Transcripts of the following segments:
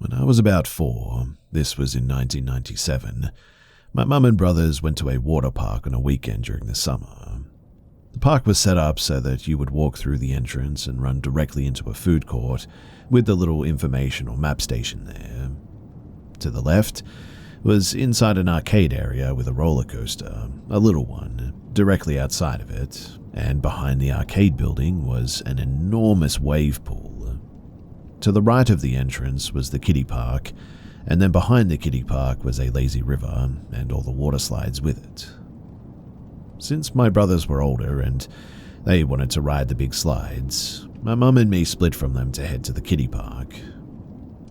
When I was about 4, this was in 1997, my mum and brothers went to a water park on a weekend during the summer. The park was set up so that you would walk through the entrance and run directly into a food court with the little information or map station there. To the left was inside an arcade area with a roller coaster, a little one, directly outside of it, and behind the arcade building was an enormous wave pool. To the right of the entrance was the kiddie park, and then behind the kiddie park was a lazy river and all the water slides with it. Since my brothers were older and they wanted to ride the big slides, my mum and me split from them to head to the kiddie park.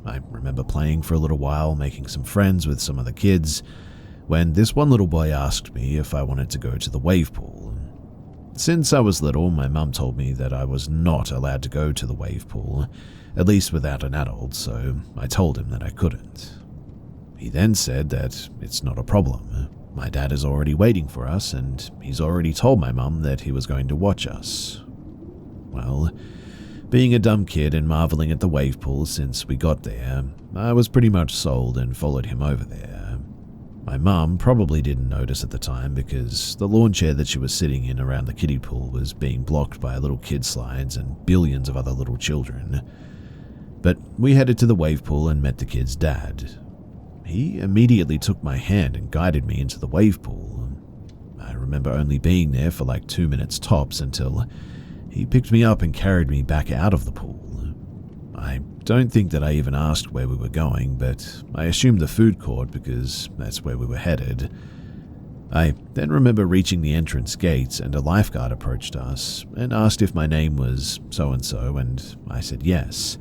I remember playing for a little while, making some friends with some other kids, when this one little boy asked me if I wanted to go to the wave pool. Since I was little, my mum told me that I was not allowed to go to the wave pool, at least without an adult, so I told him that I couldn't. He then said that it's not a problem. My dad is already waiting for us, and he's already told my mum that he was going to watch us. Well, being a dumb kid and marveling at the wave pool since we got there, I was pretty much sold and followed him over there. My mum probably didn't notice at the time because the lawn chair that she was sitting in around the kiddie pool was being blocked by little kid slides and billions of other little children. But we headed to the wave pool and met the kid's dad. He immediately took my hand and guided me into the wave pool. I remember only being there for like 2 minutes tops until he picked me up and carried me back out of the pool. I don't think that I even asked where we were going, but I assumed the food court because that's where we were headed. I then remember reaching the entrance gates and a lifeguard approached us and asked if my name was so-and-so, and I said yes,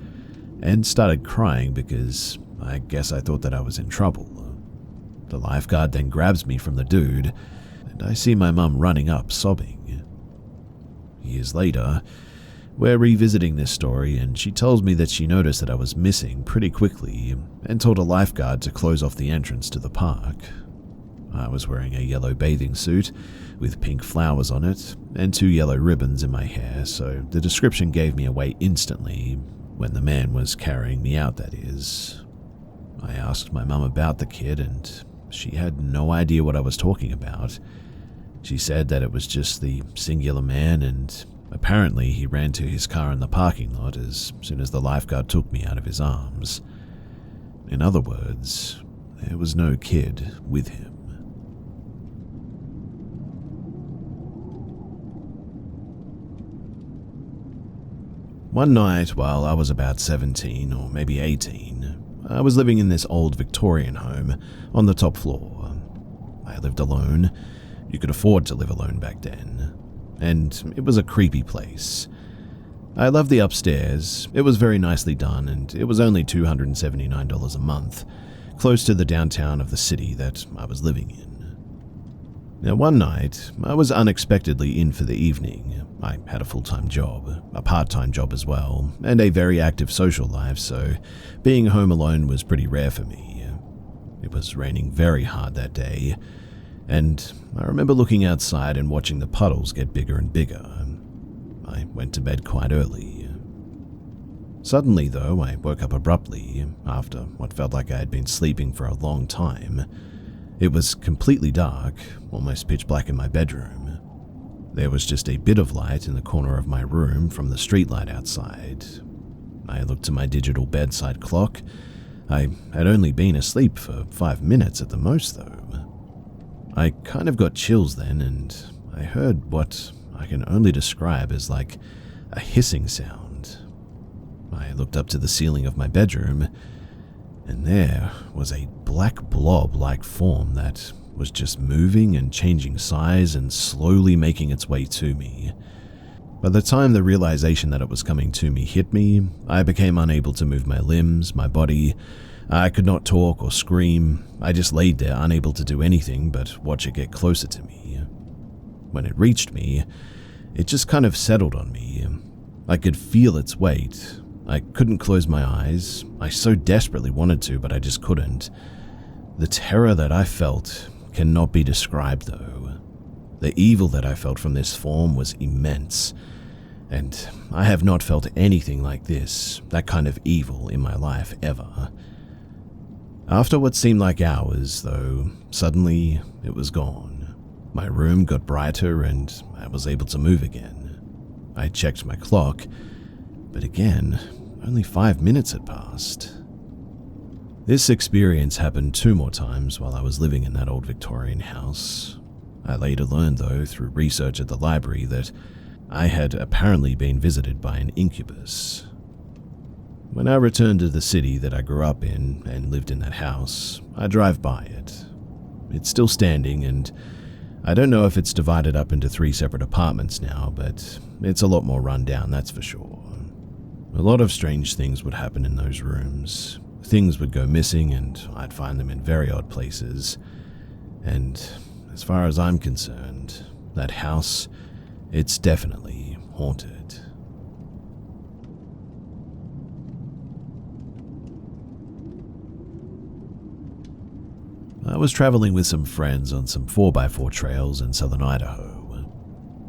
and started crying because I guess I thought that I was in trouble. The lifeguard then grabs me from the dude, and I see my mum running up, sobbing. Years later, we're revisiting this story, and she tells me that she noticed that I was missing pretty quickly and told a lifeguard to close off the entrance to the park. I was wearing a yellow bathing suit with pink flowers on it and 2 yellow ribbons in my hair, so the description gave me away instantly when the man was carrying me out, that is. I asked my mum about the kid, and she had no idea what I was talking about. She said that it was just the singular man, and apparently he ran to his car in the parking lot as soon as the lifeguard took me out of his arms. In other words, there was no kid with him. One night, while I was about 17 or maybe 18, I was living in this old Victorian home on the top floor. I lived alone. You could afford to live alone back then. And it was a creepy place. I loved the upstairs. It was very nicely done, and it was only $279 a month, close to the downtown of the city that I was living in. Now, one night, I was unexpectedly in for the evening. I had a full-time job, a part-time job as well, and a very active social life, so being home alone was pretty rare for me. It was raining very hard that day, and I remember looking outside and watching the puddles get bigger and bigger. I went to bed quite early. Suddenly, though, I woke up abruptly after what felt like I had been sleeping for a long time. It was completely dark, almost pitch black in my bedroom. There was just a bit of light in the corner of my room from the streetlight outside. I looked to my digital bedside clock. I had only been asleep for 5 minutes at the most, though. I kind of got chills then, and I heard what I can only describe as like a hissing sound. I looked up to the ceiling of my bedroom, and there was a black blob-like form that was just moving and changing size and slowly making its way to me. By the time the realization that it was coming to me hit me, I became unable to move my limbs, my body. I could not talk or scream. I just laid there unable to do anything but watch it get closer to me. When it reached me, it just kind of settled on me. I could feel its weight. I couldn't close my eyes. I so desperately wanted to, but I just couldn't. The terror that I felt cannot be described, though. The evil that I felt from this form was immense, and I have not felt anything like this, that kind of evil, in my life ever. After what seemed like hours, though, suddenly it was gone. My room got brighter and I was able to move again. I checked my clock, but again, only 5 minutes had passed. This experience happened 2 more times while I was living in that old Victorian house. I later learned, though, through research at the library, that I had apparently been visited by an incubus. When I returned to the city that I grew up in and lived in that house, I drive by it. It's still standing, and I don't know if it's divided up into 3 separate apartments now, but it's a lot more run down, that's for sure. A lot of strange things would happen in those rooms. Things would go missing and I'd find them in very odd places. And as far as I'm concerned, that house, it's definitely haunted. I was traveling with some friends on some 4x4 trails in southern Idaho.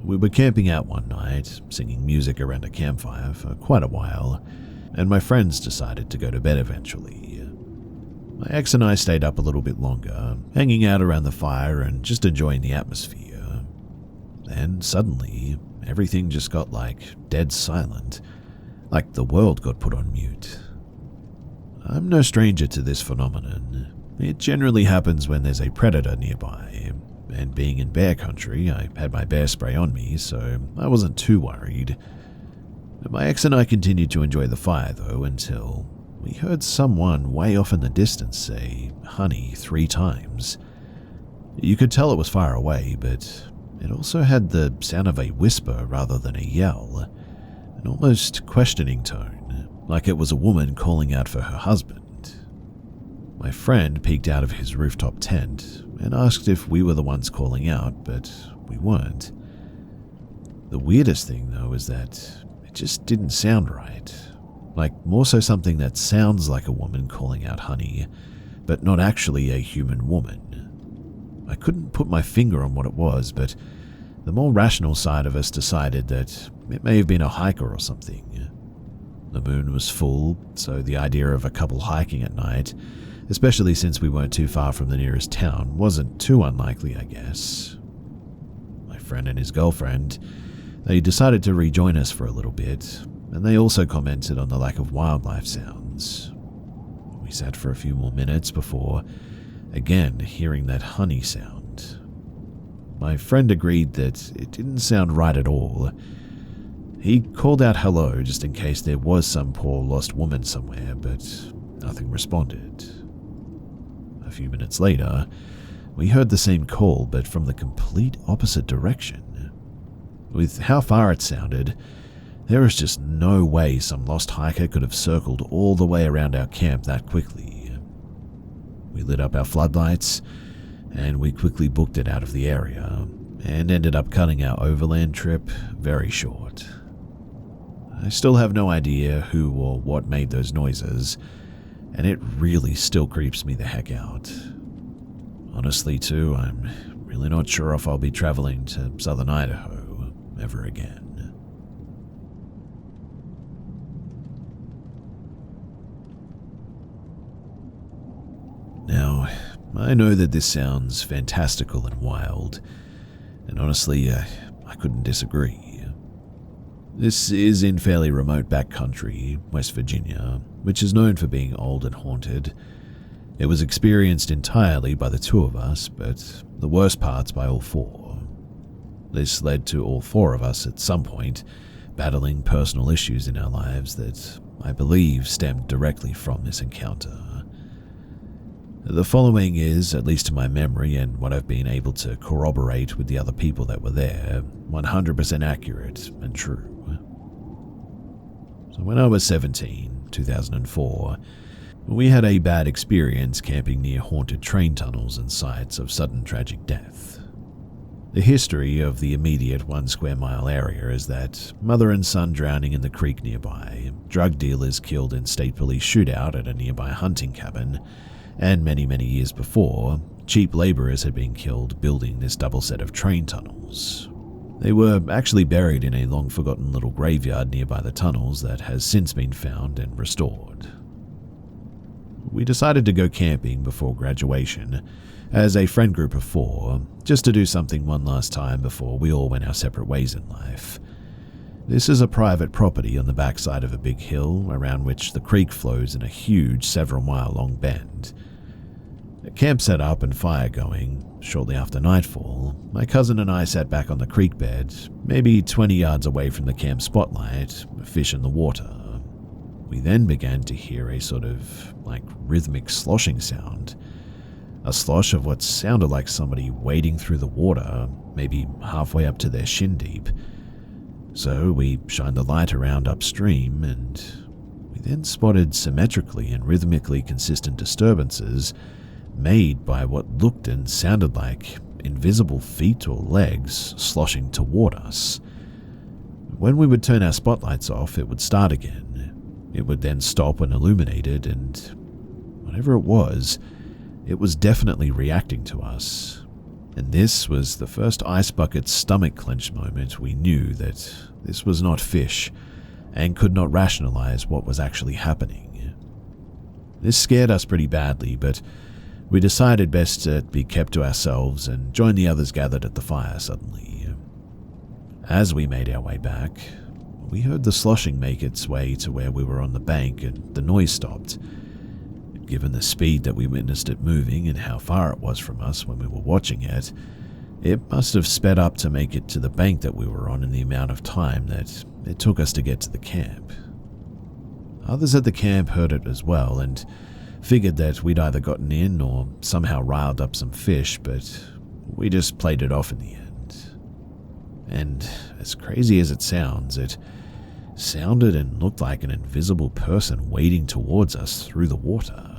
We were camping out one night, singing music around a campfire for quite a while, and my friends decided to go to bed eventually. My ex and I stayed up a little bit longer, hanging out around the fire and just enjoying the atmosphere. Then suddenly, everything just got dead silent, like the world got put on mute. I'm no stranger to this phenomenon. It generally happens when there's a predator nearby, and being in bear country, I had my bear spray on me, so I wasn't too worried. My ex and I continued to enjoy the fire, though, until we heard someone way off in the distance say, "honey," 3 times. You could tell it was far away, but it also had the sound of a whisper rather than a yell, an almost questioning tone, like it was a woman calling out for her husband. My friend peeked out of his rooftop tent and asked if we were the ones calling out, but we weren't. The weirdest thing, though, is that it just didn't sound right. More so something that sounds like a woman calling out honey, but not actually a human woman. I couldn't put my finger on what it was, but the more rational side of us decided that it may have been a hiker or something. The moon was full, so the idea of a couple hiking at night, especially since we weren't too far from the nearest town, wasn't too unlikely, I guess. My friend and his girlfriend, they decided to rejoin us for a little bit, and they also commented on the lack of wildlife sounds. We sat for a few more minutes before, again, hearing that honey sound. My friend agreed that it didn't sound right at all. He called out hello just in case there was some poor lost woman somewhere, but nothing responded. A few minutes later, we heard the same call, but from the complete opposite direction. With how far it sounded, there is just no way some lost hiker could have circled all the way around our camp that quickly. We lit up our floodlights, and we quickly booked it out of the area, and ended up cutting our overland trip very short. I still have no idea who or what made those noises, and it really still creeps me the heck out. Honestly, too, I'm really not sure if I'll be traveling to southern Idaho ever again. Now, I know that this sounds fantastical and wild, and honestly, I couldn't disagree. This is in fairly remote backcountry, West Virginia, which is known for being old and haunted. It was experienced entirely by the 2 of us, but the worst parts by all 4. This led to all 4 of us at some point battling personal issues in our lives that I believe stemmed directly from this encounter. The following is, at least to my memory and what I've been able to corroborate with the other people that were there, 100% accurate and true. So when I was 17, 2004, we had a bad experience camping near haunted train tunnels and sites of sudden tragic death. The history of the immediate 1 square mile area is that mother and son drowning in the creek nearby, drug dealers killed in state police shootout at a nearby hunting cabin, and many years before, cheap laborers had been killed building this double set of train tunnels. They were actually buried in a long-forgotten little graveyard nearby the tunnels that has since been found and restored. we decided to go camping before graduation as a friend group of 4, just to do something one last time before we all went our separate ways in life. This is a private property on the backside of a big hill around which the creek flows in a huge several-mile-long bend. A camp set up and fire going. Shortly after nightfall, my cousin and I sat back on the creek bed, maybe 20 yards away from the camp spotlight, a fish in the water. We then began to hear a sort of rhythmic sloshing sound. A slosh of what sounded like somebody wading through the water, maybe halfway up to their shin deep. So we shined the light around upstream, and we then spotted symmetrically and rhythmically consistent disturbances made by what looked and sounded like invisible feet or legs sloshing toward us. When we would turn our spotlights off, it would start again. It would then stop when illuminated, and whatever it was definitely reacting to us. And this was the first ice bucket stomach clench moment we knew that this was not fish and could not rationalize what was actually happening. This scared us pretty badly, but we decided best to be kept to ourselves and join the others gathered at the fire suddenly. As we made our way back, we heard the sloshing make its way to where we were on the bank, and the noise stopped. Given the speed that we witnessed it moving and how far it was from us when we were watching it, it must have sped up to make it to the bank that we were on in the amount of time that it took us to get to the camp. Others at the camp heard it as well and figured that we'd either gotten in or somehow riled up some fish, but we just played it off in the end. And as crazy as it sounded and looked like an invisible person wading towards us through the water.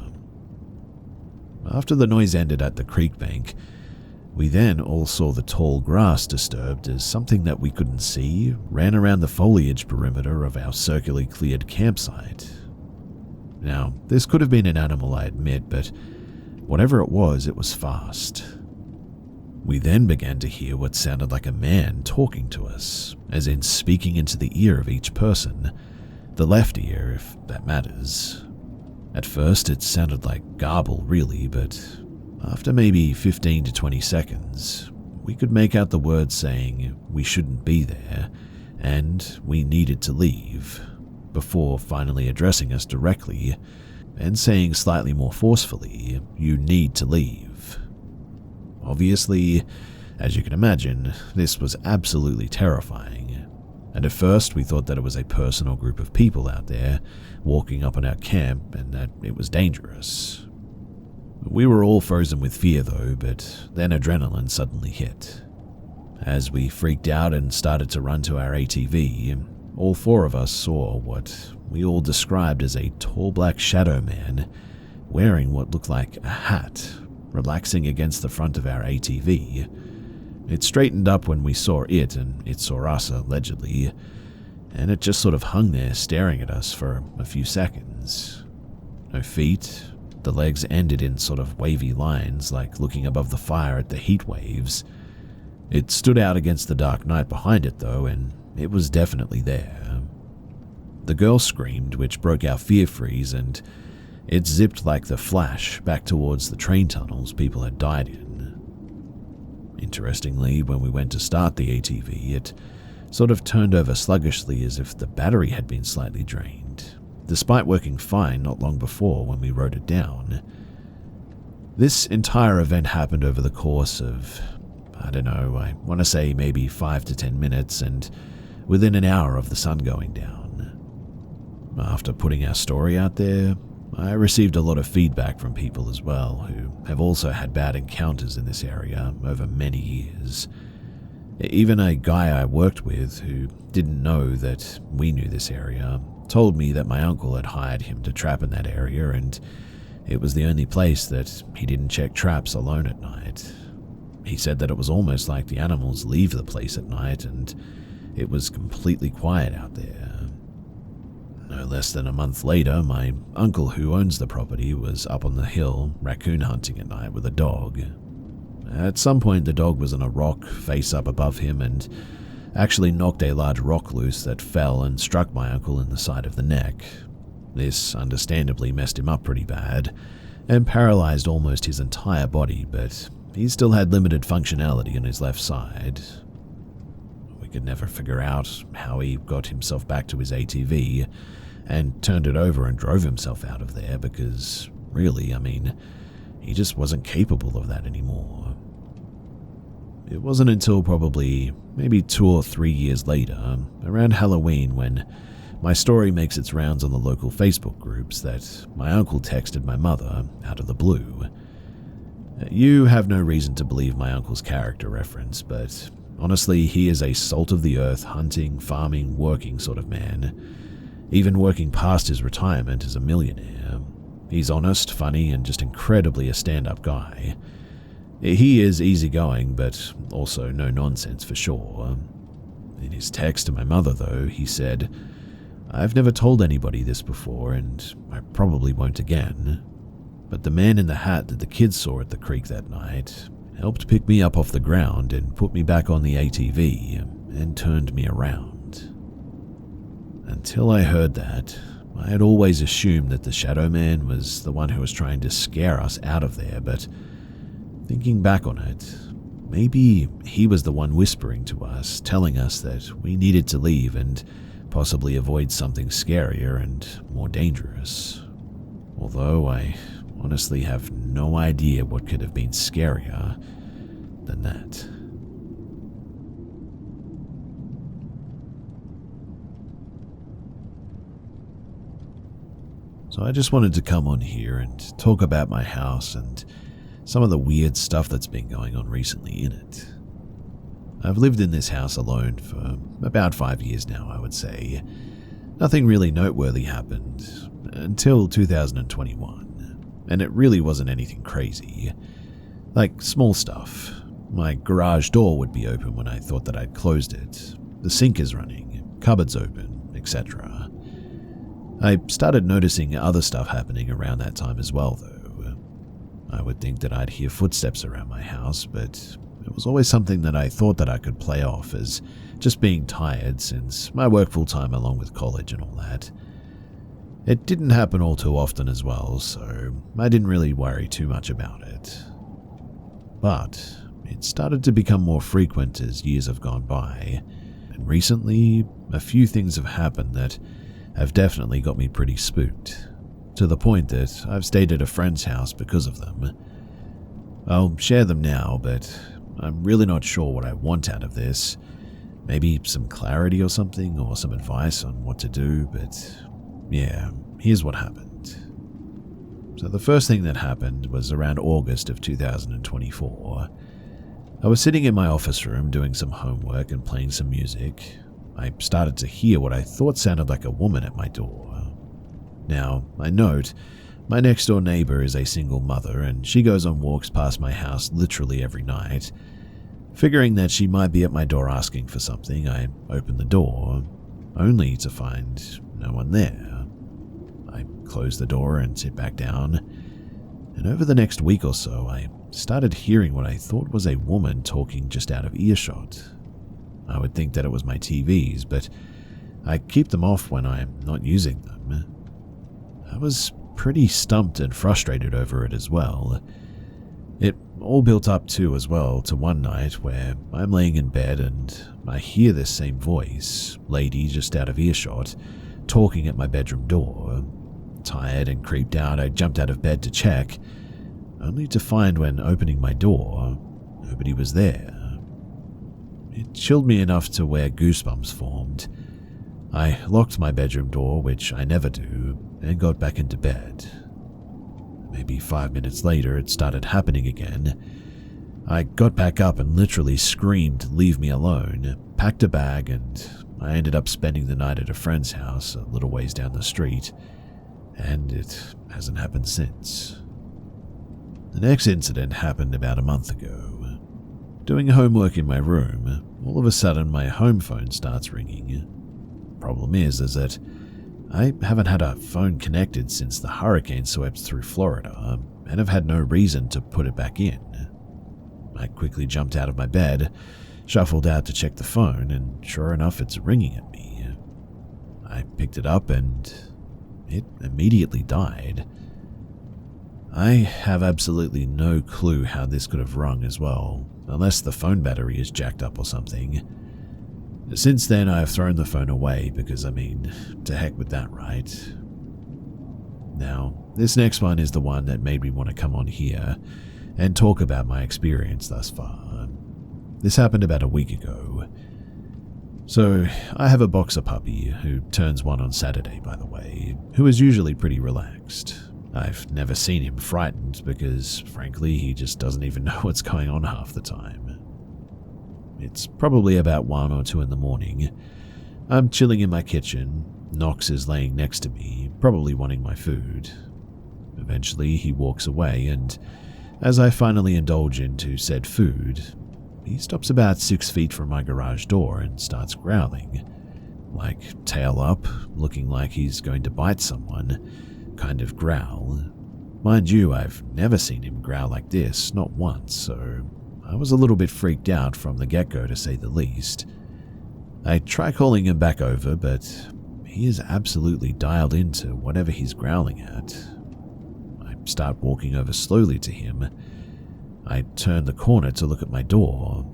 After the noise ended at the creek bank, we then all saw the tall grass disturbed as something that we couldn't see ran around the foliage perimeter of our circularly cleared campsite. Now, this could have been an animal, I admit, but whatever it was fast. We then began to hear what sounded like a man talking to us, as in speaking into the ear of each person, the left ear, if that matters. At first, it sounded like garble, really, but after maybe 15 to 20 seconds, we could make out the words saying we shouldn't be there, and we needed to leave, before finally addressing us directly and saying slightly more forcefully, "You need to leave." Obviously, as you can imagine, this was absolutely terrifying, and at first we thought that it was a person or group of people out there walking up on our camp and that it was dangerous. We were all frozen with fear though, but then adrenaline suddenly hit. As we freaked out and started to run to our ATV, all 4 of us saw what we all described as a tall black shadow man wearing what looked like a hat, relaxing against the front of our ATV. It straightened up when we saw it, and it saw us, allegedly, and it just sort of hung there staring at us for a few seconds. No feet, the legs ended in sort of wavy lines, like looking above the fire at the heat waves. It stood out against the dark night behind it, though, and it was definitely there. The girl screamed, which broke our fear freeze, and it zipped like the Flash back towards the train tunnels people had died in. Interestingly, when we went to start the ATV, it sort of turned over sluggishly as if the battery had been slightly drained, despite working fine not long before when we rode it down. This entire event happened over the course of, I want to say maybe 5 to 10 minutes, and within an hour of the sun going down. After putting our story out there, I received a lot of feedback from people as well who have also had bad encounters in this area over many years. Even a guy I worked with who didn't know that we knew this area told me that my uncle had hired him to trap in that area, and it was the only place that he didn't check traps alone at night. He said that it was almost like the animals leave the place at night and it was completely quiet out there. No less than a month later, my uncle who owns the property was up on the hill raccoon hunting at night with a dog. At some point, the dog was on a rock face up above him and actually knocked a large rock loose that fell and struck my uncle in the side of the neck. This understandably messed him up pretty bad and paralyzed almost his entire body, but he still had limited functionality on his left side. We could never figure out how he got himself back to his ATV and turned it over and drove himself out of there because, really, he just wasn't capable of that anymore. It wasn't until probably maybe 2 or 3 years later, around Halloween, when my story makes its rounds on the local Facebook groups, that my uncle texted my mother out of the blue. You have no reason to believe my uncle's character reference, but honestly, he is a salt-of-the-earth, hunting, farming, working sort of man, even working past his retirement as a millionaire. He's honest, funny, and just incredibly a stand-up guy. He is easygoing, but also no nonsense for sure. In his text to my mother, though, he said, "I've never told anybody this before, and I probably won't again. But the man in the hat that the kids saw at the creek that night helped pick me up off the ground and put me back on the ATV and turned me around." Until I heard that, I had always assumed that the Shadow Man was the one who was trying to scare us out of there, but thinking back on it, maybe he was the one whispering to us, telling us that we needed to leave and possibly avoid something scarier and more dangerous. Although I honestly have no idea what could have been scarier than that. So I just wanted to come on here and talk about my house and some of the weird stuff that's been going on recently in it. I've lived in this house alone for about 5 years now, I would say. Nothing really noteworthy happened until 2021, and it really wasn't anything crazy. Like small stuff. My garage door would be open when I thought that I'd closed it. The sink is running, cupboards open, etc. I started noticing other stuff happening around that time as well, though. I would think that I'd hear footsteps around my house, but it was always something that I thought that I could play off as just being tired since I work full-time along with college and all that. It didn't happen all too often as well, so I didn't really worry too much about it. But it started to become more frequent as years have gone by, and recently a few things have happened that have definitely got me pretty spooked, to the point that I've stayed at a friend's house because of them. I'll share them now, but I'm really not sure what I want out of this. Maybe some clarity or something, or some advice on what to do, but yeah, here's what happened. So the first thing that happened was around August of 2024. I was sitting in my office room doing some homework and playing some music. I started to hear what I thought sounded like a woman at my door. Now, I note, my next door neighbor is a single mother and she goes on walks past my house literally every night. Figuring that she might be at my door asking for something, I open the door, only to find no one there. I close the door and sit back down, and over the next week or so, I started hearing what I thought was a woman talking just out of earshot. I would think that it was my TVs, but I keep them off when I'm not using them. I was pretty stumped and frustrated over it as well. It all built up to one night where I'm laying in bed and I hear this same voice, lady just out of earshot, talking at my bedroom door. Tired and creeped out, I jumped out of bed to check, only to find when opening my door, nobody was there. It chilled me enough to where goosebumps formed. I locked my bedroom door, which I never do, and got back into bed. Maybe 5 minutes later, it started happening again. I got back up and literally screamed, "Leave me alone," packed a bag, and I ended up spending the night at a friend's house a little ways down the street, and it hasn't happened since. The next incident happened about a month ago. Doing homework in my room, all of a sudden my home phone starts ringing. Problem is that I haven't had a phone connected since the hurricane swept through Florida, and have had no reason to put it back in. I quickly jumped out of my bed, shuffled out to check the phone, and sure enough, it's ringing at me. I picked it up and it immediately died. I have absolutely no clue how this could have rung as well, unless the phone battery is jacked up or something. Since then, I have thrown the phone away because, to heck with that, right? Now, this next one is the one that made me want to come on here and talk about my experience thus far. This happened about a week ago. So, I have a boxer puppy who turns 1 on Saturday, by the way, who is usually pretty relaxed. I've never seen him frightened because, frankly, he just doesn't even know what's going on half the time. It's probably about 1 or 2 in the morning. I'm chilling in my kitchen. Knox is laying next to me, probably wanting my food. Eventually, he walks away, and as I finally indulge into said food, he stops about 6 feet from my garage door and starts growling. Like, tail up, looking like he's going to bite someone, kind of growl. Mind you, I've never seen him growl like this, not once, so I was a little bit freaked out from the get-go, to say the least. I try calling him back over, but he is absolutely dialed into whatever he's growling at. I start walking over slowly to him. I turn the corner to look at my door,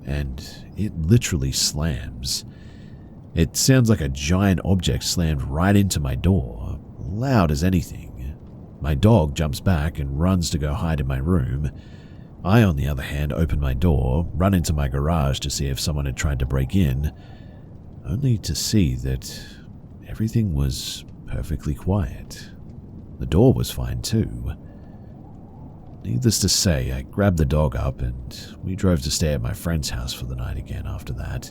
and it literally slams. It sounds like a giant object slammed right into my door, loud as anything. My dog jumps back and runs to go hide in my room. I, on the other hand, open my door, run into my garage to see if someone had tried to break in, only to see that everything was perfectly quiet. The door was fine too. Needless to say, I grabbed the dog up and we drove to stay at my friend's house for the night again after that.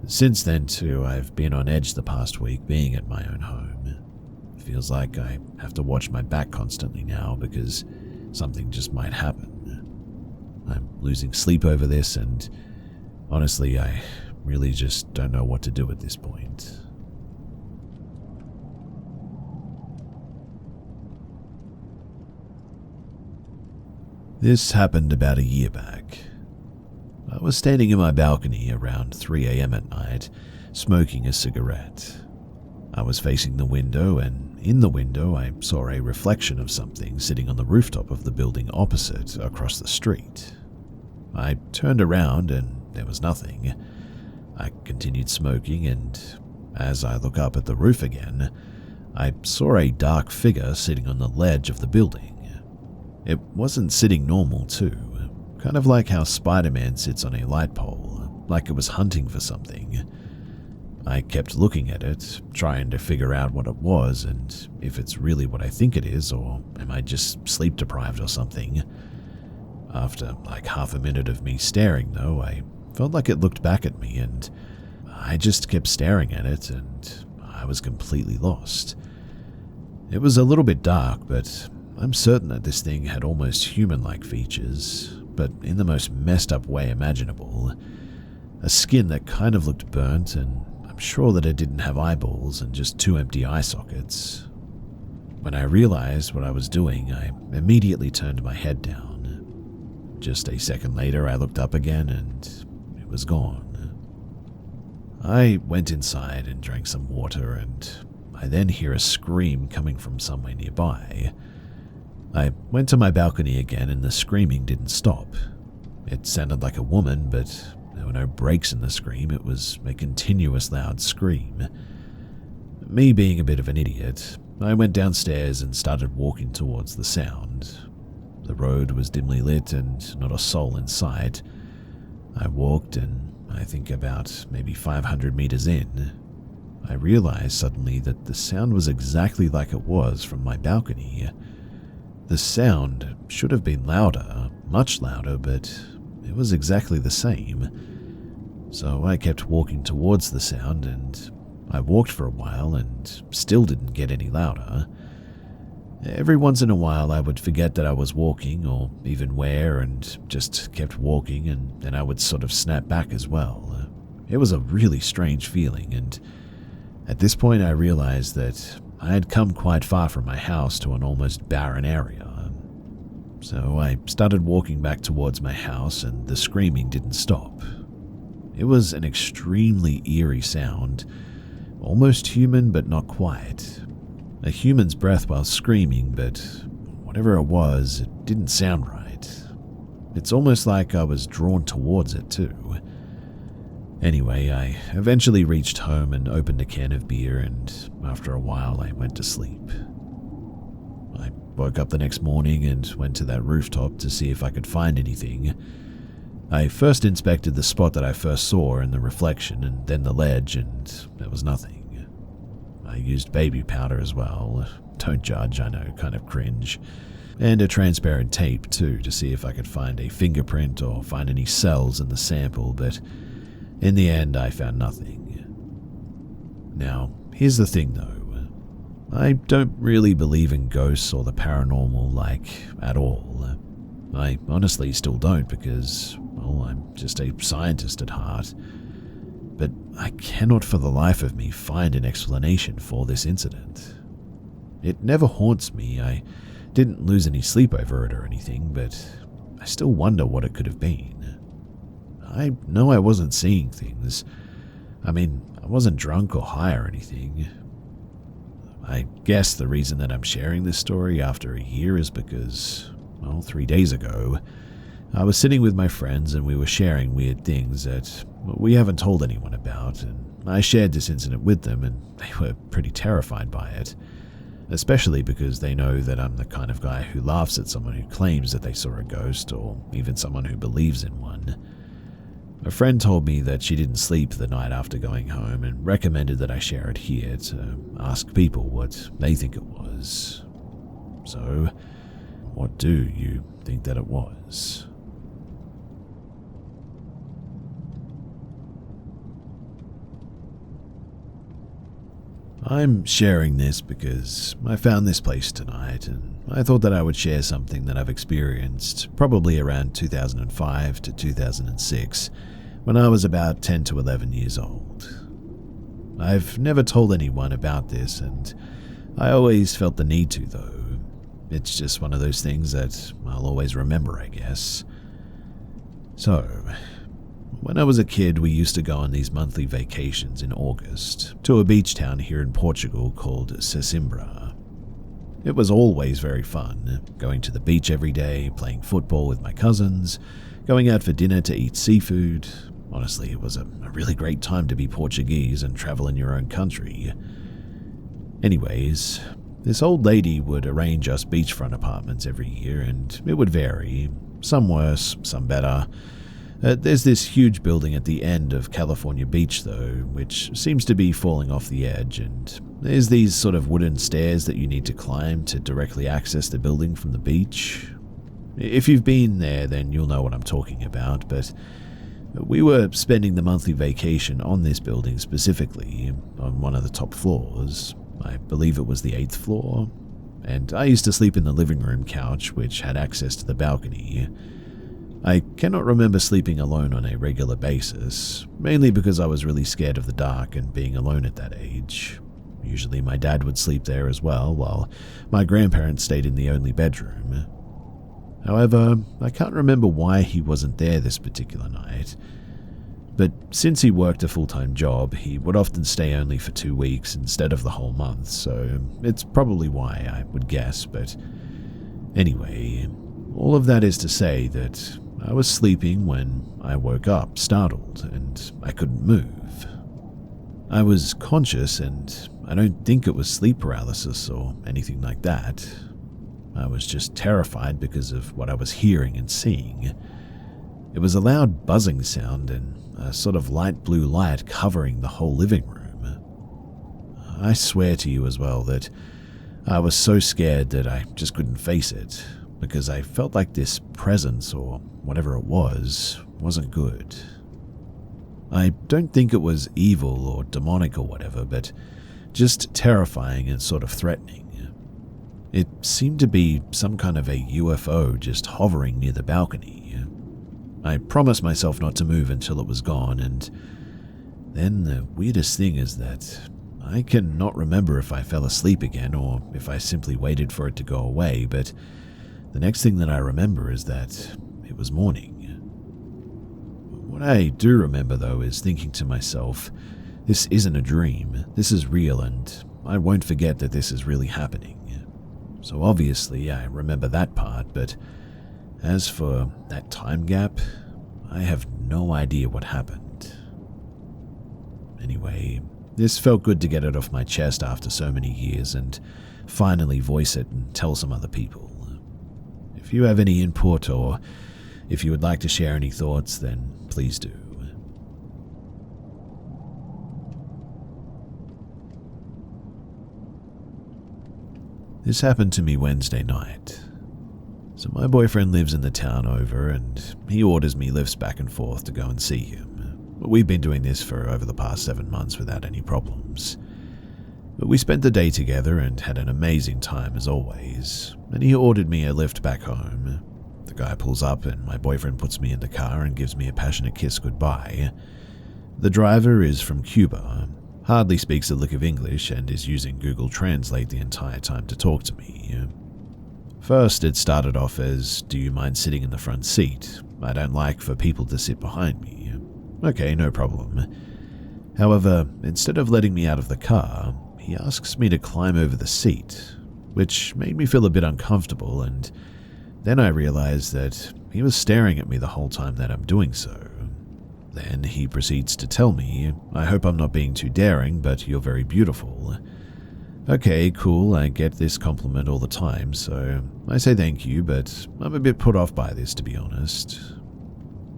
Since then too, I've been on edge the past week being at my own home. It feels like I have to watch my back constantly now because something just might happen. I'm losing sleep over this, and honestly, I really just don't know what to do at this point. This happened about a year back. I was standing in my balcony around 3 a.m. at night, smoking a cigarette. I was facing the window, and in the window I saw a reflection of something sitting on the rooftop of the building opposite across the street. I turned around and there was nothing. I continued smoking, and as I look up at the roof again, I saw a dark figure sitting on the ledge of the building. It wasn't sitting normal too, kind of like how Spider-Man sits on a light pole, like it was hunting for something. I kept looking at it, trying to figure out what it was and if it's really what I think it is, or am I just sleep deprived or something. After like half a minute of me staring though, I felt like it looked back at me, and I just kept staring at it, and I was completely lost. It was a little bit dark, but I'm certain that this thing had almost human-like features, but in the most messed up way imaginable. A skin that kind of looked burnt, and I'm sure that it didn't have eyeballs and just 2 empty eye sockets. When I realized what I was doing, I immediately turned my head down. Just a second later, I looked up again, and it was gone. I went inside and drank some water, and I then hear a scream coming from somewhere nearby. I went to my balcony again, and the screaming didn't stop. It sounded like a woman, but there were no breaks in the scream. It was a continuous loud scream. Me being a bit of an idiot, I went downstairs and started walking towards the sound. The road was dimly lit and not a soul in sight. I walked, and I think about maybe 500 meters in, I realized suddenly that the sound was exactly like it was from my balcony. The sound should have been louder, much louder, but it was exactly the same. So I kept walking towards the sound, and I walked for a while and still didn't get any louder. Every once in a while I would forget that I was walking or even where, and just kept walking, and then I would sort of snap back as well. It was a really strange feeling, and at this point I realized that I had come quite far from my house to an almost barren area. So I started walking back towards my house, and the screaming didn't stop. It was an extremely eerie sound, almost human but not quite. a human's breath while screaming, but whatever it was, it didn't sound right. It's almost like I was drawn towards it too. Anyway, I eventually reached home and opened a can of beer, and after a while I went to sleep. I woke up the next morning and went to that rooftop to see if I could find anything. I first inspected the spot that I first saw in the reflection, and then the ledge, and there was nothing. I used baby powder as well. Don't judge, I know, kind of cringe. And a transparent tape too, to see if I could find a fingerprint or find any cells in the sample, but in the end I found nothing. Now, here's the thing though. I don't really believe in ghosts or the paranormal, like, at all. I honestly still don't because, well, I'm just a scientist at heart. But I cannot for the life of me find an explanation for this incident. It never haunts me. I didn't lose any sleep over it or anything, but I still wonder what it could have been. I know I wasn't seeing things. I mean, I wasn't drunk or high or anything. I guess the reason that I'm sharing this story after a year is because, well, 3 days ago, I was sitting with my friends and we were sharing weird things that we haven't told anyone about, and I shared this incident with them and they were pretty terrified by it, especially because they know that I'm the kind of guy who laughs at someone who claims that they saw a ghost or even someone who believes in one. A friend told me that she didn't sleep the night after going home and recommended that I share it here to ask people what they think it was. So, what do you think that it was? I'm sharing this because I found this place tonight and I thought that I would share something that I've experienced probably around 2005 to 2006 when I was about 10 to 11 years old. I've never told anyone about this and I always felt the need to though. It's just one of those things that I'll always remember, I guess. So, when I was a kid, we used to go on these monthly vacations in August to a beach town here in Portugal called Sesimbra. It was always very fun, going to the beach every day, playing football with my cousins, going out for dinner to eat seafood. Honestly, it was a really great time to be Portuguese and travel in your own country. Anyways, this old lady would arrange us beachfront apartments every year, and it would vary, some worse, some better. There's this huge building at the end of California Beach, though, which seems to be falling off the edge, and there's these sort of wooden stairs that you need to climb to directly access the building from the beach. If you've been there, then you'll know what I'm talking about, but we were spending the monthly vacation on this building specifically, on one of the top floors. I believe it was the 8th floor, and I used to sleep in the living room couch, which had access to the balcony. I cannot remember sleeping alone on a regular basis, mainly because I was really scared of the dark and being alone at that age. Usually my dad would sleep there as well, while my grandparents stayed in the only bedroom. However, I can't remember why he wasn't there this particular night. But since he worked a full-time job, he would often stay only for 2 weeks instead of the whole month, so it's probably why, I would guess, but anyway, all of that is to say that I was sleeping when I woke up, startled, and I couldn't move. I was conscious, and I don't think it was sleep paralysis or anything like that. I was just terrified because of what I was hearing and seeing. It was a loud buzzing sound and a sort of light blue light covering the whole living room. I swear to you as well that I was so scared that I just couldn't face it, because I felt like this presence, or whatever it was, wasn't good. I don't think it was evil or demonic or whatever, but just terrifying and sort of threatening. It seemed to be some kind of a UFO just hovering near the balcony. I promised myself not to move until it was gone, and then the weirdest thing is that I cannot remember if I fell asleep again or if I simply waited for it to go away, but the next thing that I remember is that it was morning. What I do remember, though, is thinking to myself, this isn't a dream, this is real, and I won't forget that this is really happening. So obviously I remember that part, but as for that time gap, I have no idea what happened. Anyway, this felt good to get it off my chest after so many years and finally voice it and tell some other people. If you have any input or if you would like to share any thoughts, then please do. This happened to me Wednesday night. So my boyfriend lives in the town over and he orders me lifts back and forth to go and see him. We've been doing this for over the past 7 months without any problems. But we spent the day together and had an amazing time as always, and he ordered me a lift back home. The guy pulls up and my boyfriend puts me in the car and gives me a passionate kiss goodbye. The driver is from Cuba, hardly speaks a lick of English and is using Google Translate the entire time to talk to me. First, it started off as, "Do you mind sitting in the front seat? I don't like for people to sit behind me." Okay, no problem. However, instead of letting me out of the car, he asks me to climb over the seat, which made me feel a bit uncomfortable, and then I realized that he was staring at me the whole time that I'm doing so. Then he proceeds to tell me, "I hope I'm not being too daring, but you're very beautiful." Okay, cool, I get this compliment all the time, so I say thank you, but I'm a bit put off by this, to be honest.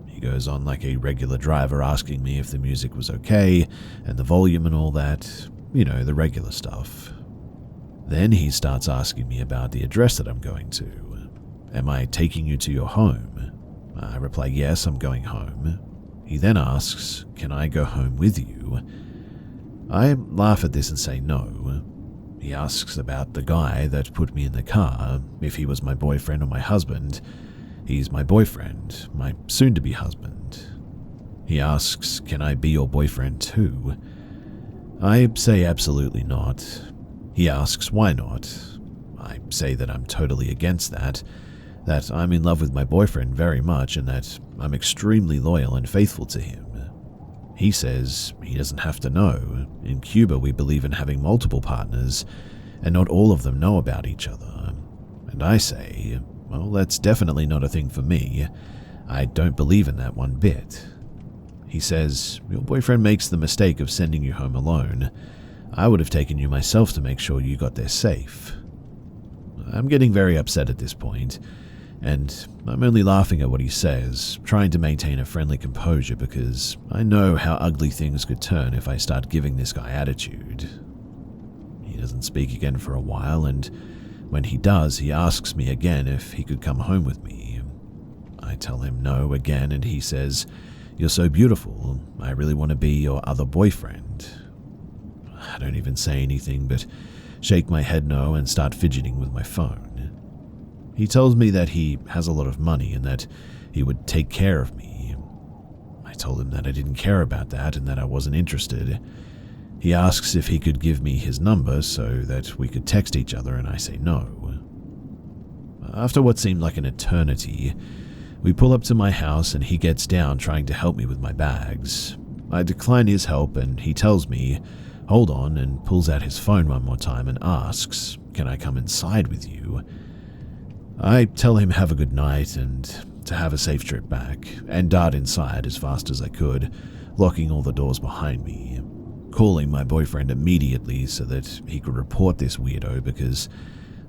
He goes on like a regular driver, asking me if the music was okay, and the volume and all that, you know, the regular stuff. Then he starts asking me about the address that I'm going to. "Am I taking you to your home?" I reply, "Yes, I'm going home." He then asks, "Can I go home with you?" I laugh at this and say no. He asks about the guy that put me in the car, if he was my boyfriend or my husband. He's my boyfriend, my soon-to-be husband. He asks, "Can I be your boyfriend too?" I say absolutely not. He asks why not. I say that I'm totally against that I'm in love with my boyfriend very much and that I'm extremely loyal and faithful to him. He says he doesn't have to know. In Cuba, we believe in having multiple partners, and not all of them know about each other. And I say, well, that's definitely not a thing for me. I don't believe in that one bit. He says, "Your boyfriend makes the mistake of sending you home alone. I would have taken you myself to make sure you got there safe." I'm getting very upset at this point, and I'm only laughing at what he says, trying to maintain a friendly composure because I know how ugly things could turn if I start giving this guy attitude. He doesn't speak again for a while, and when he does, he asks me again if he could come home with me. I tell him no again, and he says, "You're so beautiful, I really want to be your other boyfriend." I don't even say anything but shake my head no and start fidgeting with my phone. He tells me that he has a lot of money and that he would take care of me. I told him that I didn't care about that and that I wasn't interested. He asks if he could give me his number so that we could text each other, and I say no. After what seemed like an eternity, we pull up to my house and he gets down trying to help me with my bags. I decline his help and he tells me, "Hold on," and pulls out his phone one more time and asks, "Can I come inside with you?" I tell him have a good night and to have a safe trip back, and dart inside as fast as I could, locking all the doors behind me, calling my boyfriend immediately so that he could report this weirdo because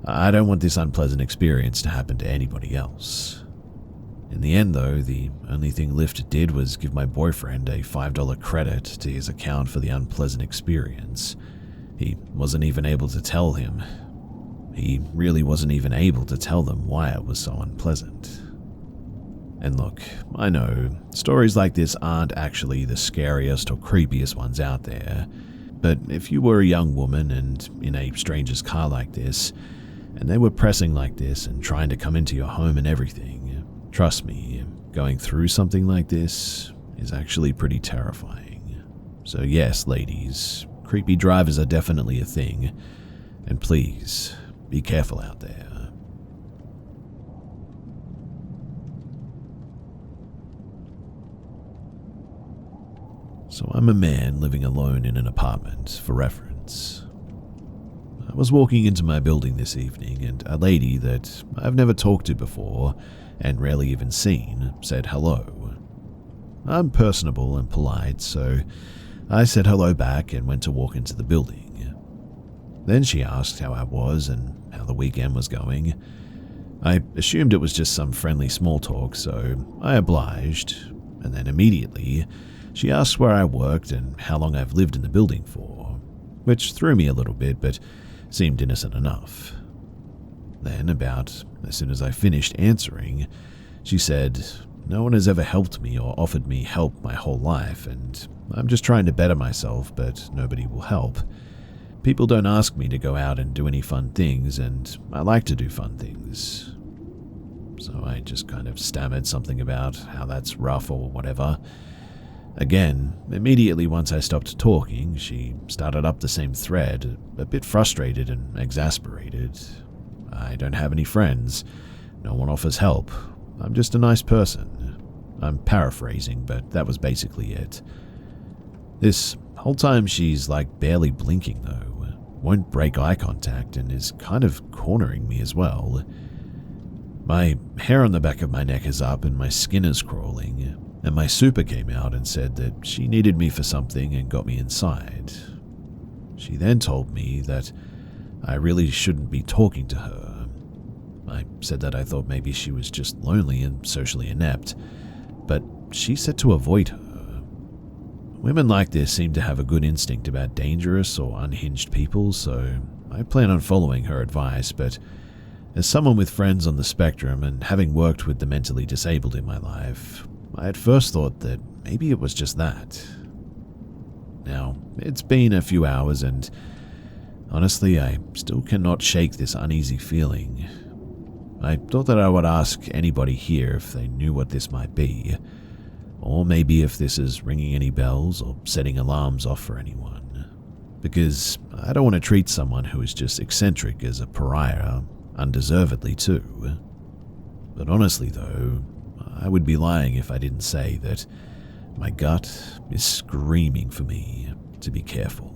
I don't want this unpleasant experience to happen to anybody else. In the end though, the only thing Lyft did was give my boyfriend a $5 credit to his account for the unpleasant experience. He wasn't even able to tell him. He really wasn't even able to tell them why it was so unpleasant. And look, I know, stories like this aren't actually the scariest or creepiest ones out there, but if you were a young woman and in a stranger's car like this, and they were pressing like this and trying to come into your home and everything, trust me, going through something like this is actually pretty terrifying. So yes, ladies, creepy drivers are definitely a thing, and please, be careful out there. So I'm a man living alone in an apartment, for reference. I was walking into my building this evening, and a lady that I've never talked to before and rarely even seen said hello. I'm personable and polite, so I said hello back and went to walk into the building. Then she asked how I was and how the weekend was going. I assumed it was just some friendly small talk, so I obliged, and then immediately she asked where I worked and how long I've lived in the building for, which threw me a little bit but seemed innocent enough. Then, about as soon as I finished answering, she said, "No one has ever helped me or offered me help my whole life, and I'm just trying to better myself, but nobody will help. People don't ask me to go out and do any fun things, and I like to do fun things." So I just kind of stammered something about how that's rough or whatever. Again, immediately once I stopped talking, she started up the same thread, a bit frustrated and exasperated. "I don't have any friends. No one offers help. I'm just a nice person." I'm paraphrasing, but that was basically it. This whole time she's like barely blinking though, won't break eye contact, and is kind of cornering me as well. My hair on the back of my neck is up and my skin is crawling, and my super came out and said that she needed me for something and got me inside. She then told me that I really shouldn't be talking to her. I said that I thought maybe she was just lonely and socially inept, but she said to avoid her. Women like this seem to have a good instinct about dangerous or unhinged people, so I plan on following her advice, but as someone with friends on the spectrum and having worked with the mentally disabled in my life, I at first thought that maybe it was just that. Now, it's been a few hours and honestly, I still cannot shake this uneasy feeling. I thought that I would ask anybody here if they knew what this might be, or maybe if this is ringing any bells or setting alarms off for anyone, because I don't want to treat someone who is just eccentric as a pariah, undeservedly too. But honestly though, I would be lying if I didn't say that my gut is screaming for me to be careful.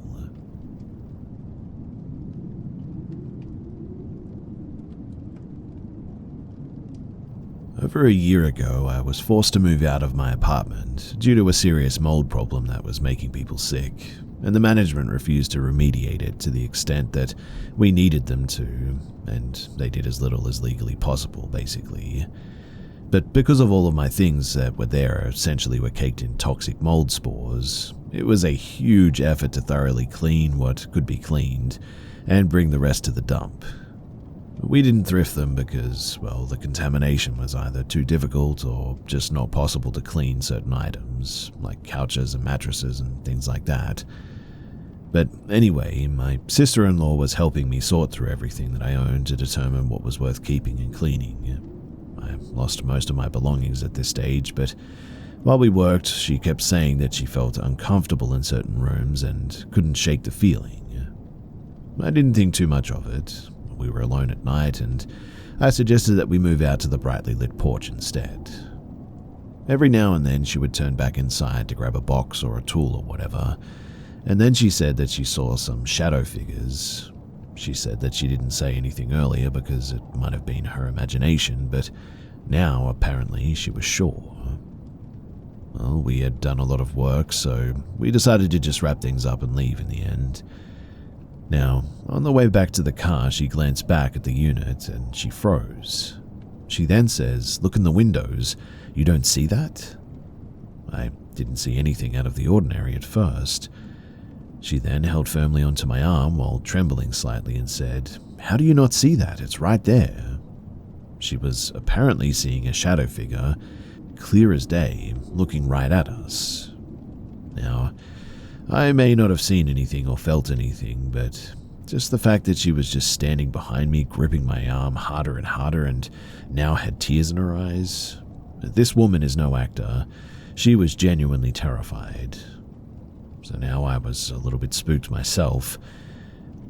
Over a year ago, I was forced to move out of my apartment due to a serious mold problem that was making people sick, and the management refused to remediate it to the extent that we needed them to, and they did as little as legally possible, basically. But because of all of my things that were there essentially were caked in toxic mold spores, it was a huge effort to thoroughly clean what could be cleaned and bring the rest to the dump. We didn't thrift them because, well, the contamination was either too difficult or just not possible to clean certain items, like couches and mattresses and things like that. But anyway, my sister-in-law was helping me sort through everything that I owned to determine what was worth keeping and cleaning. I lost most of my belongings at this stage, but while we worked, she kept saying that she felt uncomfortable in certain rooms and couldn't shake the feeling. I didn't think too much of it. We were alone at night, and I suggested that we move out to the brightly lit porch instead. Every now and then she would turn back inside to grab a box or a tool or whatever, and then she said that she saw some shadow figures. She said that she didn't say anything earlier because it might have been her imagination, but now apparently she was sure. Well, we had done a lot of work, so we decided to just wrap things up and leave in the end. Now, on the way back to the car, she glanced back at the unit and she froze. She then says, "Look in the windows. You don't see that?" I didn't see anything out of the ordinary at first. She then held firmly onto my arm while trembling slightly and said, "How do you not see that? It's right there." She was apparently seeing a shadow figure, clear as day, looking right at us. Now, I may not have seen anything or felt anything, but just the fact that she was just standing behind me, gripping my arm harder and harder, and now had tears in her eyes. This woman is no actor. She was genuinely terrified. So now I was a little bit spooked myself.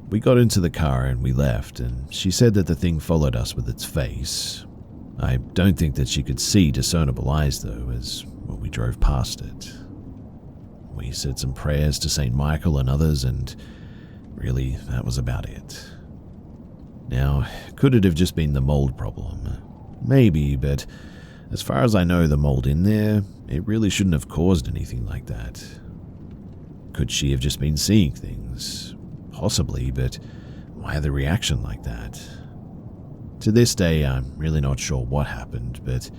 We got into the car and we left, and she said that the thing followed us with its face. I don't think that she could see discernible eyes, though, as we drove past it. We said some prayers to St. Michael and others, and really, that was about it. Now, could it have just been the mold problem? Maybe, but as far as I know, the mold in there, it really shouldn't have caused anything like that. Could she have just been seeing things? Possibly, but why the reaction like that? To this day, I'm really not sure what happened, but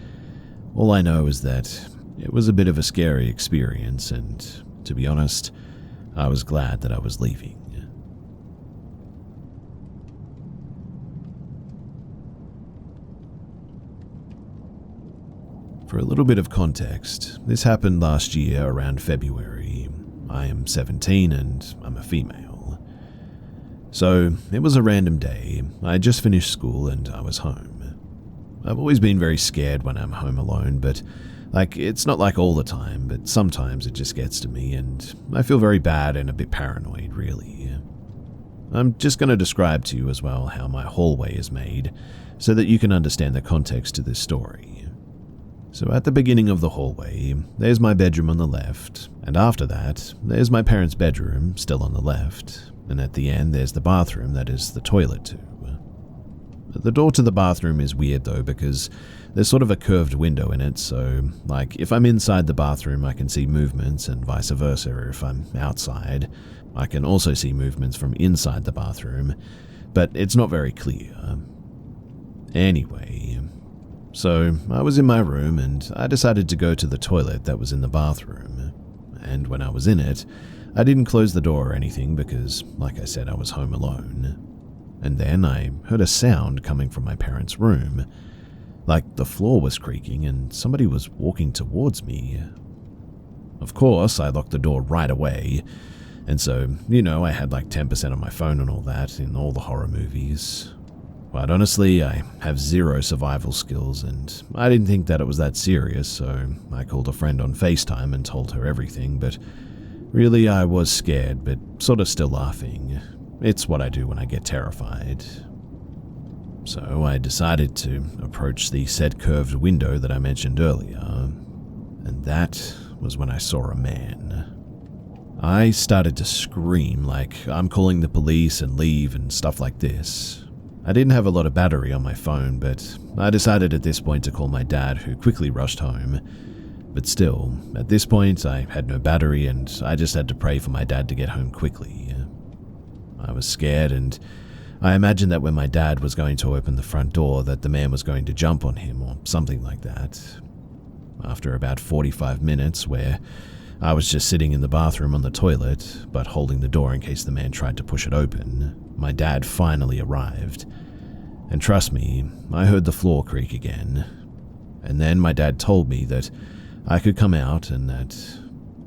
all I know is that it was a bit of a scary experience, and to be honest, I was glad that I was leaving. For a little bit of context, this happened last year around February. I am 17 and I'm a female. So, it was a random day. I had just finished school and I was home. I've always been very scared when I'm home alone, but it's not like all the time, but sometimes it just gets to me and I feel very bad and a bit paranoid, really. I'm just going to describe to you as well how my hallway is made so that you can understand the context to this story. So at the beginning of the hallway, there's my bedroom on the left, and after that, there's my parents' bedroom, still on the left, and at the end there's the bathroom that is the toilet too. The door to the bathroom is weird though because there's sort of a curved window in it, so if I'm inside the bathroom I can see movements and vice versa if I'm outside. I can also see movements from inside the bathroom, but it's not very clear. Anyway, so I was in my room and I decided to go to the toilet that was in the bathroom. And when I was in it, I didn't close the door or anything because, like I said, I was home alone. And then I heard a sound coming from my parents' room. Like the floor was creaking and somebody was walking towards me. Of course, I locked the door right away. And so, I had 10% on my phone and all that in all the horror movies. But honestly, I have zero survival skills and I didn't think that it was that serious, so I called a friend on FaceTime and told her everything, but really I was scared, but sort of still laughing. It's what I do when I get terrified. So I decided to approach the said curved window that I mentioned earlier, and that was when I saw a man. I started to scream like I'm calling the police and leave and stuff like this. I didn't have a lot of battery on my phone, but I decided at this point to call my dad, who quickly rushed home. But still, at this point, I had no battery and I just had to pray for my dad to get home quickly. I was scared and I imagined that when my dad was going to open the front door that the man was going to jump on him or something like that. After about 45 minutes, where I was just sitting in the bathroom on the toilet, but holding the door in case the man tried to push it open, my dad finally arrived. And trust me, I heard the floor creak again. And then my dad told me that I could come out and that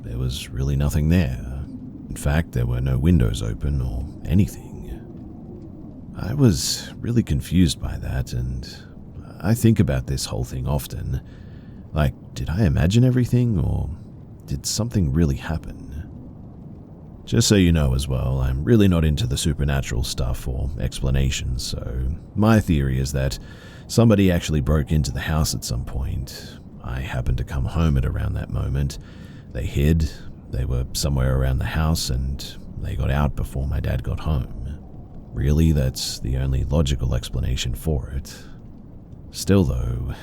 there was really nothing there. In fact, there were no windows open or anything. I was really confused by that, and I think about this whole thing often. Did I imagine everything, or did something really happen? Just so you know as well, I'm really not into the supernatural stuff or explanations, so my theory is that somebody actually broke into the house at some point. I happened to come home at around that moment. They hid, they were somewhere around the house, and they got out before my dad got home. Really, that's the only logical explanation for it. Still though,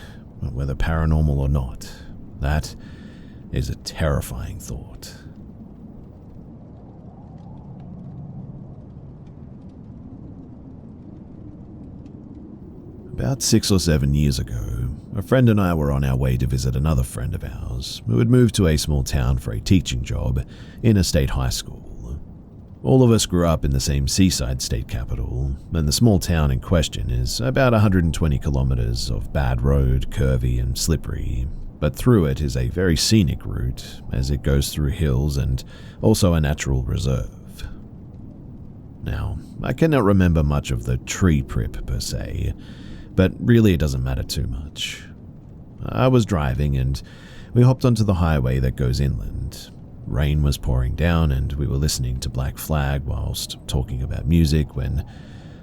whether paranormal or not, that is a terrifying thought. About 6 or 7 years ago, a friend and I were on our way to visit another friend of ours who had moved to a small town for a teaching job in a state high school. All of us grew up in the same seaside state capital, and the small town in question is about 120 kilometers of bad road, curvy and slippery, but through it is a very scenic route as it goes through hills and also a natural reserve. Now, I cannot remember much of the tree prep per se, but really it doesn't matter too much. I was driving and we hopped onto the highway that goes inland. Rain was pouring down and we were listening to Black Flag whilst talking about music when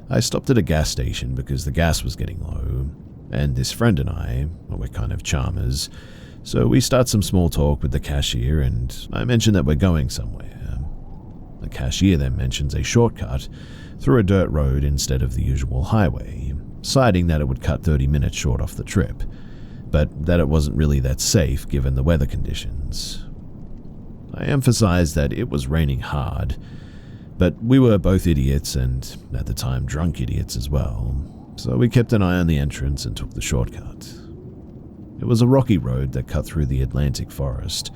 I stopped at a gas station because the gas was getting low, and this friend and I, we're kind of charmers, so we start some small talk with the cashier and I mention that we're going somewhere. The cashier then mentions a shortcut through a dirt road instead of the usual highway, citing that it would cut 30 minutes short off the trip, but that it wasn't really that safe given the weather conditions. I emphasized that it was raining hard, but we were both idiots and, at the time, drunk idiots as well, so we kept an eye on the entrance and took the shortcut. It was a rocky road that cut through the Atlantic forest,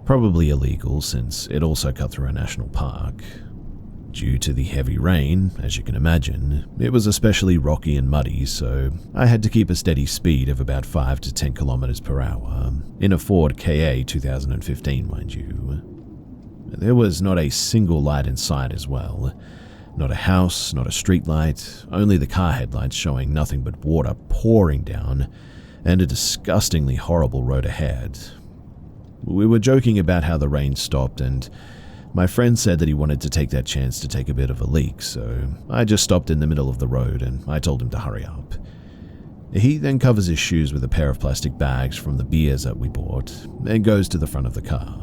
probably illegal since it also cut through a national park. Due to the heavy rain, as you can imagine, it was especially rocky and muddy, so I had to keep a steady speed of about 5 to 10 kilometers per hour, in a Ford Ka 2015, mind you. There was not a single light in sight as well. Not a house, not a street light, only the car headlights showing nothing but water pouring down, and a disgustingly horrible road ahead. We were joking about how the rain stopped, and my friend said that he wanted to take that chance to take a bit of a leak, so I just stopped in the middle of the road and I told him to hurry up. He then covers his shoes with a pair of plastic bags from the beers that we bought and goes to the front of the car.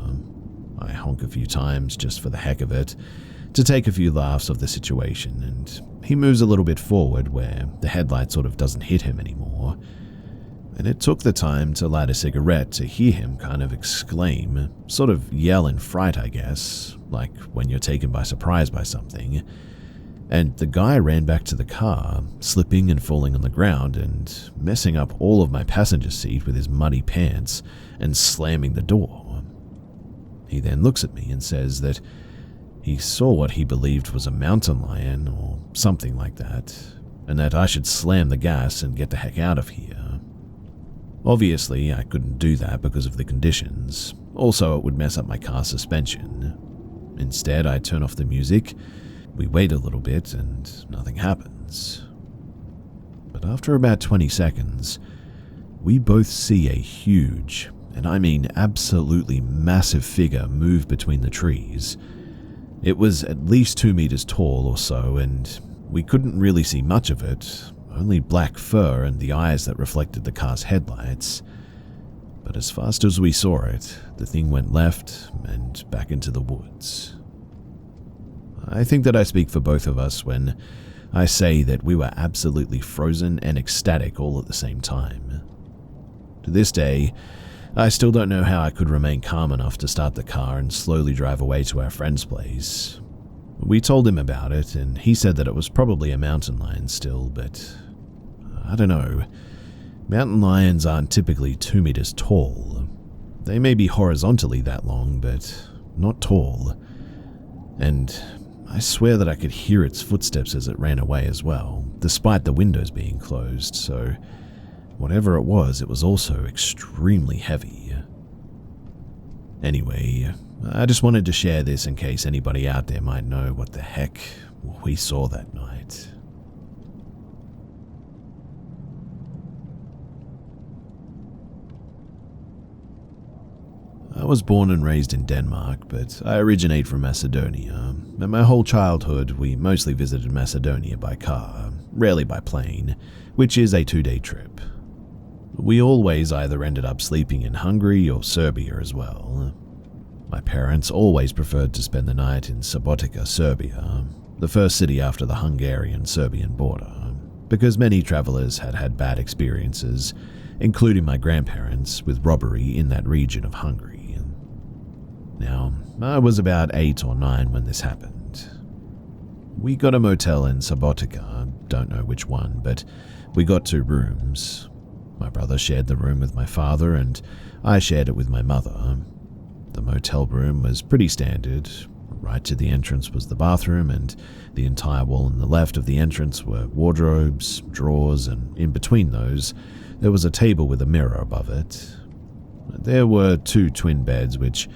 I honk a few times just for the heck of it, to take a few laughs of the situation, and he moves a little bit forward where the headlight sort of doesn't hit him anymore. And it took the time to light a cigarette to hear him kind of exclaim, sort of yell in fright, I guess, like when you're taken by surprise by something. And the guy ran back to the car, slipping and falling on the ground and messing up all of my passenger seat with his muddy pants and slamming the door. He then looks at me and says that he saw what he believed was a mountain lion or something like that, and that I should slam the gas and get the heck out of here. Obviously, I couldn't do that because of the conditions. Also, it would mess up my car's suspension. Instead, I turn off the music, we wait a little bit, and nothing happens. But after about 20 seconds, we both see a huge, and I mean absolutely massive figure move between the trees. It was at least 2 meters tall or so, and we couldn't really see much of it, only black fur and the eyes that reflected the car's headlights. But as fast as we saw it, the thing went left and back into the woods. I think that I speak for both of us when I say that we were absolutely frozen and ecstatic all at the same time. To this day, I still don't know how I could remain calm enough to start the car and slowly drive away to our friend's place. We told him about it, and he said that it was probably a mountain lion still, but I don't know. Mountain lions aren't typically 2 meters tall. They may be horizontally that long, but not tall. And I swear that I could hear its footsteps as it ran away as well, despite the windows being closed, so whatever it was also extremely heavy. Anyway, I just wanted to share this in case anybody out there might know what the heck we saw that night. I was born and raised in Denmark, but I originate from Macedonia, and my whole childhood we mostly visited Macedonia by car, rarely by plane, which is a 2-day trip. We always either ended up sleeping in Hungary or Serbia as well. My parents always preferred to spend the night in Subotica, Serbia, the first city after the Hungarian-Serbian border, because many travelers had had bad experiences, including my grandparents, with robbery in that region of Hungary. Now, I was about 8 or 9 when this happened. We got a motel in Subotica, don't know which one, but we got 2 rooms. My brother shared the room with my father, and I shared it with my mother. The motel room was pretty standard. Right to the entrance was the bathroom, and the entire wall on the left of the entrance were wardrobes, drawers, and in between those, there was a table with a mirror above it. There were 2 twin beds, which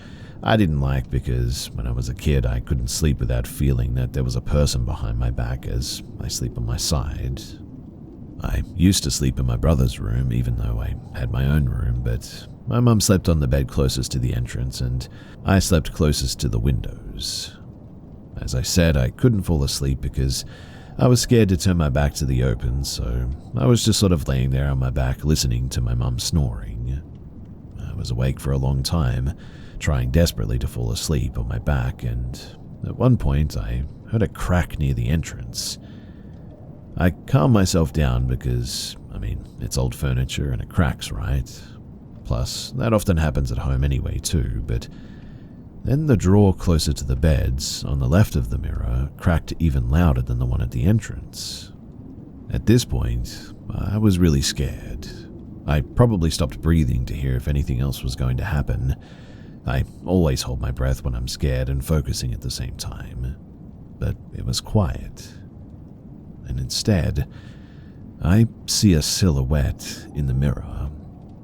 I didn't like because when I was a kid I couldn't sleep without feeling that there was a person behind my back as I sleep on my side. I used to sleep in my brother's room even though I had my own room, but my mum slept on the bed closest to the entrance and I slept closest to the windows. As I said, I couldn't fall asleep because I was scared to turn my back to the open, so I was just sort of laying there on my back listening to my mum snoring. I was awake for a long time, trying desperately to fall asleep on my back, and At one point, I heard a crack near the entrance. I calmed myself down because, it's old furniture and it cracks, right? Plus, that often happens at home anyway too, but then the drawer closer to the beds, on the left of the mirror, cracked even louder than the one at the entrance. At this point, I was really scared. I probably stopped breathing to hear if anything else was going to happen. I always hold my breath when I'm scared and focusing at the same time. But it was quiet. And instead, I see a silhouette in the mirror.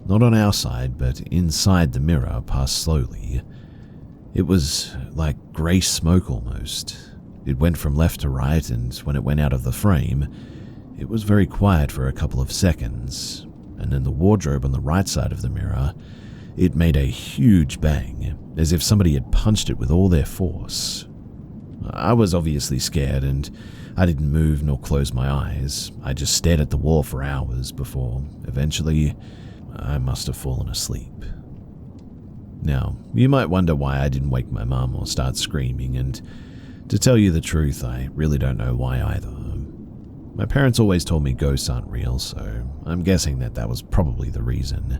Not on our side, but inside the mirror, pass slowly. It was like grey smoke almost. It went from left to right, and when it went out of the frame, it was very quiet for a couple of seconds. And then the wardrobe on the right side of the mirror, it made a huge bang, as if somebody had punched it with all their force. I was obviously scared, and I didn't move nor close my eyes. I just stared at the wall for hours before, eventually, I must have fallen asleep. Now, you might wonder why I didn't wake my mum or start screaming, and to tell you the truth, I really don't know why either. My parents always told me ghosts aren't real, so I'm guessing that was probably the reason.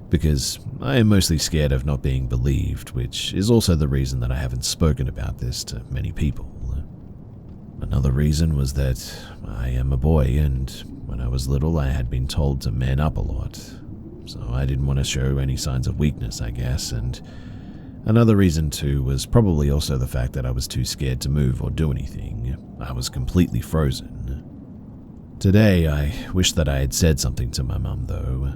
Because I am mostly scared of not being believed, which is also the reason that I haven't spoken about this to many people. Another reason was that I am a boy, and when I was little I had been told to man up a lot. So I didn't want to show any signs of weakness, I guess, and another reason too was probably also the fact that I was too scared to move or do anything. I was completely frozen. Today, I wish that I had said something to my mum, though.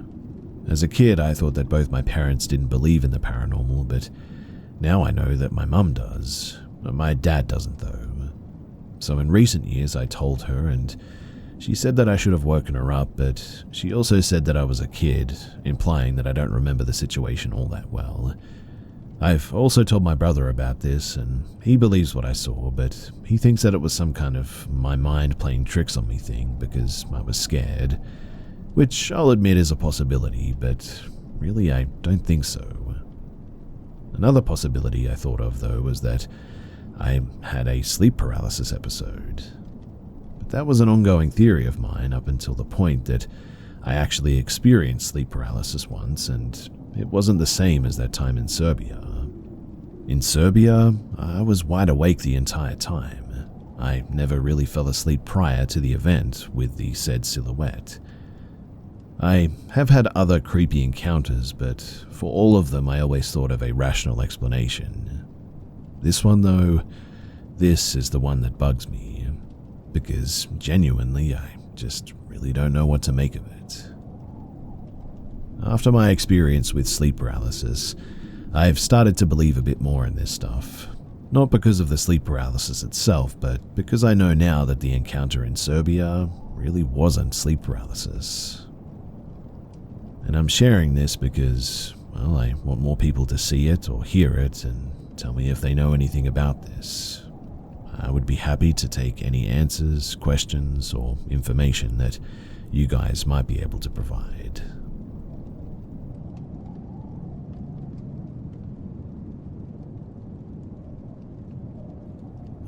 As a kid, I thought that both my parents didn't believe in the paranormal, but now I know that my mum does. My dad doesn't, though. So in recent years, I told her, and she said that I should have woken her up, but she also said that I was a kid, implying that I don't remember the situation all that well. I've also told my brother about this, and he believes what I saw, but he thinks that it was some kind of my mind playing tricks on me thing because I was scared, which I'll admit is a possibility, but really I don't think so. Another possibility I thought of, though, was that I had a sleep paralysis episode. But that was an ongoing theory of mine up until the point that I actually experienced sleep paralysis once, and it wasn't the same as that time in Serbia. In Serbia, I was wide awake the entire time. I never really fell asleep prior to the event with the said silhouette. I have had other creepy encounters, but for all of them I always thought of a rational explanation. This one, though, this is the one that bugs me, because genuinely I just really don't know what to make of it. After my experience with sleep paralysis, I've started to believe a bit more in this stuff. Not because of the sleep paralysis itself, but because I know now that the encounter in Serbia really wasn't sleep paralysis. And I'm sharing this because, well, I want more people to see it or hear it and tell me if they know anything about this. I would be happy to take any answers, questions, or information that you guys might be able to provide.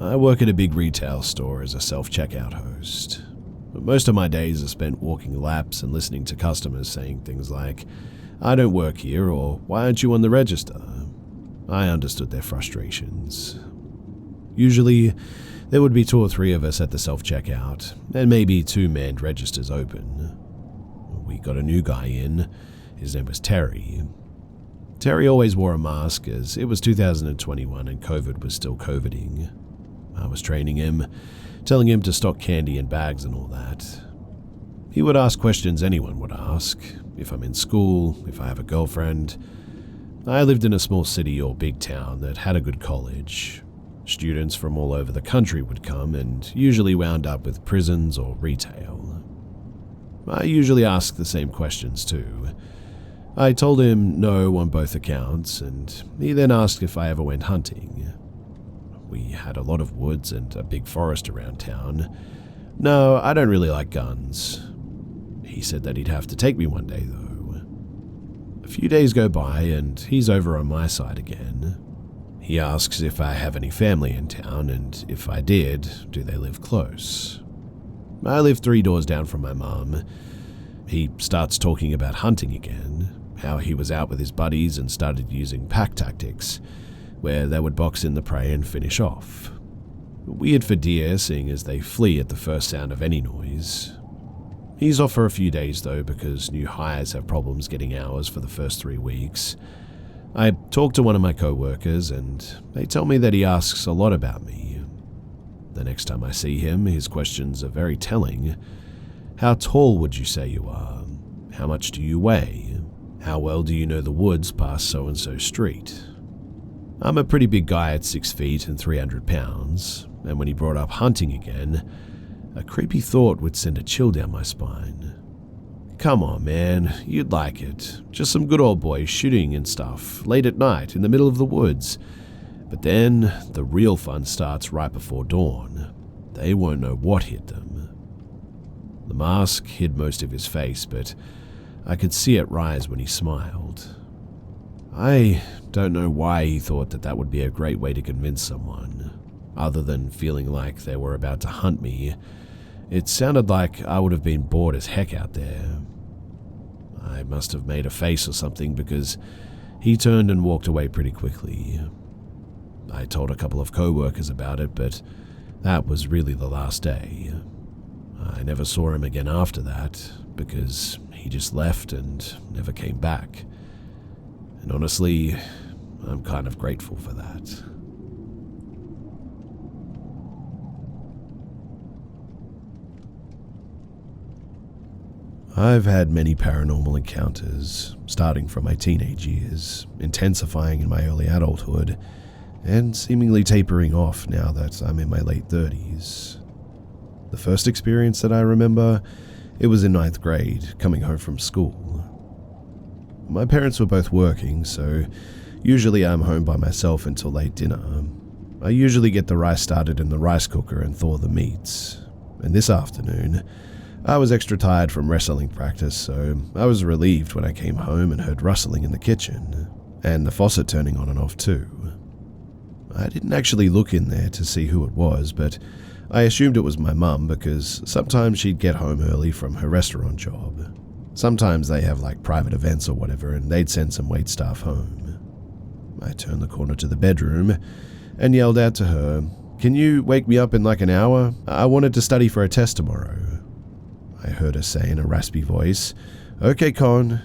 I work at a big retail store as a self-checkout host. But most of my days are spent walking laps and listening to customers saying things like, "I don't work here," or "Why aren't you on the register?" I understood their frustrations. Usually, there would be 2 or 3 of us at the self-checkout, and maybe 2 manned registers open. We got a new guy in. His name was Terry. Terry always wore a mask as it was 2021 and COVID was still COVIDing. I was training him, telling him to stock candy in bags and all that. He would ask questions anyone would ask, if I'm in school, if I have a girlfriend. I lived in a small city or big town that had a good college. Students from all over the country would come and usually wound up with prisons or retail. I usually asked the same questions too. I told him no on both accounts, and he then asked if I ever went hunting. We had a lot of woods and a big forest around town. No, I don't really like guns. He said that he'd have to take me one day, though. A few days go by and he's over on my side again. He asks if I have any family in town, and if I did, do they live close? I live 3 doors down from my mum. He starts talking about hunting again, how he was out with his buddies and started using pack tactics, where they would box in the prey and finish off. Weird for deer, seeing as they flee at the first sound of any noise. He's off for a few days though, because new hires have problems getting hours for the first 3 weeks. I talked to one of my coworkers, and they tell me that he asks a lot about me. The next time I see him, his questions are very telling. How tall would you say you are? How much do you weigh? How well do you know the woods past so-and-so street? I'm a pretty big guy at 6 feet and 300 pounds, and when he brought up hunting again, a creepy thought would send a chill down my spine. Come on, man, you'd like it. Just some good old boys shooting and stuff, late at night, in the middle of the woods. But then, the real fun starts right before dawn. They won't know what hit them. The mask hid most of his face, but I could see it rise when he smiled. I don't know why he thought that would be a great way to convince someone. Other than feeling like they were about to hunt me, it sounded like I would have been bored as heck out there. I must have made a face or something, because he turned and walked away pretty quickly. I told a couple of co-workers about it, but that was really the last day. I never saw him again after that, because he just left and never came back. And honestly, I'm kind of grateful for that. I've had many paranormal encounters, starting from my teenage years, intensifying in my early adulthood, and seemingly tapering off now that I'm in my late 30s. The first experience that I remember, it was in 9th grade, coming home from school. My parents were both working, so usually I'm home by myself until late dinner. I usually get the rice started in the rice cooker and thaw the meats. And this afternoon, I was extra tired from wrestling practice, so I was relieved when I came home and heard rustling in the kitchen, and the faucet turning on and off too. I didn't actually look in there to see who it was, but I assumed it was my mum, because sometimes she'd get home early from her restaurant job. Sometimes they have like private events or whatever, and they'd send some waitstaff home. I turned the corner to the bedroom and yelled out to her, "Can you wake me up in like an hour? I wanted to study for a test tomorrow." I heard her say in a raspy voice, "Okay, Con."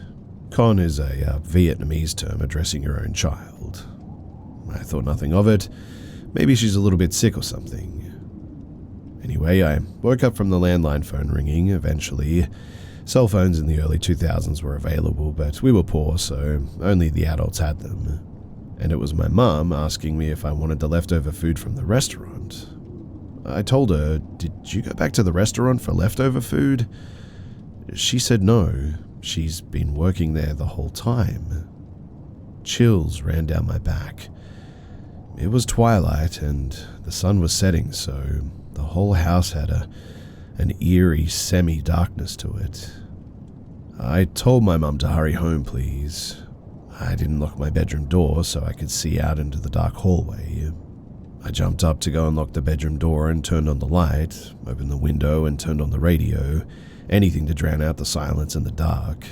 Con is a Vietnamese term addressing your own child. I thought nothing of it. Maybe she's a little bit sick or something. Anyway, I woke up from the landline phone ringing eventually. Cell phones in the early 2000s were available, but we were poor, so only the adults had them. And it was my mum asking me if I wanted the leftover food from the restaurant. I told her, "Did you go back to the restaurant for leftover food?" She said no, she's been working there the whole time. Chills ran down my back. It was twilight and the sun was setting, so the whole house had an eerie semi-darkness to it. I told my mum to hurry home, please. I didn't lock my bedroom door so I could see out into the dark hallway. I jumped up to go and lock the bedroom door and turned on the light, opened the window and turned on the radio, anything to drown out the silence in the dark.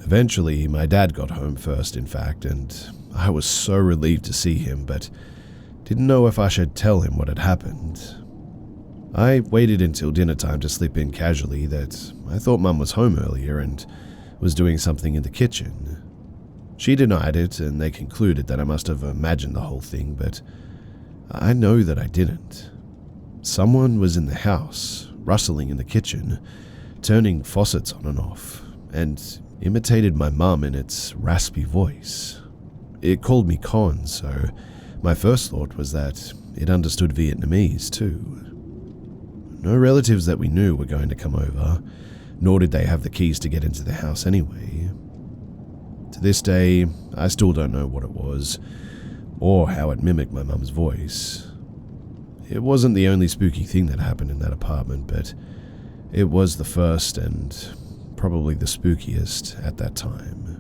Eventually, my dad got home first, in fact, and I was so relieved to see him, but didn't know if I should tell him what had happened. I waited until dinner time to slip in casually that I thought Mum was home earlier and was doing something in the kitchen. She denied it, and they concluded that I must have imagined the whole thing, but I know that I didn't. Someone was in the house, rustling in the kitchen, turning faucets on and off, and imitated my mum in its raspy voice. It called me Con, so my first thought was that it understood Vietnamese too. No relatives that we knew were going to come over, nor did they have the keys to get into the house anyway. To this day, I still don't know what it was, or how it mimicked my mum's voice. It wasn't the only spooky thing that happened in that apartment, but it was the first and probably the spookiest at that time.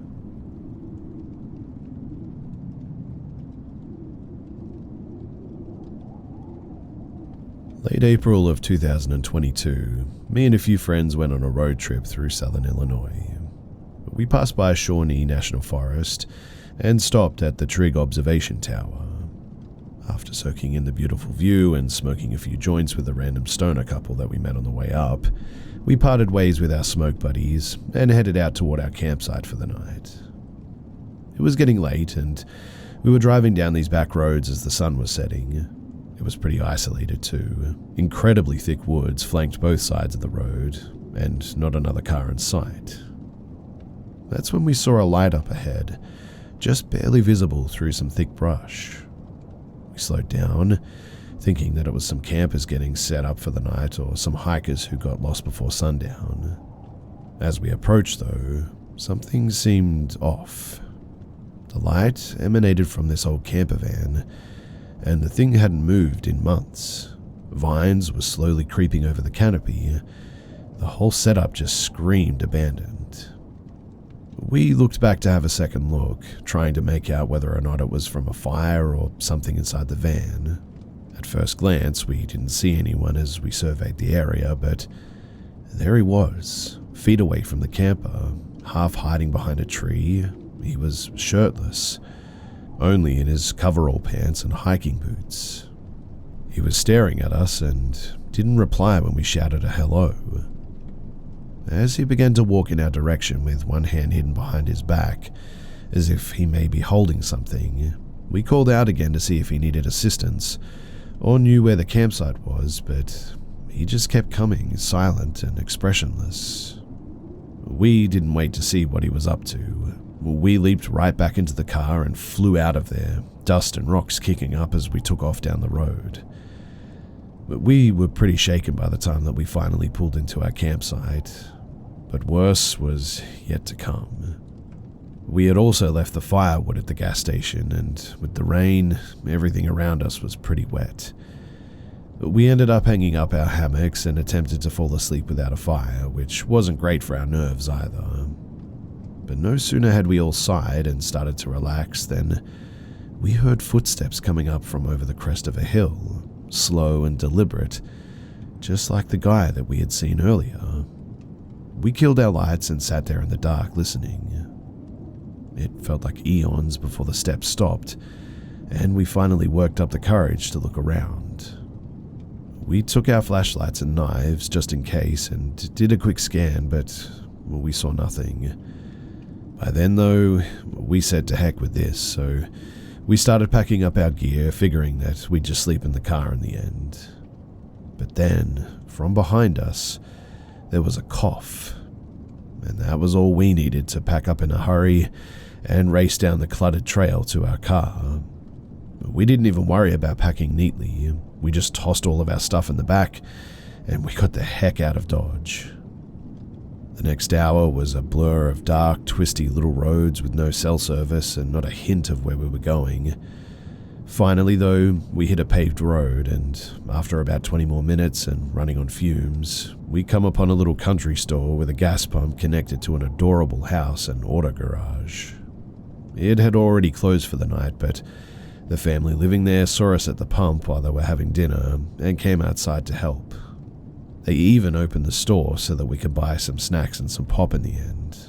Late April of 2022, me and a few friends went on a road trip through southern Illinois. We passed by Shawnee National Forest and stopped at the Trig Observation Tower. After soaking in the beautiful view and smoking a few joints with a random stoner couple that we met on the way up, we parted ways with our smoke buddies and headed out toward our campsite for the night. It was getting late and we were driving down these back roads as the sun was setting. It was pretty isolated too. Incredibly thick woods flanked both sides of the road, and not another car in sight. That's when we saw a light up ahead, just barely visible through some thick brush. We slowed down, thinking that it was some campers getting set up for the night or some hikers who got lost before sundown. As we approached though, something seemed off. The light emanated from this old camper van, and the thing hadn't moved in months. Vines were slowly creeping over the canopy. The whole setup just screamed abandoned. We looked back to have a second look, trying to make out whether or not it was from a fire or something inside the van. At first glance, we didn't see anyone as we surveyed the area, but there he was, feet away from the camper, half hiding behind a tree. He was shirtless, only in his coverall pants and hiking boots. He was staring at us and didn't reply when we shouted a hello. As he began to walk in our direction with one hand hidden behind his back, as if he may be holding something, we called out again to see if he needed assistance or knew where the campsite was, but he just kept coming, silent and expressionless. We didn't wait to see what he was up to. We leaped right back into the car and flew out of there, dust and rocks kicking up as we took off down the road. But we were pretty shaken by the time that we finally pulled into our campsite, but worse was yet to come. We had also left the firewood at the gas station, and with the rain, everything around us was pretty wet. We ended up hanging up our hammocks and attempted to fall asleep without a fire, which wasn't great for our nerves either. But no sooner had we all sighed and started to relax than we heard footsteps coming up from over the crest of a hill, slow and deliberate, just like the guy that we had seen earlier. We killed our lights and sat there in the dark listening. It felt like eons before the steps stopped, and we finally worked up the courage to look around. We took our flashlights and knives just in case and did a quick scan, but we saw nothing. By then, though, we said to heck with this, so we started packing up our gear, figuring that we'd just sleep in the car in the end. But then, from behind us, there was a cough, and that was all we needed to pack up in a hurry and race down the cluttered trail to our car. We didn't even worry about packing neatly. We just tossed all of our stuff in the back, and we got the heck out of Dodge. The next hour was a blur of dark, twisty little roads with no cell service and not a hint of where we were going. Finally, though, we hit a paved road, and after about 20 more minutes and running on fumes, we come upon a little country store with a gas pump connected to an adorable house and auto garage. It had already closed for the night, but the family living there saw us at the pump while they were having dinner and came outside to help. They even opened the store so that we could buy some snacks and some pop in the end.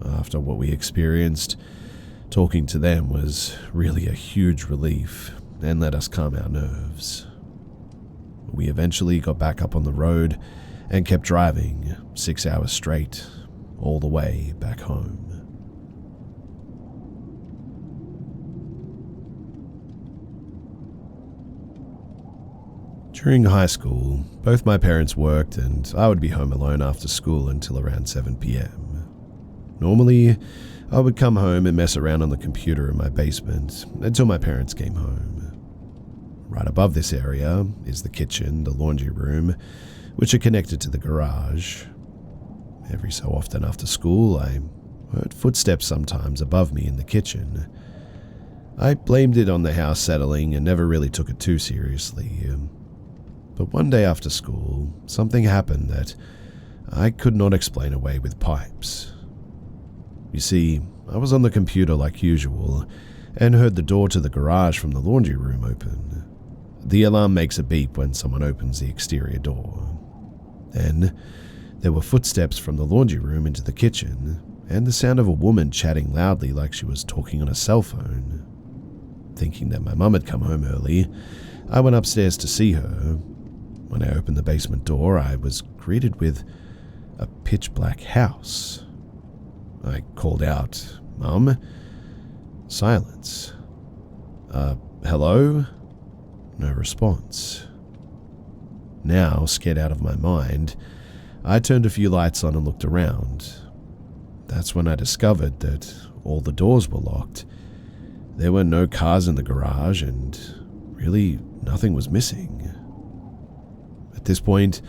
After what we experienced, talking to them was really a huge relief and let us calm our nerves. We eventually got back up on the road and kept driving 6 hours straight, all the way back home. During high school, both my parents worked and I would be home alone after school until around 7 p.m. Normally, I would come home and mess around on the computer in my basement until my parents came home. Right above this area is the kitchen, the laundry room, which are connected to the garage. Every so often after school, I heard footsteps sometimes above me in the kitchen. I blamed it on the house settling and never really took it too seriously. But one day after school, something happened that I could not explain away with pipes. You see, I was on the computer like usual and heard the door to the garage from the laundry room open. The alarm makes a beep when someone opens the exterior door. Then, there were footsteps from the laundry room into the kitchen, and the sound of a woman chatting loudly like she was talking on a cell phone. Thinking that my mum had come home early, I went upstairs to see her. When I opened the basement door, I was greeted with a pitch-black house. I called out, "Mum?" Silence. Hello?" No response. Now, scared out of my mind, I turned a few lights on and looked around. That's when I discovered that all the doors were locked. There were no cars in the garage, and really nothing was missing. At this point,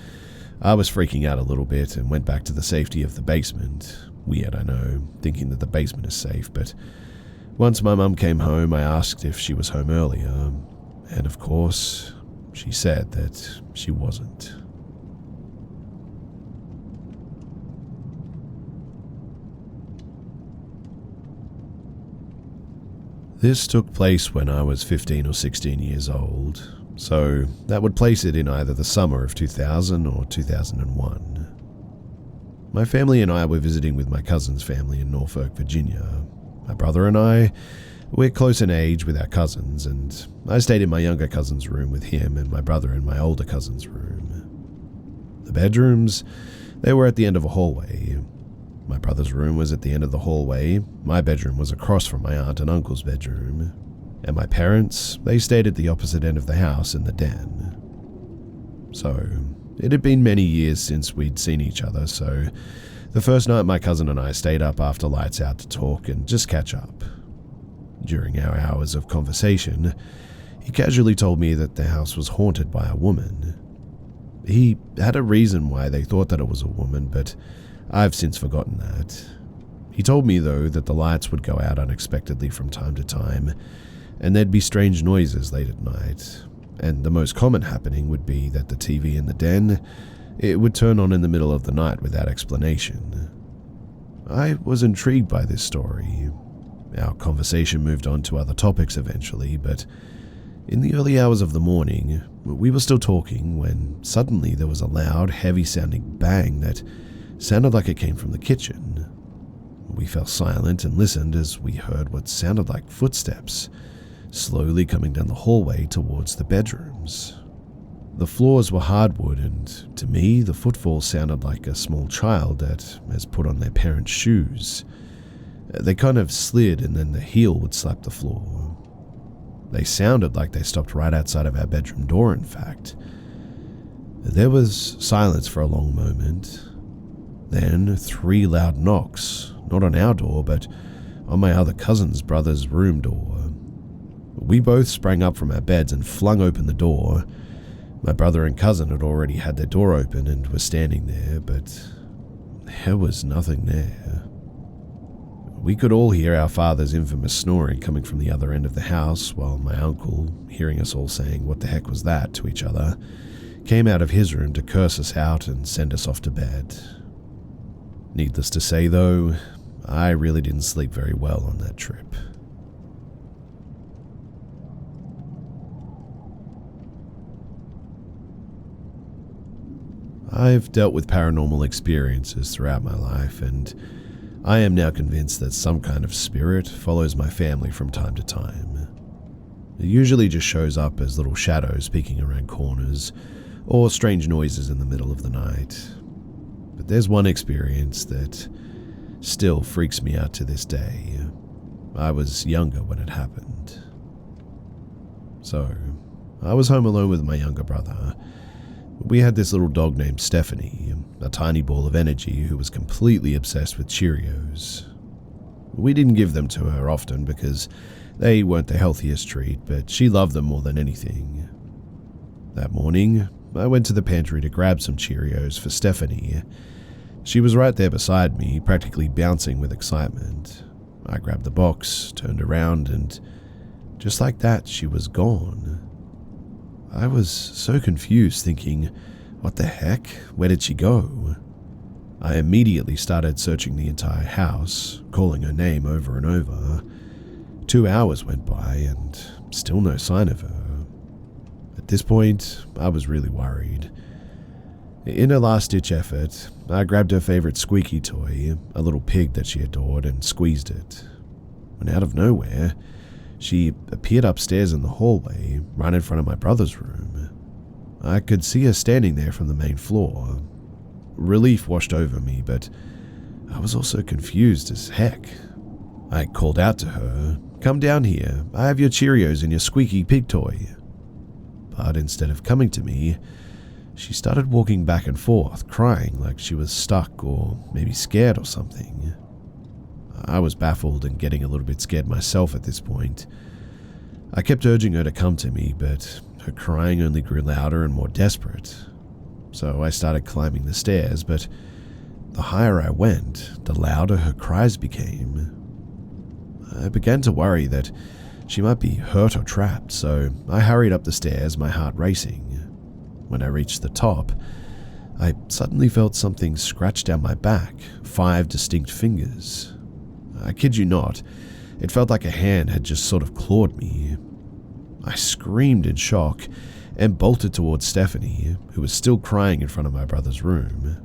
I was freaking out a little bit and went back to the safety of the basement. Weird, I know, thinking that the basement is safe, but once my mum came home, I asked if she was home earlier, and of course, she said that she wasn't. This took place when I was 15 or 16 years old, so that would place it in either the summer of 2000 or 2001. My family and I were visiting with my cousin's family in Norfolk, Virginia. My brother and I, we're close in age with our cousins, and I stayed in my younger cousin's room with him and my brother in my older cousin's room. The bedrooms, they were at the end of a hallway. My brother's room was at the end of the hallway, my bedroom was across from my aunt and uncle's bedroom, and my parents, they stayed at the opposite end of the house in the den. So, it had been many years since we'd seen each other, so the first night my cousin and I stayed up after lights out to talk and just catch up. During our hours of conversation, he casually told me that the house was haunted by a woman. He had a reason why they thought that it was a woman, but I've since forgotten that. He told me, though, that the lights would go out unexpectedly from time to time, and there'd be strange noises late at night, and the most common happening would be that the TV in the den, it would turn on in the middle of the night without explanation. I was intrigued by this story. Our conversation moved on to other topics eventually, but in the early hours of the morning, we were still talking when suddenly there was a loud, heavy-sounding bang that sounded like it came from the kitchen. We fell silent and listened as we heard what sounded like footsteps, slowly coming down the hallway towards the bedrooms. The floors were hardwood, and to me, the footfall sounded like a small child that has put on their parents' shoes. They kind of slid, and then the heel would slap the floor. They sounded like they stopped right outside of our bedroom door, in fact. There was silence for a long moment. Then 3 loud knocks, not on our door, but on my other cousin's brother's room door. We both sprang up from our beds and flung open the door. My brother and cousin had already had their door open and were standing there, but there was nothing there. We could all hear our father's infamous snoring coming from the other end of the house, while my uncle, hearing us all saying "what the heck was that" to each other, came out of his room to curse us out and send us off to bed. Needless to say, though, I really didn't sleep very well on that trip. I've dealt with paranormal experiences throughout my life, and I am now convinced that some kind of spirit follows my family from time to time. It usually just shows up as little shadows peeking around corners, or strange noises in the middle of the night. But there's one experience that still freaks me out to this day. I was younger when it happened. So, I was home alone with my younger brother. We had this little dog named Stephanie, a tiny ball of energy who was completely obsessed with Cheerios. We didn't give them to her often because they weren't the healthiest treat, but she loved them more than anything. That morning, I went to the pantry to grab some Cheerios for Stephanie. She was right there beside me, practically bouncing with excitement. I grabbed the box, turned around, and just like that, she was gone. I was so confused, thinking, what the heck? Where did she go? I immediately started searching the entire house, calling her name over and over. 2 hours went by, and still no sign of her. At this point, I was really worried. In a last-ditch effort, I grabbed her favorite squeaky toy, a little pig that she adored, and squeezed it. When out of nowhere, she appeared upstairs in the hallway, right in front of my brother's room. I could see her standing there from the main floor. Relief washed over me, but I was also confused as heck. I called out to her, "Come down here, I have your Cheerios and your squeaky pig toy." But instead of coming to me, she started walking back and forth, crying like she was stuck or maybe scared or something. I was baffled and getting a little bit scared myself at this point. I kept urging her to come to me, but her crying only grew louder and more desperate. So I started climbing the stairs, but the higher I went, the louder her cries became. I began to worry that she might be hurt or trapped, so I hurried up the stairs, my heart racing. When I reached the top, I suddenly felt something scratch down my back, 5 distinct fingers. I kid you not, it felt like a hand had just sort of clawed me. I screamed in shock and bolted towards Stephanie, who was still crying in front of my brother's room.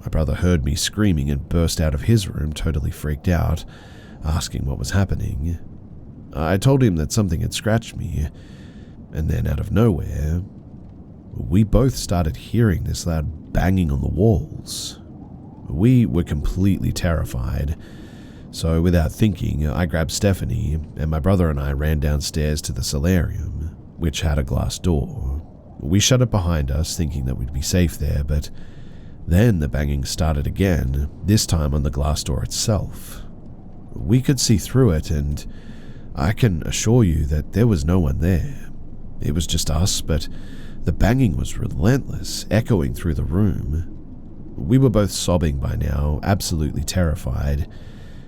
My brother heard me screaming and burst out of his room, totally freaked out, asking what was happening. I told him that something had scratched me, and then out of nowhere, we both started hearing this loud banging on the walls. We were completely terrified, so without thinking, I grabbed Stephanie, and my brother and I ran downstairs to the solarium, which had a glass door. We shut it behind us, thinking that we'd be safe there, but then the banging started again, this time on the glass door itself. We could see through it, and I can assure you that there was no one there. It was just us, but the banging was relentless, echoing through the room. We were both sobbing by now, absolutely terrified.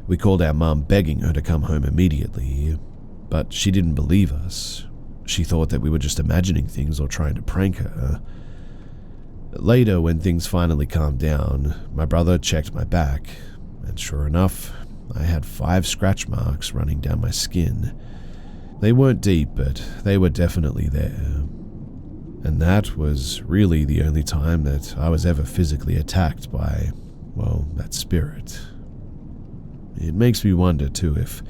We called our mum, begging her to come home immediately, but she didn't believe us. She thought that we were just imagining things or trying to prank her. Later, when things finally calmed down, my brother checked my back, and sure enough, I had 5 scratch marks running down my skin. They weren't deep, but they were definitely there. And that was really the only time that I was ever physically attacked by, well, that spirit. It makes me wonder, too, if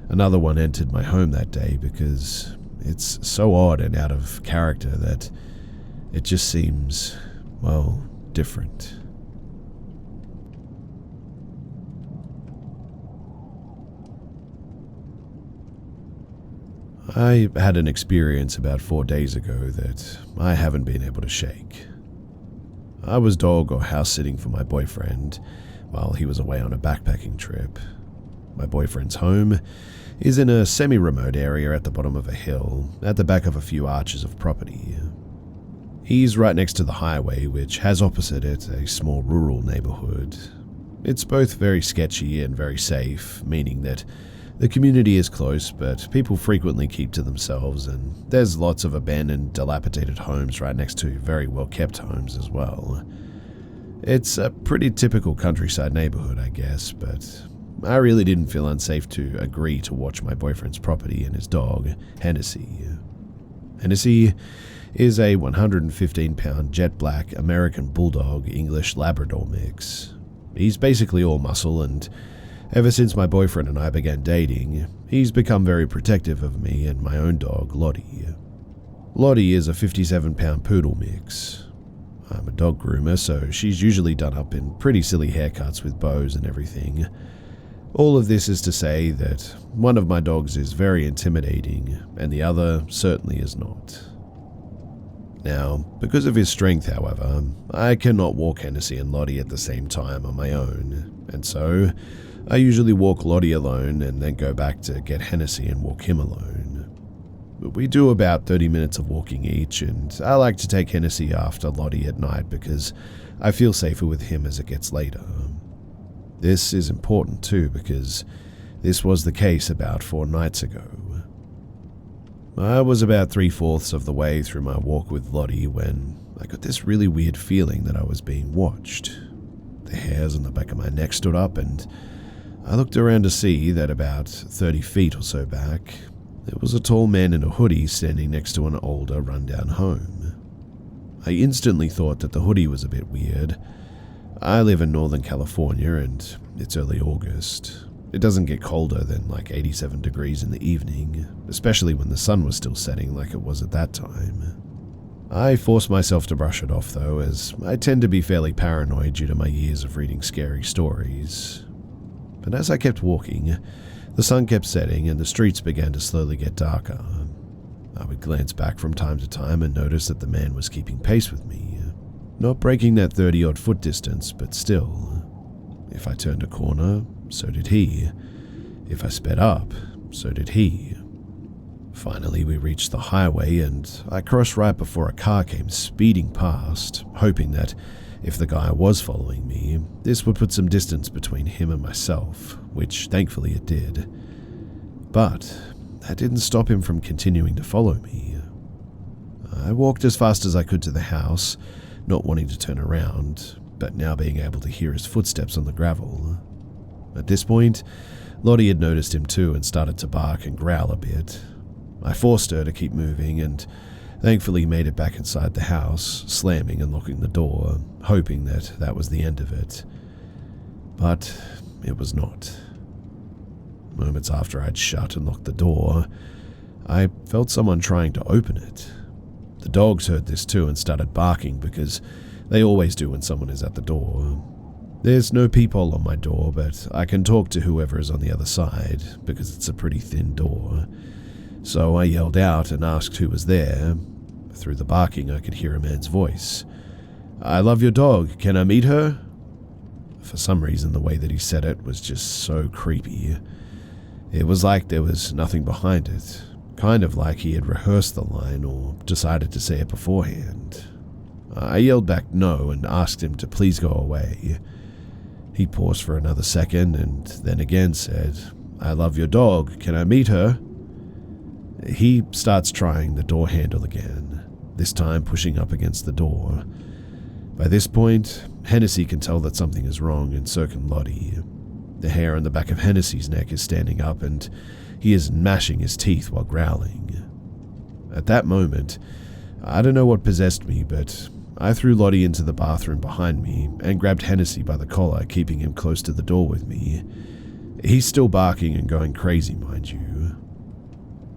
another one entered my home that day, because it's so odd and out of character that it just seems, well, different. I had an experience about 4 days ago that I haven't been able to shake. I was dog or house sitting for my boyfriend while he was away on a backpacking trip. My boyfriend's home is in a semi-remote area at the bottom of a hill, at the back of a few arches of property. He's right next to the highway, which has opposite it a small rural neighborhood. It's both very sketchy and very safe, meaning that the community is close, but people frequently keep to themselves, and there's lots of abandoned, dilapidated homes right next to very well-kept homes as well. It's a pretty typical countryside neighborhood, I guess, but I really didn't feel unsafe to agree to watch my boyfriend's property and his dog, Hennessy. Hennessy is a 115-pound jet black American Bulldog English Labrador mix. He's basically all muscle, and ever since my boyfriend and I began dating, he's become very protective of me and my own dog, Lottie. Lottie is a 57-pound poodle mix. I'm a dog groomer, so she's usually done up in pretty silly haircuts with bows and everything. All of this is to say that one of my dogs is very intimidating, and the other certainly is not. Now, because of his strength, however, I cannot walk Hennessy and Lottie at the same time on my own, and so I usually walk Lottie alone and then go back to get Hennessy and walk him alone. We do about 30 minutes of walking each, and I like to take Hennessy after Lottie at night because I feel safer with him as it gets later. This is important too because this was the case about 4 nights ago. I was about 3/4 of the way through my walk with Lottie when I got this really weird feeling that I was being watched. The hairs on the back of my neck stood up, and I looked around to see that about 30 feet or so back, There was a tall man in a hoodie standing next to an older, rundown home. I instantly thought that the hoodie was a bit weird. I live in Northern California and it's early August. It doesn't get colder than like 87 degrees in the evening, especially when the sun was still setting like it was at that time. I forced myself to brush it off though, as I tend to be fairly paranoid due to my years of reading scary stories. But as I kept walking, the sun kept setting and the streets began to slowly get darker. I would glance back from time to time and notice that the man was keeping pace with me, not breaking that 30-odd foot distance, but still. If I turned a corner, so did he. If I sped up, so did he. Finally, we reached the highway and I crossed right before a car came speeding past, hoping that if the guy was following me, this would put some distance between him and myself, which thankfully it did. But that didn't stop him from continuing to follow me. I walked as fast as I could to the house, not wanting to turn around, but now being able to hear his footsteps on the gravel. At this point, Lottie had noticed him too and started to bark and growl a bit. I forced her to keep moving and thankfully made it back inside the house, slamming and locking the door, hoping that that was the end of it. But it was not. Moments after I'd shut and locked the door, I felt someone trying to open it. The dogs heard this too and started barking because they always do when someone is at the door. There's no peephole on my door, but I can talk to whoever is on the other side because it's a pretty thin door. So I yelled out and asked who was there. Through the barking, I could hear a man's voice. "I love your dog. Can I meet her?" For some reason, the way that he said it was just so creepy. It was like there was nothing behind it, kind of like he had rehearsed the line or decided to say it beforehand. I yelled back no and asked him to please go away. He paused for another second and then again said, "I love your dog. Can I meet her?" He starts trying the door handle again, this time pushing up against the door. By this point, Hennessy can tell that something is wrong and so can Lottie. The hair on the back of Hennessy's neck is standing up and he is gnashing his teeth while growling. At that moment, I don't know what possessed me, but I threw Lottie into the bathroom behind me and grabbed Hennessy by the collar, keeping him close to the door with me. He's still barking and going crazy, mind you.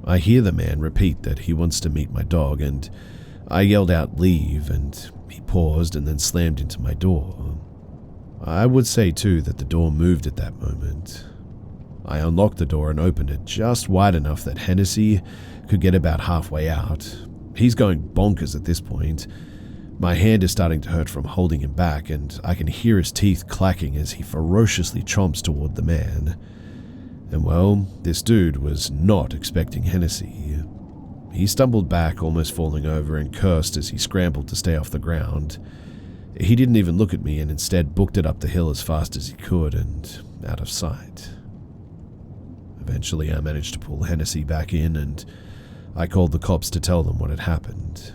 I hear the man repeat that he wants to meet my dog, and I yelled out leave, and he paused and then slammed into my door. I would say too that the door moved at that moment. I unlocked the door and opened it just wide enough that Hennessy could get about halfway out. He's going bonkers at this point. My hand is starting to hurt from holding him back, and I can hear his teeth clacking as he ferociously chomps toward the man. And well, this dude was not expecting Hennessy. He stumbled back, almost falling over, and cursed as he scrambled to stay off the ground. He didn't even look at me and instead booked it up the hill as fast as he could and out of sight. Eventually I managed to pull Hennessy back in and I called the cops to tell them what had happened.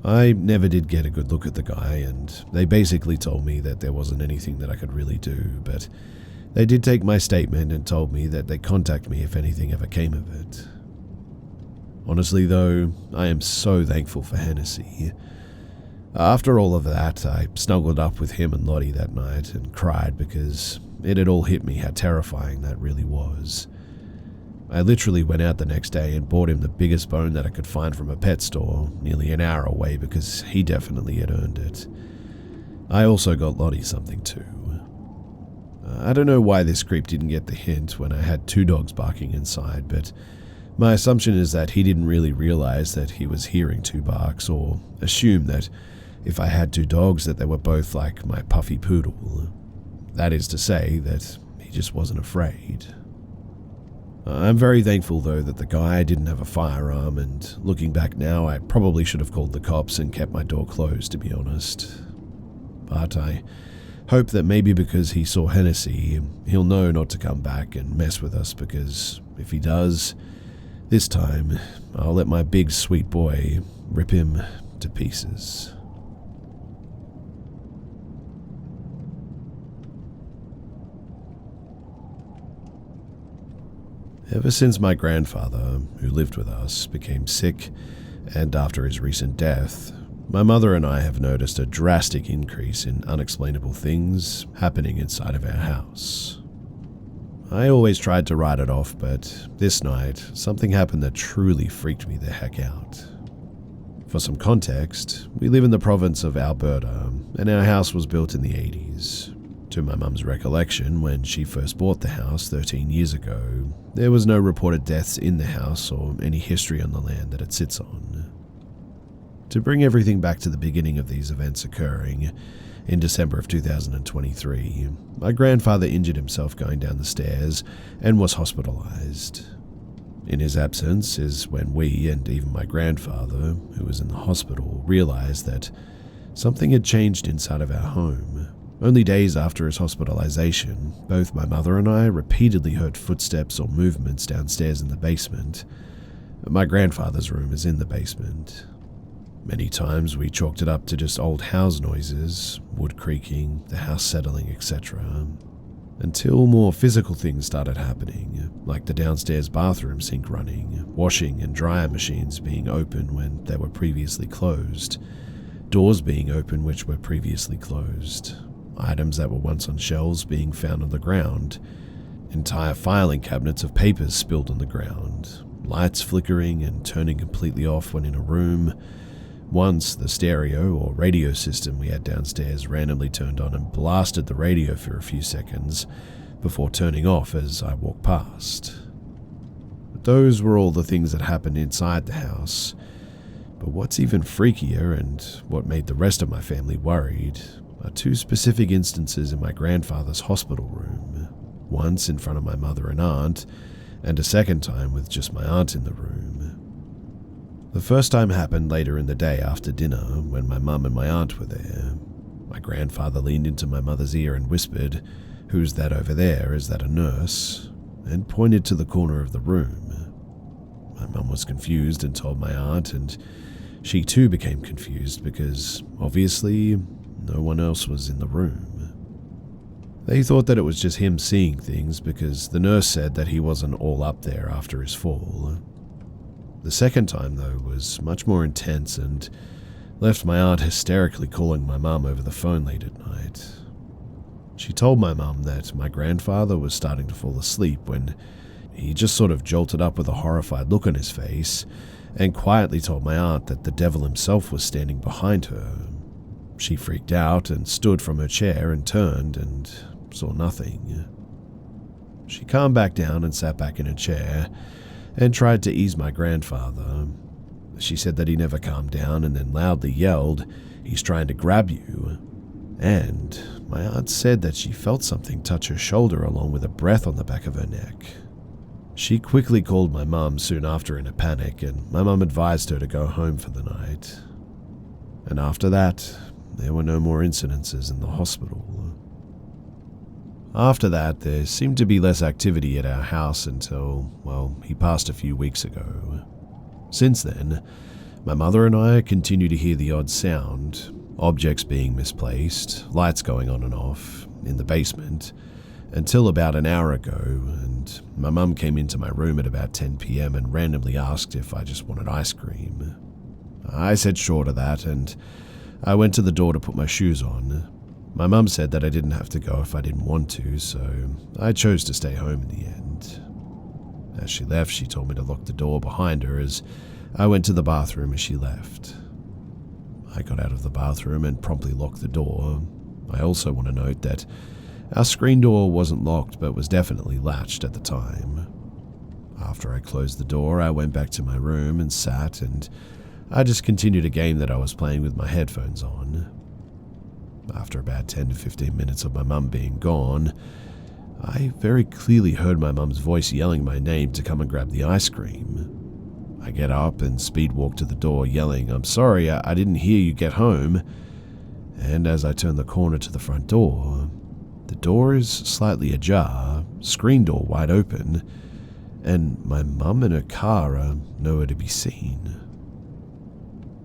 I never did get a good look at the guy and they basically told me that there wasn't anything that I could really do, but they did take my statement and told me that they'd contact me if anything ever came of it. Honestly though, I am so thankful for Hennessy. After all of that, I snuggled up with him and Lottie that night and cried because it had all hit me how terrifying that really was. I literally went out the next day and bought him the biggest bone that I could find from a pet store, nearly an hour away because he definitely had earned it. I also got Lottie something too. I don't know why this creep didn't get the hint when I had two dogs barking inside, but my assumption is that he didn't really realize that he was hearing two barks or assume that if I had two dogs that they were both like my puffy poodle. That is to say that he just wasn't afraid. I'm very thankful though that the guy didn't have a firearm, and looking back now I probably should have called the cops and kept my door closed, to be honest. But I hope that maybe because he saw Hennessy, he'll know not to come back and mess with us, because if he does, this time I'll let my big sweet boy rip him to pieces. Ever since my grandfather, who lived with us, became sick, and after his recent death, my mother and I have noticed a drastic increase in unexplainable things happening inside of our house. I always tried to write it off, but this night, something happened that truly freaked me the heck out. For some context, we live in the province of Alberta, and our house was built in the 80s. To my mum's recollection, when she first bought the house 13 years ago, there was no reported deaths in the house or any history on the land that it sits on. To bring everything back to the beginning of these events occurring, in December of 2023, my grandfather injured himself going down the stairs and was hospitalized. In his absence is when we, and even my grandfather, who was in the hospital, realized that something had changed inside of our home. Only days after his hospitalization, both my mother and I repeatedly heard footsteps or movements downstairs in the basement. My grandfather's room is in the basement. Many times we chalked it up to just old house noises, wood creaking, the house settling, etc. Until more physical things started happening, like the downstairs bathroom sink running, washing and dryer machines being open when they were previously closed, doors being open which were previously closed, items that were once on shelves being found on the ground, entire filing cabinets of papers spilled on the ground, lights flickering and turning completely off when in a room. Once, the stereo or radio system we had downstairs randomly turned on and blasted the radio for a few seconds before turning off as I walked past. But those were all the things that happened inside the house. But what's even freakier, and what made the rest of my family worried, are two specific instances in my grandfather's hospital room. Once in front of my mother and aunt, and a second time with just my aunt in the room. The first time happened later in the day after dinner when my mum and my aunt were there. My grandfather leaned into my mother's ear and whispered, "Who's that over there? Is that a nurse?" and pointed to the corner of the room. My mum was confused and told my aunt, and she too became confused because, obviously, no one else was in the room. They thought that it was just him seeing things because the nurse said that he wasn't all up there after his fall. The second time, though, was much more intense and left my aunt hysterically calling my mum over the phone late at night. She told my mum that my grandfather was starting to fall asleep when he just sort of jolted up with a horrified look on his face and quietly told my aunt that the devil himself was standing behind her. She freaked out and stood from her chair and turned and saw nothing. She calmed back down and sat back in her chair and tried to ease my grandfather. She said that he never calmed down and then loudly yelled, "He's trying to grab you." And my aunt said that she felt something touch her shoulder along with a breath on the back of her neck. She quickly called my mum soon after in a panic, and my mum advised her to go home for the night. And after that, there were no more incidences in the hospital. After that, there seemed to be less activity at our house until, well, he passed a few weeks ago. Since then, my mother and I continue to hear the odd sound, objects being misplaced, lights going on and off, in the basement, until about an hour ago, and my mum came into my room at about 10 p.m. and randomly asked if I just wanted ice cream. I said sure to that, and I went to the door to put my shoes on. My mum said that I didn't have to go if I didn't want to, so I chose to stay home in the end. As she left, she told me to lock the door behind her as I went to the bathroom as she left. I got out of the bathroom and promptly locked the door. I also want to note that our screen door wasn't locked but was definitely latched at the time. After I closed the door, I went back to my room and sat, and I just continued a game that I was playing with my headphones on. After about 10 to 15 minutes of my mum being gone, I very clearly heard my mum's voice yelling my name to come and grab the ice cream. I get up and speed walk to the door yelling, "I'm sorry, I didn't hear you get home." And as I turn the corner to the front door, the door is slightly ajar, screen door wide open, and my mum and her car are nowhere to be seen.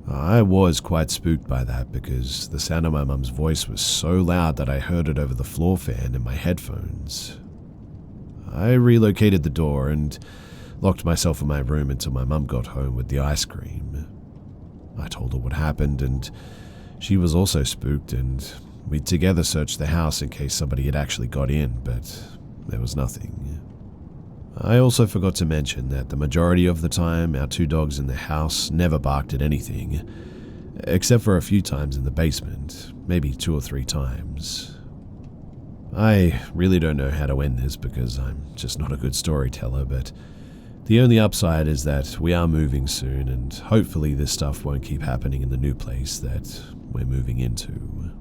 I was quite spooked by that because the sound of my mum's voice was so loud that I heard it over the floor fan in my headphones. I relocated the door and locked myself in my room until my mum got home with the ice cream. I told her what happened, and she was also spooked, and we together searched the house in case somebody had actually got in, but there was nothing. I also forgot to mention that the majority of the time, our 2 dogs in the house never barked at anything, except for a few times in the basement, maybe 2 or 3 times. I really don't know how to end this because I'm just not a good storyteller, but the only upside is that we are moving soon, and hopefully this stuff won't keep happening in the new place that we're moving into.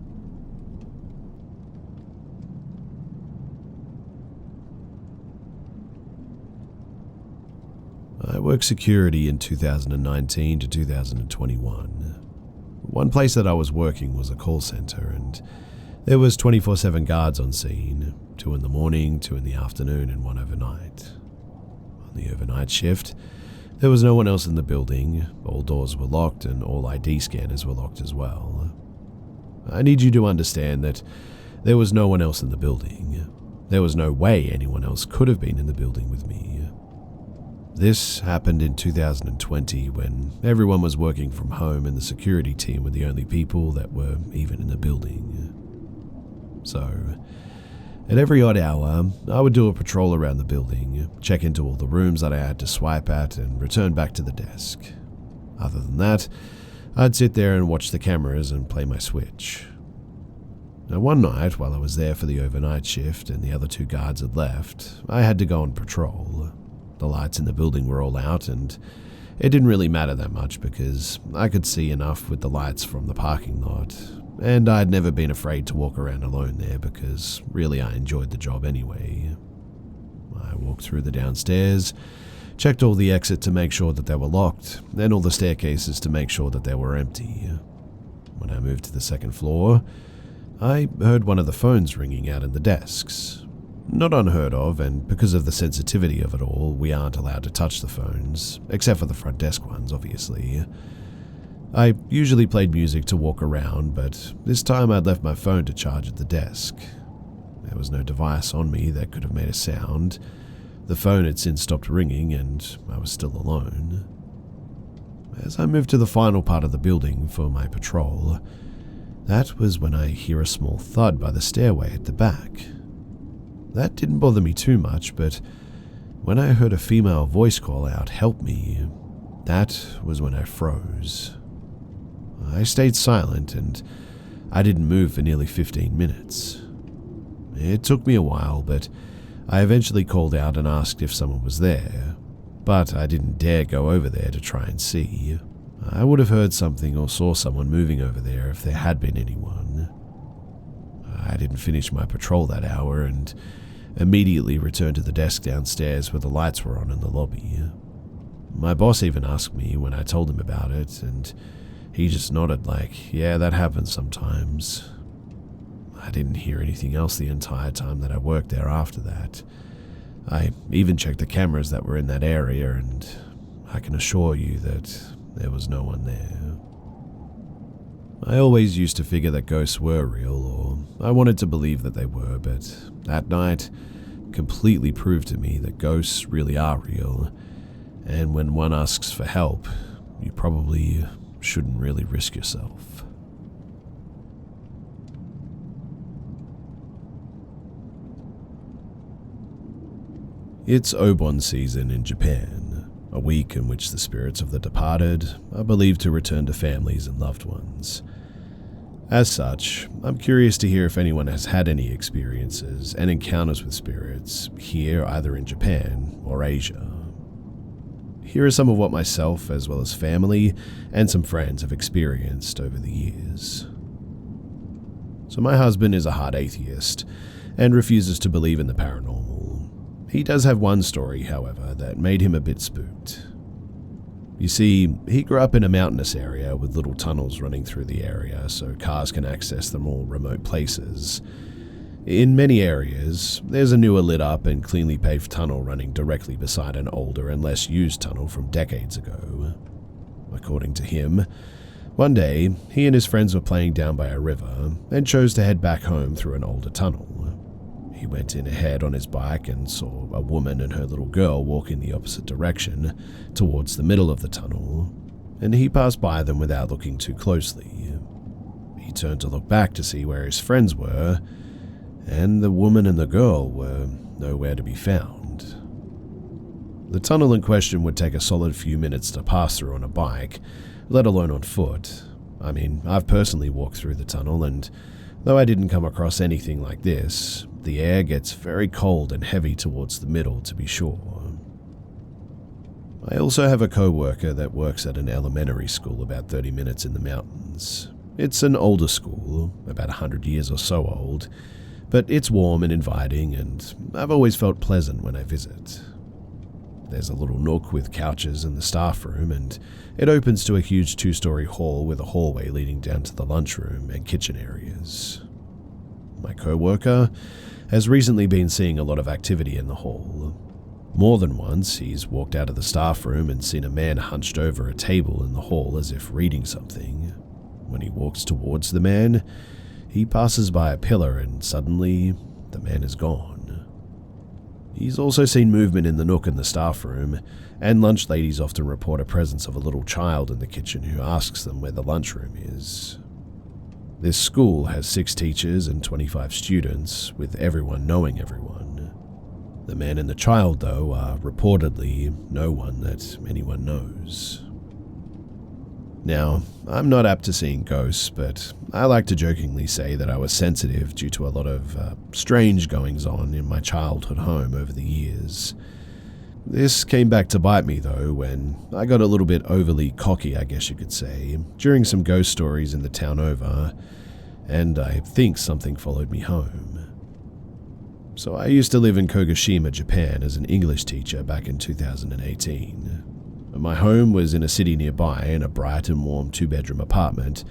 I worked security in 2019 to 2021. One place that I was working was a call center, and there was 24/7 guards on scene, 2 in the morning, 2 in the afternoon, and 1 overnight. On the overnight shift, there was no one else in the building, all doors were locked and all ID scanners were locked as well. I need you to understand that there was no one else in the building. There was no way anyone else could have been in the building with me. This happened in 2020 when everyone was working from home and the security team were the only people that were even in the building. So, at every odd hour, I would do a patrol around the building, check into all the rooms that I had to swipe at, and return back to the desk. Other than that, I'd sit there and watch the cameras and play my Switch. Now, one night, while I was there for the overnight shift and the other 2 guards had left, I had to go on patrol. The lights in the building were all out, and it didn't really matter that much because I could see enough with the lights from the parking lot, and I'd never been afraid to walk around alone there because really I enjoyed the job anyway. I walked through the downstairs, checked all the exits to make sure that they were locked, and all the staircases to make sure that they were empty. When I moved to the 2nd floor, I heard one of the phones ringing out in the desks. Not unheard of, and because of the sensitivity of it all, we aren't allowed to touch the phones, except for the front desk ones, obviously. I usually played music to walk around, but this time I'd left my phone to charge at the desk. There was no device on me that could have made a sound. The phone had since stopped ringing, and I was still alone. As I moved to the final part of the building for my patrol, that was when I hear a small thud by the stairway at the back. That didn't bother me too much, but when I heard a female voice call out, "Help me," that was when I froze. I stayed silent, and I didn't move for nearly 15 minutes. It took me a while, but I eventually called out and asked if someone was there, but I didn't dare go over there to try and see. I would have heard something or saw someone moving over there if there had been anyone. I didn't finish my patrol that hour and immediately returned to the desk downstairs where the lights were on in the lobby. My boss even asked me when I told him about it, and he just nodded like, "Yeah, that happens sometimes." I didn't hear anything else the entire time that I worked there after that. I even checked the cameras that were in that area, and I can assure you that there was no one there. I always used to figure that ghosts were real, or I wanted to believe that they were, but that night completely proved to me that ghosts really are real, and when one asks for help, you probably shouldn't really risk yourself. It's Obon season in Japan, a week in which the spirits of the departed are believed to return to families and loved ones. As such, I'm curious to hear if anyone has had any experiences and encounters with spirits here, either in Japan or Asia. Here are some of what myself, as well as family and some friends, have experienced over the years. So my husband is a hard atheist and refuses to believe in the paranormal. He does have one story, however, that made him a bit spooked. You see, he grew up in a mountainous area with little tunnels running through the area so cars can access the more remote places. In many areas, there's a newer lit up and cleanly paved tunnel running directly beside an older and less used tunnel from decades ago. According to him, one day, he and his friends were playing down by a river and chose to head back home through an older tunnel. He went in ahead on his bike and saw a woman and her little girl walk in the opposite direction, towards the middle of the tunnel, and he passed by them without looking too closely. He turned to look back to see where his friends were, and the woman and the girl were nowhere to be found. The tunnel in question would take a solid few minutes to pass through on a bike, let alone on foot. I mean, I've personally walked through the tunnel, and though I didn't come across anything like this, the air gets very cold and heavy towards the middle, to be sure. I also have a coworker that works at an elementary school about 30 minutes in the mountains. It's an older school, about 100 years or so old, but it's warm and inviting, and I've always felt pleasant when I visit. There's a little nook with couches in the staff room, and it opens to a huge 2-story hall with a hallway leading down to the lunchroom and kitchen areas. My coworker has recently been seeing a lot of activity in the hall. More than once, he's walked out of the staff room and seen a man hunched over a table in the hall as if reading something. When he walks towards the man, he passes by a pillar and suddenly the man is gone. He's also seen movement in the nook in the staff room, and lunch ladies often report a presence of a little child in the kitchen who asks them where the lunchroom is. This school has 6 teachers and 25 students, with everyone knowing everyone. The man and the child, though, are reportedly no one that anyone knows. Now, I'm not apt to seeing ghosts, but I like to jokingly say that I was sensitive due to a lot of strange goings-on in my childhood home over the years. This came back to bite me, though, when I got a little bit overly cocky, I guess you could say, during some ghost stories in the town over, and I think something followed me home. So I used to live in Kagoshima, Japan as an English teacher back in 2018. My home was in a city nearby in a bright and warm 2-bedroom apartment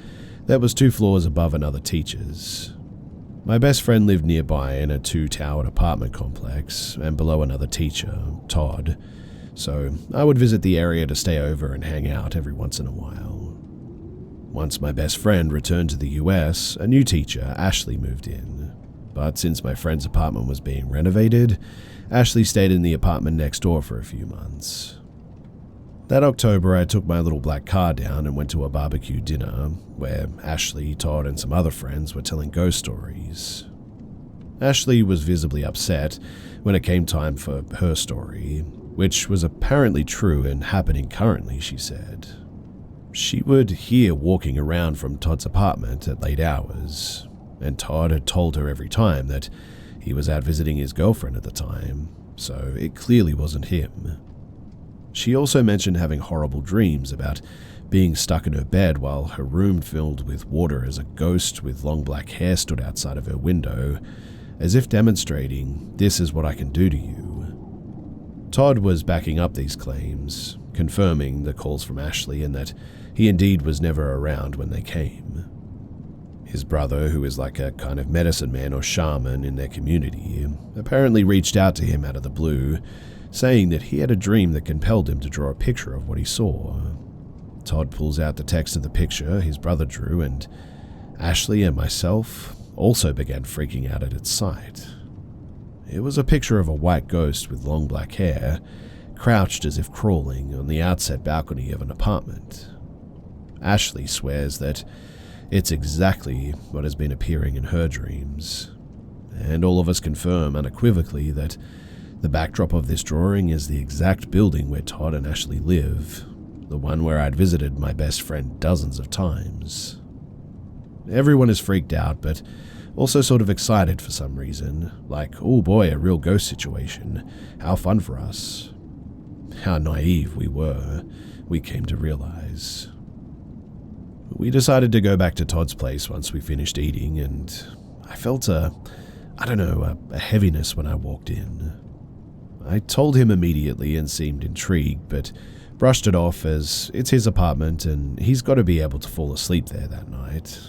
that was 2 floors above another teacher's. My best friend lived nearby in a 2-towered apartment complex and below another teacher, Todd, so I would visit the area to stay over and hang out every once in a while. Once my best friend returned to the US, a new teacher, Ashley, moved in. But since my friend's apartment was being renovated, Ashley stayed in the apartment next door for a few months. That October, I took my little black car down and went to a barbecue dinner where Ashley, Todd, and some other friends were telling ghost stories. Ashley was visibly upset when it came time for her story, which was apparently true and happening currently, she said. She would hear walking around from Todd's apartment at late hours, and Todd had told her every time that he was out visiting his girlfriend at the time, so it clearly wasn't him. She also mentioned having horrible dreams about being stuck in her bed while her room filled with water as a ghost with long black hair stood outside of her window, as if demonstrating, "This is what I can do to you." Todd was backing up these claims, confirming the calls from Ashley and that he indeed was never around when they came. His brother, who is like a kind of medicine man or shaman in their community, apparently reached out to him out of the blue, saying that he had a dream that compelled him to draw a picture of what he saw. Todd pulls out the text of the picture his brother drew, and Ashley and myself also began freaking out at its sight. It was a picture of a white ghost with long black hair, crouched as if crawling on the outset balcony of an apartment. Ashley swears that it's exactly what has been appearing in her dreams, and all of us confirm unequivocally that the backdrop of this drawing is the exact building where Todd and Ashley live, the one where I'd visited my best friend dozens of times. Everyone is freaked out, but also sort of excited for some reason, like, oh boy, a real ghost situation, how fun for us. How naive we were, we came to realize. We decided to go back to Todd's place once we finished eating, and I felt a heaviness when I walked in. I told him immediately and seemed intrigued, but brushed it off as it's his apartment and he's got to be able to fall asleep there that night.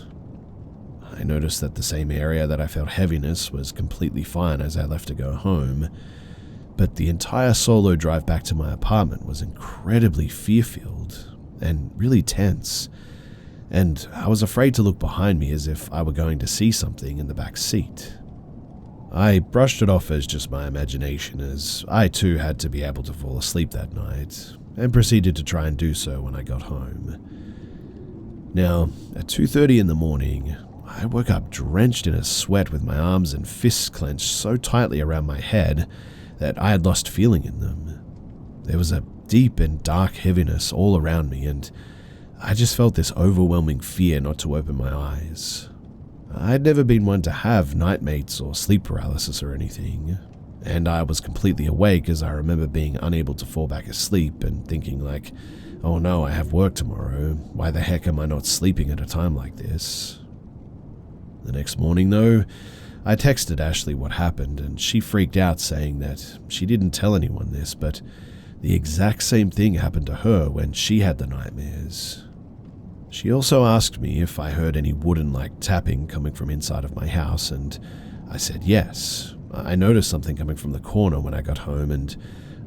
I noticed that the same area that I felt heaviness was completely fine as I left to go home, but the entire solo drive back to my apartment was incredibly fear-filled and really tense, and I was afraid to look behind me as if I were going to see something in the back seat. I brushed it off as just my imagination, as I too had to be able to fall asleep that night, and proceeded to try and do so when I got home. Now, at 2:30 in the morning, I woke up drenched in a sweat with my arms and fists clenched so tightly around my head that I had lost feeling in them. There was a deep and dark heaviness all around me, and I just felt this overwhelming fear not to open my eyes. I'd never been one to have nightmates or sleep paralysis or anything, and I was completely awake as I remember being unable to fall back asleep and thinking like, oh no, I have work tomorrow, why the heck am I not sleeping at a time like this? The next morning though, I texted Ashley what happened, and she freaked out saying that she didn't tell anyone this, but the exact same thing happened to her when she had the nightmares. She also asked me if I heard any wooden-like tapping coming from inside of my house, and I said yes. I noticed something coming from the corner when I got home, and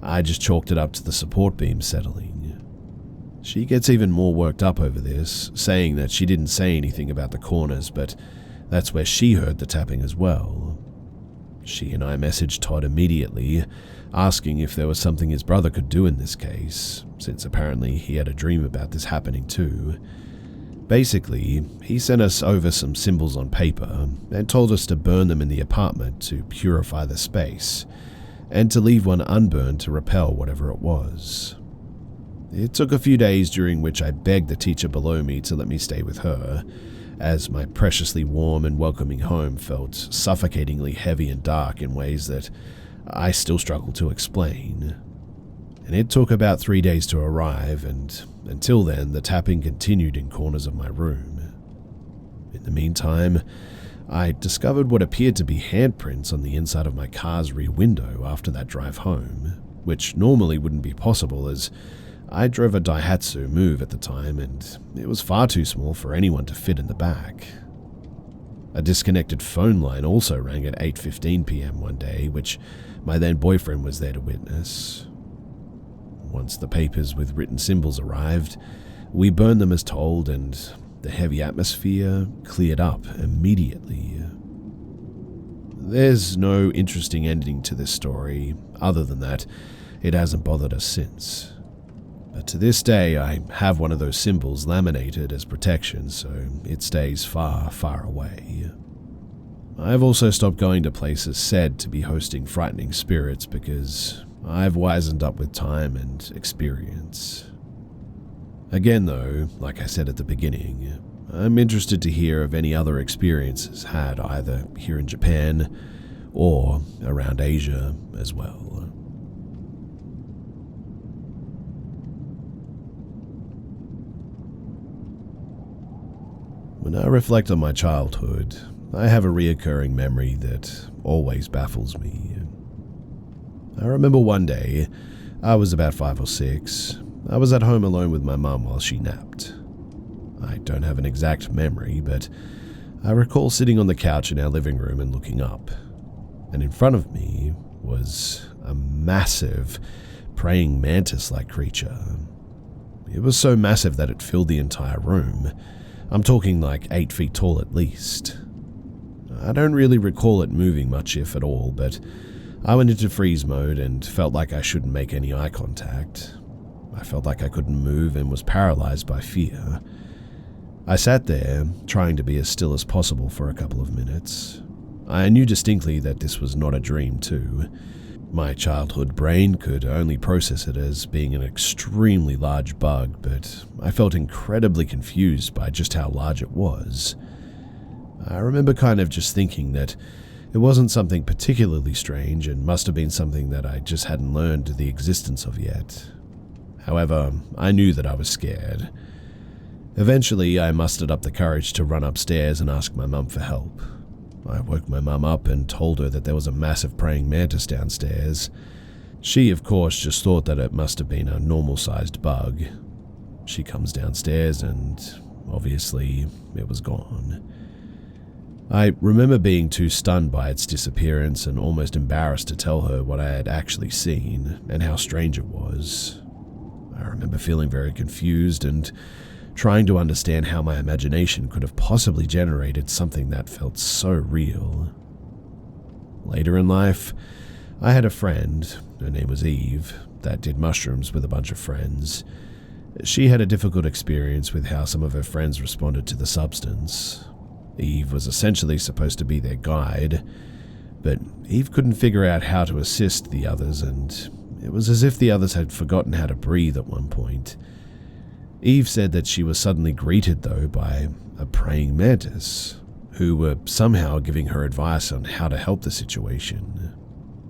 I just chalked it up to the support beam settling. She gets even more worked up over this, saying that she didn't say anything about the corners, but that's where she heard the tapping as well. She and I messaged Todd immediately, asking if there was something his brother could do in this case, since apparently he had a dream about this happening too. Basically, he sent us over some symbols on paper and told us to burn them in the apartment to purify the space, and to leave one unburned to repel whatever it was. It took a few days, during which I begged the teacher below me to let me stay with her, as my preciously warm and welcoming home felt suffocatingly heavy and dark in ways that I still struggle to explain. And it took about 3 days to arrive, and until then the tapping continued in corners of my room. In the meantime, I discovered what appeared to be handprints on the inside of my car's rear window after that drive home, which normally wouldn't be possible as I drove a Daihatsu Move at the time, and it was far too small for anyone to fit in the back. A disconnected phone line also rang at 8:15 p.m. one day, which my then boyfriend was there to witness. Once the papers with written symbols arrived, we burned them as told, and the heavy atmosphere cleared up immediately. There's no interesting ending to this story, other than that it hasn't bothered us since. But to this day, I have one of those symbols laminated as protection, so it stays far, far away. I've also stopped going to places said to be hosting frightening spirits because I've wisened up with time and experience. Again though, like I said at the beginning, I'm interested to hear of any other experiences had either here in Japan or around Asia as well. When I reflect on my childhood, I have a reoccurring memory that always baffles me. I remember one day, I was about 5 or 6, I was at home alone with my mum while she napped. I don't have an exact memory, but I recall sitting on the couch in our living room and looking up, and in front of me was a massive, praying mantis-like creature. It was so massive that it filled the entire room. I'm talking like 8 feet tall at least. I don't really recall it moving much, if at all, but I went into freeze mode and felt like I shouldn't make any eye contact. I felt like I couldn't move and was paralyzed by fear. I sat there, trying to be as still as possible for a couple of minutes. I knew distinctly that this was not a dream too. My childhood brain could only process it as being an extremely large bug, but I felt incredibly confused by just how large it was. I remember kind of just thinking that it wasn't something particularly strange and must have been something that I just hadn't learned the existence of yet. However, I knew that I was scared. Eventually, I mustered up the courage to run upstairs and ask my mum for help. I woke my mum up and told her that there was a massive praying mantis downstairs. She, of course, just thought that it must have been a normal-sized bug. She comes downstairs and, obviously, it was gone. I remember being too stunned by its disappearance and almost embarrassed to tell her what I had actually seen and how strange it was. I remember feeling very confused and trying to understand how my imagination could have possibly generated something that felt so real. Later in life, I had a friend, her name was Eve, that did mushrooms with a bunch of friends. She had a difficult experience with how some of her friends responded to the substance. Eve was essentially supposed to be their guide, but Eve couldn't figure out how to assist the others, and it was as if the others had forgotten how to breathe at one point. Eve said that she was suddenly greeted, though, by a praying mantis, who were somehow giving her advice on how to help the situation.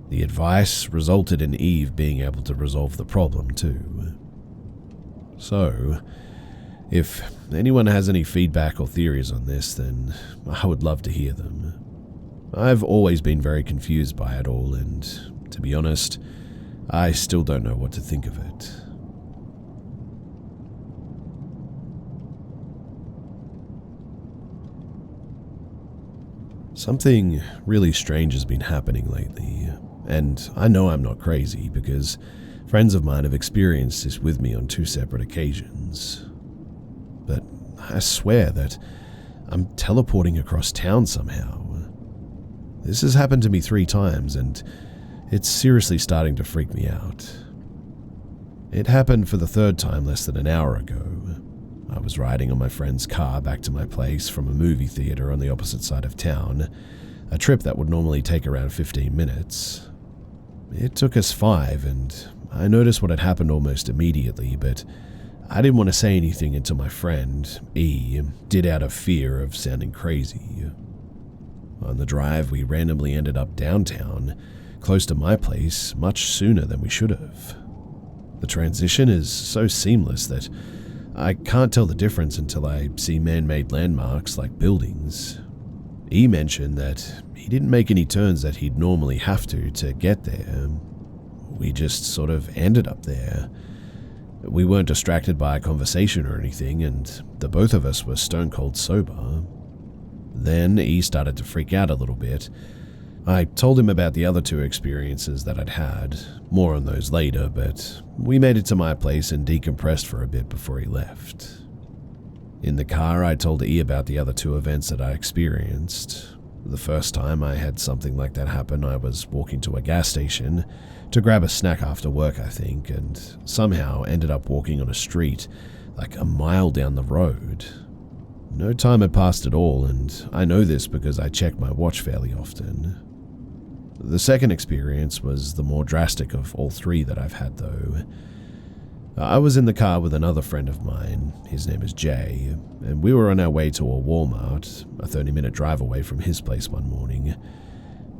The advice resulted in Eve being able to resolve the problem, too. So, if anyone has any feedback or theories on this, then I would love to hear them. I've always been very confused by it all, and to be honest, I still don't know what to think of it. Something really strange has been happening lately, and I know I'm not crazy because friends of mine have experienced this with me on 2 separate occasions. But I swear that I'm teleporting across town somehow. This has happened to me 3 times, and it's seriously starting to freak me out. It happened for the 3rd time less than an hour ago. I was riding on my friend's car back to my place from a movie theater on the opposite side of town, a trip that would normally take around 15 minutes. It took us 5, and I noticed what had happened almost immediately, but I didn't want to say anything until my friend, E, did out of fear of sounding crazy. On the drive, we randomly ended up downtown, close to my place, much sooner than we should have. The transition is so seamless that I can't tell the difference until I see man-made landmarks like buildings. E mentioned that he didn't make any turns that he'd normally have to get there. We just sort of ended up there. We weren't distracted by a conversation or anything, and the both of us were stone cold sober. Then E started to freak out a little bit. I told him about the other 2 experiences that I'd had, more on those later, but we made it to my place and decompressed for a bit before he left. In the car, I told E about the other 2 events that I experienced. The first time I had something like that happen, I was walking to a gas station to grab a snack after work, I think, and somehow ended up walking on a street like a mile down the road. No time had passed at all, and I know this because I check my watch fairly often. The second experience was the more drastic of all 3 that I've had, though. I was in the car with another friend of mine, his name is Jay, and we were on our way to a Walmart, a 30-minute drive away from his place one morning,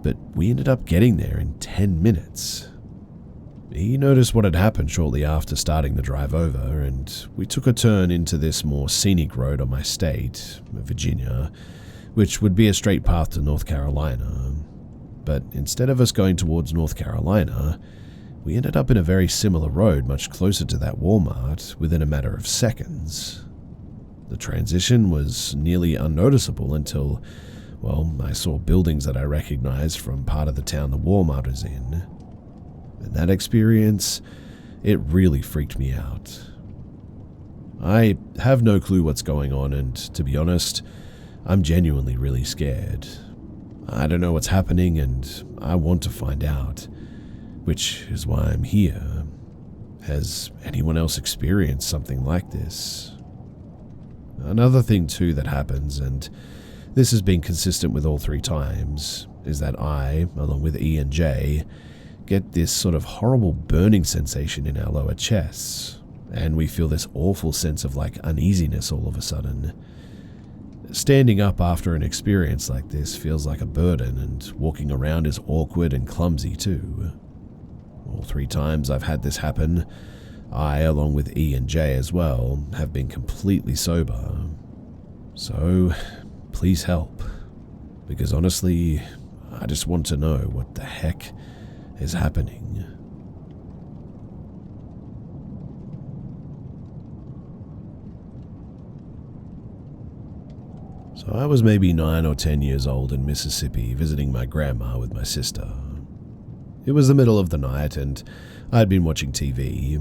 but we ended up getting there in 10 minutes. He noticed what had happened shortly after starting the drive over, and we took a turn into this more scenic road on my state, Virginia, which would be a straight path to North Carolina. But instead of us going towards North Carolina, we ended up in a very similar road much closer to that Walmart within a matter of seconds. The transition was nearly unnoticeable until, well, I saw buildings that I recognized from part of the town the Walmart is in. And that experience, it really freaked me out. I have no clue what's going on, and to be honest, I'm genuinely really scared. I don't know what's happening, and I want to find out, which is why I'm here. Has anyone else experienced something like this? Another thing too that happens, and this has been consistent with all 3 times, is that I, along with E and J, get this sort of horrible burning sensation in our lower chests, and we feel this awful sense of like uneasiness all of a sudden. Standing up after an experience like this feels like a burden, and walking around is awkward and clumsy too. All 3 times I've had this happen, I, along with E and J as well, have been completely sober. So, please help. Because honestly, I just want to know what the heck is happening. So I was maybe 9 or 10 years old in Mississippi visiting my grandma with my sister. It was the middle of the night and I'd been watching TV.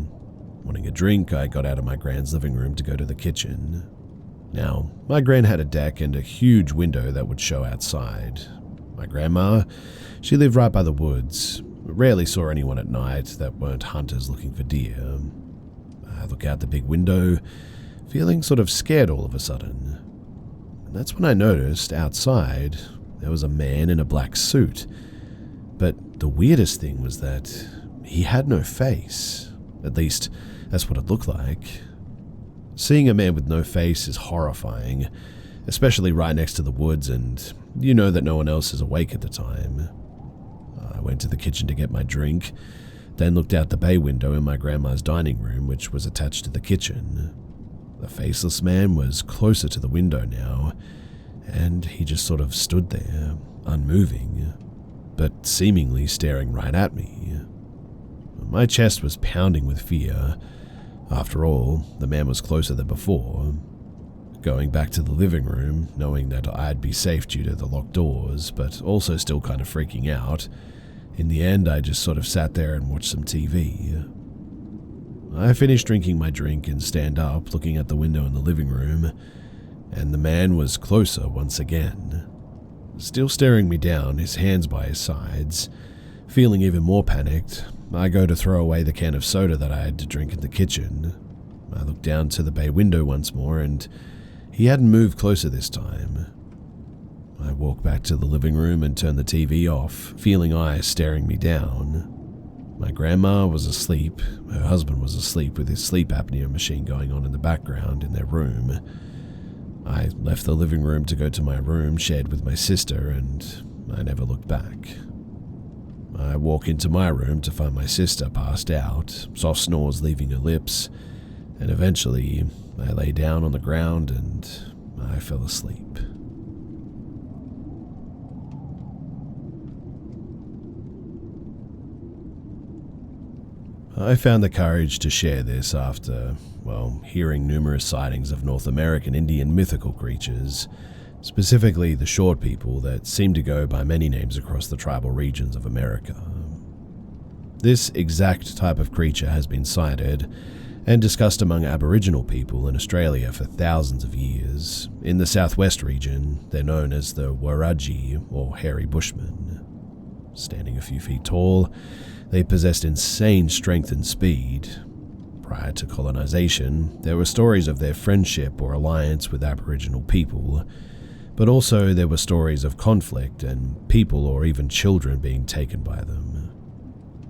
Wanting a drink, I got out of my grand's living room to go to the kitchen. Now, my gran had a deck and a huge window that would show outside. My grandma, she lived right by the woods. Rarely saw anyone at night that weren't hunters looking for deer. I look out the big window, feeling sort of scared all of a sudden. And that's when I noticed outside there was a man in a black suit. But the weirdest thing was that he had no face. At least, that's what it looked like. Seeing a man with no face is horrifying, especially right next to the woods, and you know that no one else is awake at the time. I went to the kitchen to get my drink, then looked out the bay window in my grandma's dining room, which was attached to the kitchen. The faceless man was closer to the window now, and he just sort of stood there, unmoving, but seemingly staring right at me. My chest was pounding with fear. After all, the man was closer than before. Going back to the living room, knowing that I'd be safe due to the locked doors, but also still kind of freaking out, in the end I just sort of sat there and watched some TV. I finished drinking my drink and stand up, looking at the window in the living room, and the man was closer once again. Still staring me down, his hands by his sides. Feeling even more panicked, I go to throw away the can of soda that I had to drink in the kitchen. I look down to the bay window once more, and he hadn't moved closer this time. I walk back to the living room and turn the TV off, feeling eyes staring me down. My grandma was asleep, her husband was asleep with his sleep apnea machine going on in the background in their room. I left the living room to go to my room shared with my sister, and I never looked back. I walk into my room to find my sister passed out, soft snores leaving her lips, and eventually I lay down on the ground and I fell asleep. I found the courage to share this after, hearing numerous sightings of North American Indian mythical creatures, specifically the short people that seem to go by many names across the tribal regions of America. This exact type of creature has been sighted and discussed among Aboriginal people in Australia for thousands of years. In the southwest region, they're known as the Waraji, or hairy bushmen. Standing a few feet tall, they possessed insane strength and speed. Prior to colonization, there were stories of their friendship or alliance with Aboriginal people, but also there were stories of conflict and people or even children being taken by them.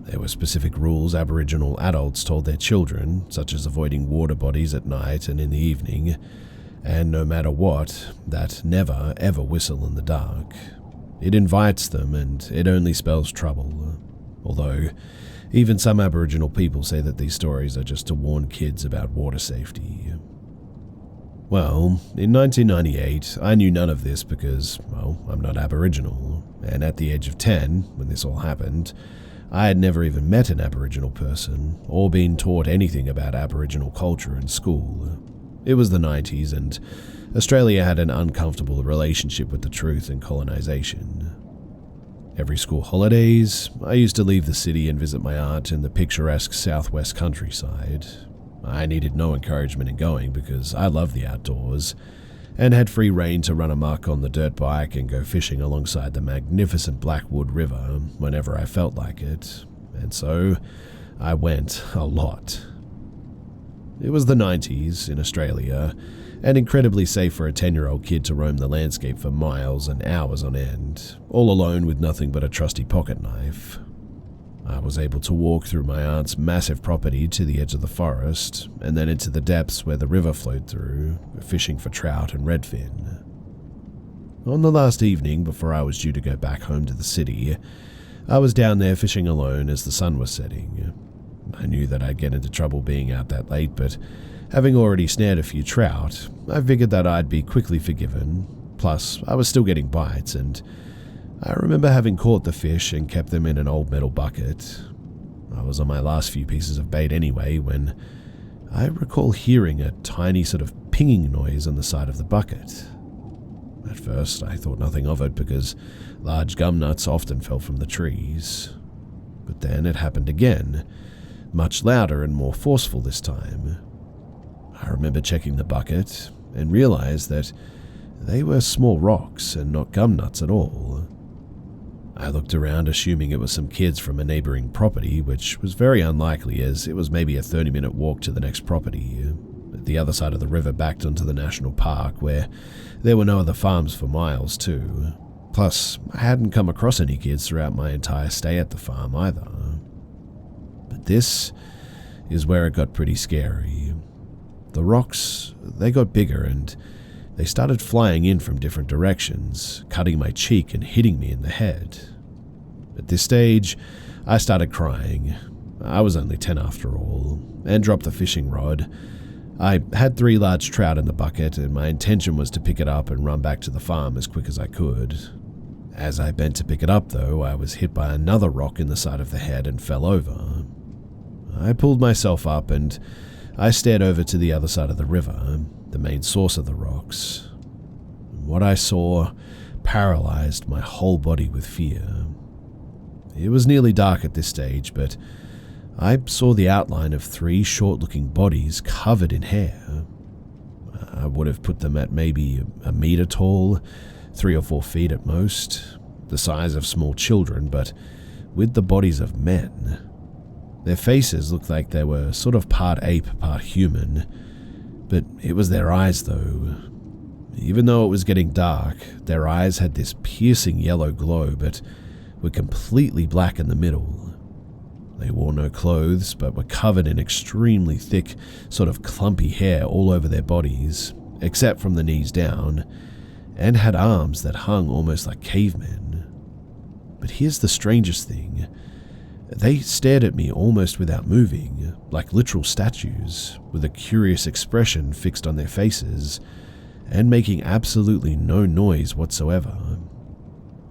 There were specific rules Aboriginal adults told their children, such as avoiding water bodies at night and in the evening, and no matter what, that never ever whistle in the dark. It invites them and it only spells trouble. Although, even some Aboriginal people say that these stories are just to warn kids about water safety. Well, in 1998, I knew none of this because, I'm not Aboriginal, and at the age of 10, when this all happened, I had never even met an Aboriginal person or been taught anything about Aboriginal culture in school. It was the 90s, and Australia had an uncomfortable relationship with the truth and colonization. Every school holidays, I used to leave the city and visit my aunt in the picturesque southwest countryside. I needed no encouragement in going because I love the outdoors and had free rein to run amok on the dirt bike and go fishing alongside the magnificent Blackwood River whenever I felt like it, and so I went a lot. It was the 90s in Australia, and incredibly safe for a 10-year-old kid to roam the landscape for miles and hours on end, all alone with nothing but a trusty pocket knife. I was able to walk through my aunt's massive property to the edge of the forest, and then into the depths where the river flowed through, fishing for trout and redfin. On the last evening before I was due to go back home to the city, I was down there fishing alone as the sun was setting. I knew that I'd get into trouble being out that late, but having already snared a few trout, I figured that I'd be quickly forgiven. Plus, I was still getting bites, and I remember having caught the fish and kept them in an old metal bucket. I was on my last few pieces of bait anyway when I recall hearing a tiny sort of pinging noise on the side of the bucket. At first, I thought nothing of it because large gum nuts often fell from the trees. But then it happened again, much louder and more forceful this time. I remember checking the bucket and realized that they were small rocks and not gum nuts at all. I looked around, assuming it was some kids from a neighboring property, which was very unlikely as it was maybe a 30-minute walk to the next property, at the other side of the river backed onto the national park, where there were no other farms for miles too. Plus, I hadn't come across any kids throughout my entire stay at the farm either. But this is where it got pretty scary. The rocks, they got bigger and they started flying in from different directions, cutting my cheek and hitting me in the head. At this stage, I started crying. I was only 10 after all, and dropped the fishing rod. I had 3 large trout in the bucket, and my intention was to pick it up and run back to the farm as quick as I could. As I bent to pick it up, though, I was hit by another rock in the side of the head and fell over. I pulled myself up and I stared over to the other side of the river, the main source of the rocks. What I saw paralyzed my whole body with fear. It was nearly dark at this stage, but I saw the outline of 3 short-looking bodies covered in hair. I would have put them at maybe a meter tall, 3 or 4 feet at most, the size of small children, but with the bodies of men. Their faces looked like they were sort of part ape, part human, but it was their eyes though. Even though it was getting dark, their eyes had this piercing yellow glow, but were completely black in the middle. They wore no clothes, but were covered in extremely thick, sort of clumpy hair all over their bodies, except from the knees down, and had arms that hung almost like cavemen. But here's the strangest thing. They stared at me almost without moving, like literal statues, with a curious expression fixed on their faces, and making absolutely no noise whatsoever.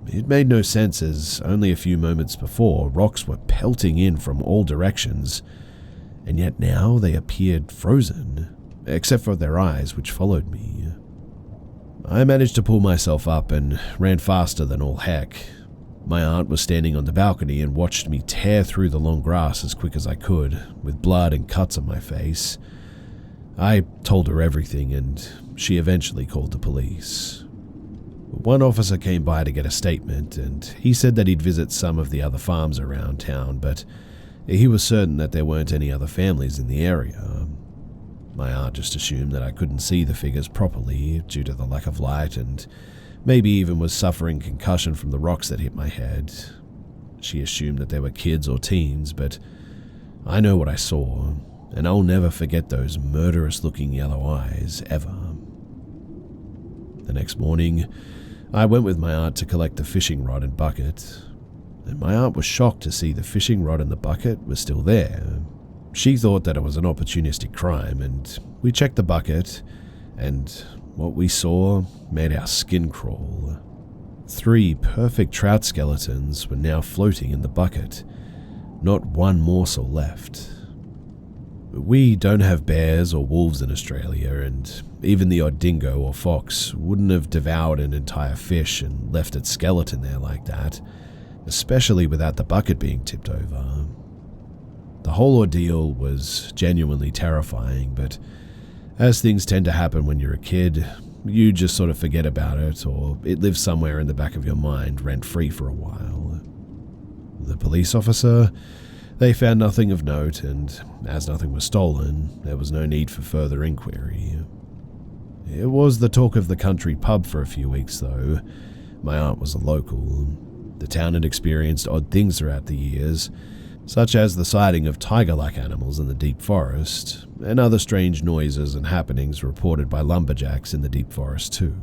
It made no sense as only a few moments before rocks were pelting in from all directions, and yet now they appeared frozen, except for their eyes which followed me. I managed to pull myself up and ran faster than all heck. My aunt was standing on the balcony and watched me tear through the long grass as quick as I could, with blood and cuts on my face. I told her everything, and she eventually called the police. One officer came by to get a statement, and he said that he'd visit some of the other farms around town, but he was certain that there weren't any other families in the area. My aunt just assumed that I couldn't see the figures properly due to the lack of light, and maybe even was suffering concussion from the rocks that hit my head. She assumed that they were kids or teens, but I know what I saw, and I'll never forget those murderous-looking yellow eyes, ever. The next morning, I went with my aunt to collect the fishing rod and bucket, and my aunt was shocked to see the fishing rod and the bucket were still there. She thought that it was an opportunistic crime, and we checked the bucket, and what we saw made our skin crawl. 3 perfect trout skeletons were now floating in the bucket, not one morsel left. We don't have bears or wolves in Australia, and even the odd dingo or fox wouldn't have devoured an entire fish and left its skeleton there like that, especially without the bucket being tipped over. The whole ordeal was genuinely terrifying, but as things tend to happen when you're a kid, you just sort of forget about it, or it lives somewhere in the back of your mind rent-free for a while. The police officer, they found nothing of note, and as nothing was stolen, there was no need for further inquiry. It was the talk of the country pub for a few weeks, though. My aunt was a local. The town had experienced odd things throughout the years, such as the sighting of tiger-like animals in the deep forest, and other strange noises and happenings reported by lumberjacks in the deep forest too.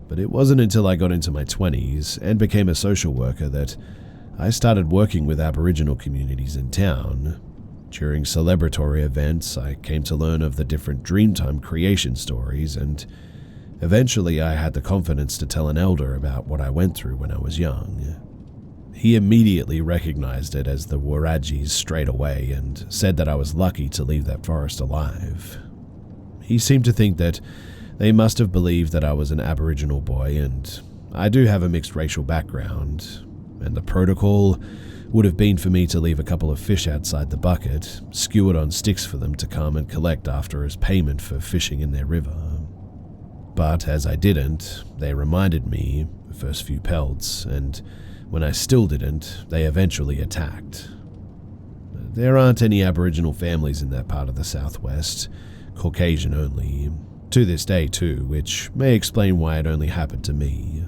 But it wasn't until I got into my 20s and became a social worker that I started working with Aboriginal communities in town. During celebratory events, I came to learn of the different Dreamtime creation stories, and eventually I had the confidence to tell an elder about what I went through when I was young. He immediately recognized it as the Warajis straight away and said that I was lucky to leave that forest alive. He seemed to think that they must have believed that I was an Aboriginal boy, and I do have a mixed racial background, and the protocol would have been for me to leave a couple of fish outside the bucket, skewered on sticks for them to come and collect after as payment for fishing in their river. But as I didn't, they reminded me, the first few pelts, and when I still didn't, they eventually attacked. There aren't any Aboriginal families in that part of the southwest, Caucasian only, to this day too, which may explain why it only happened to me.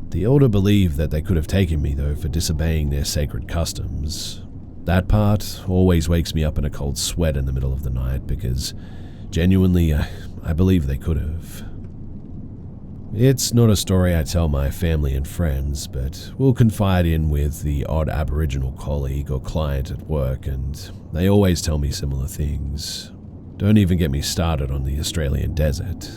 The elder believed that they could have taken me though for disobeying their sacred customs. That part always wakes me up in a cold sweat in the middle of the night because genuinely I believe they could have. It's not a story I tell my family and friends, but we'll confide in with the odd Aboriginal colleague or client at work, and they always tell me similar things. Don't even get me started on the Australian desert.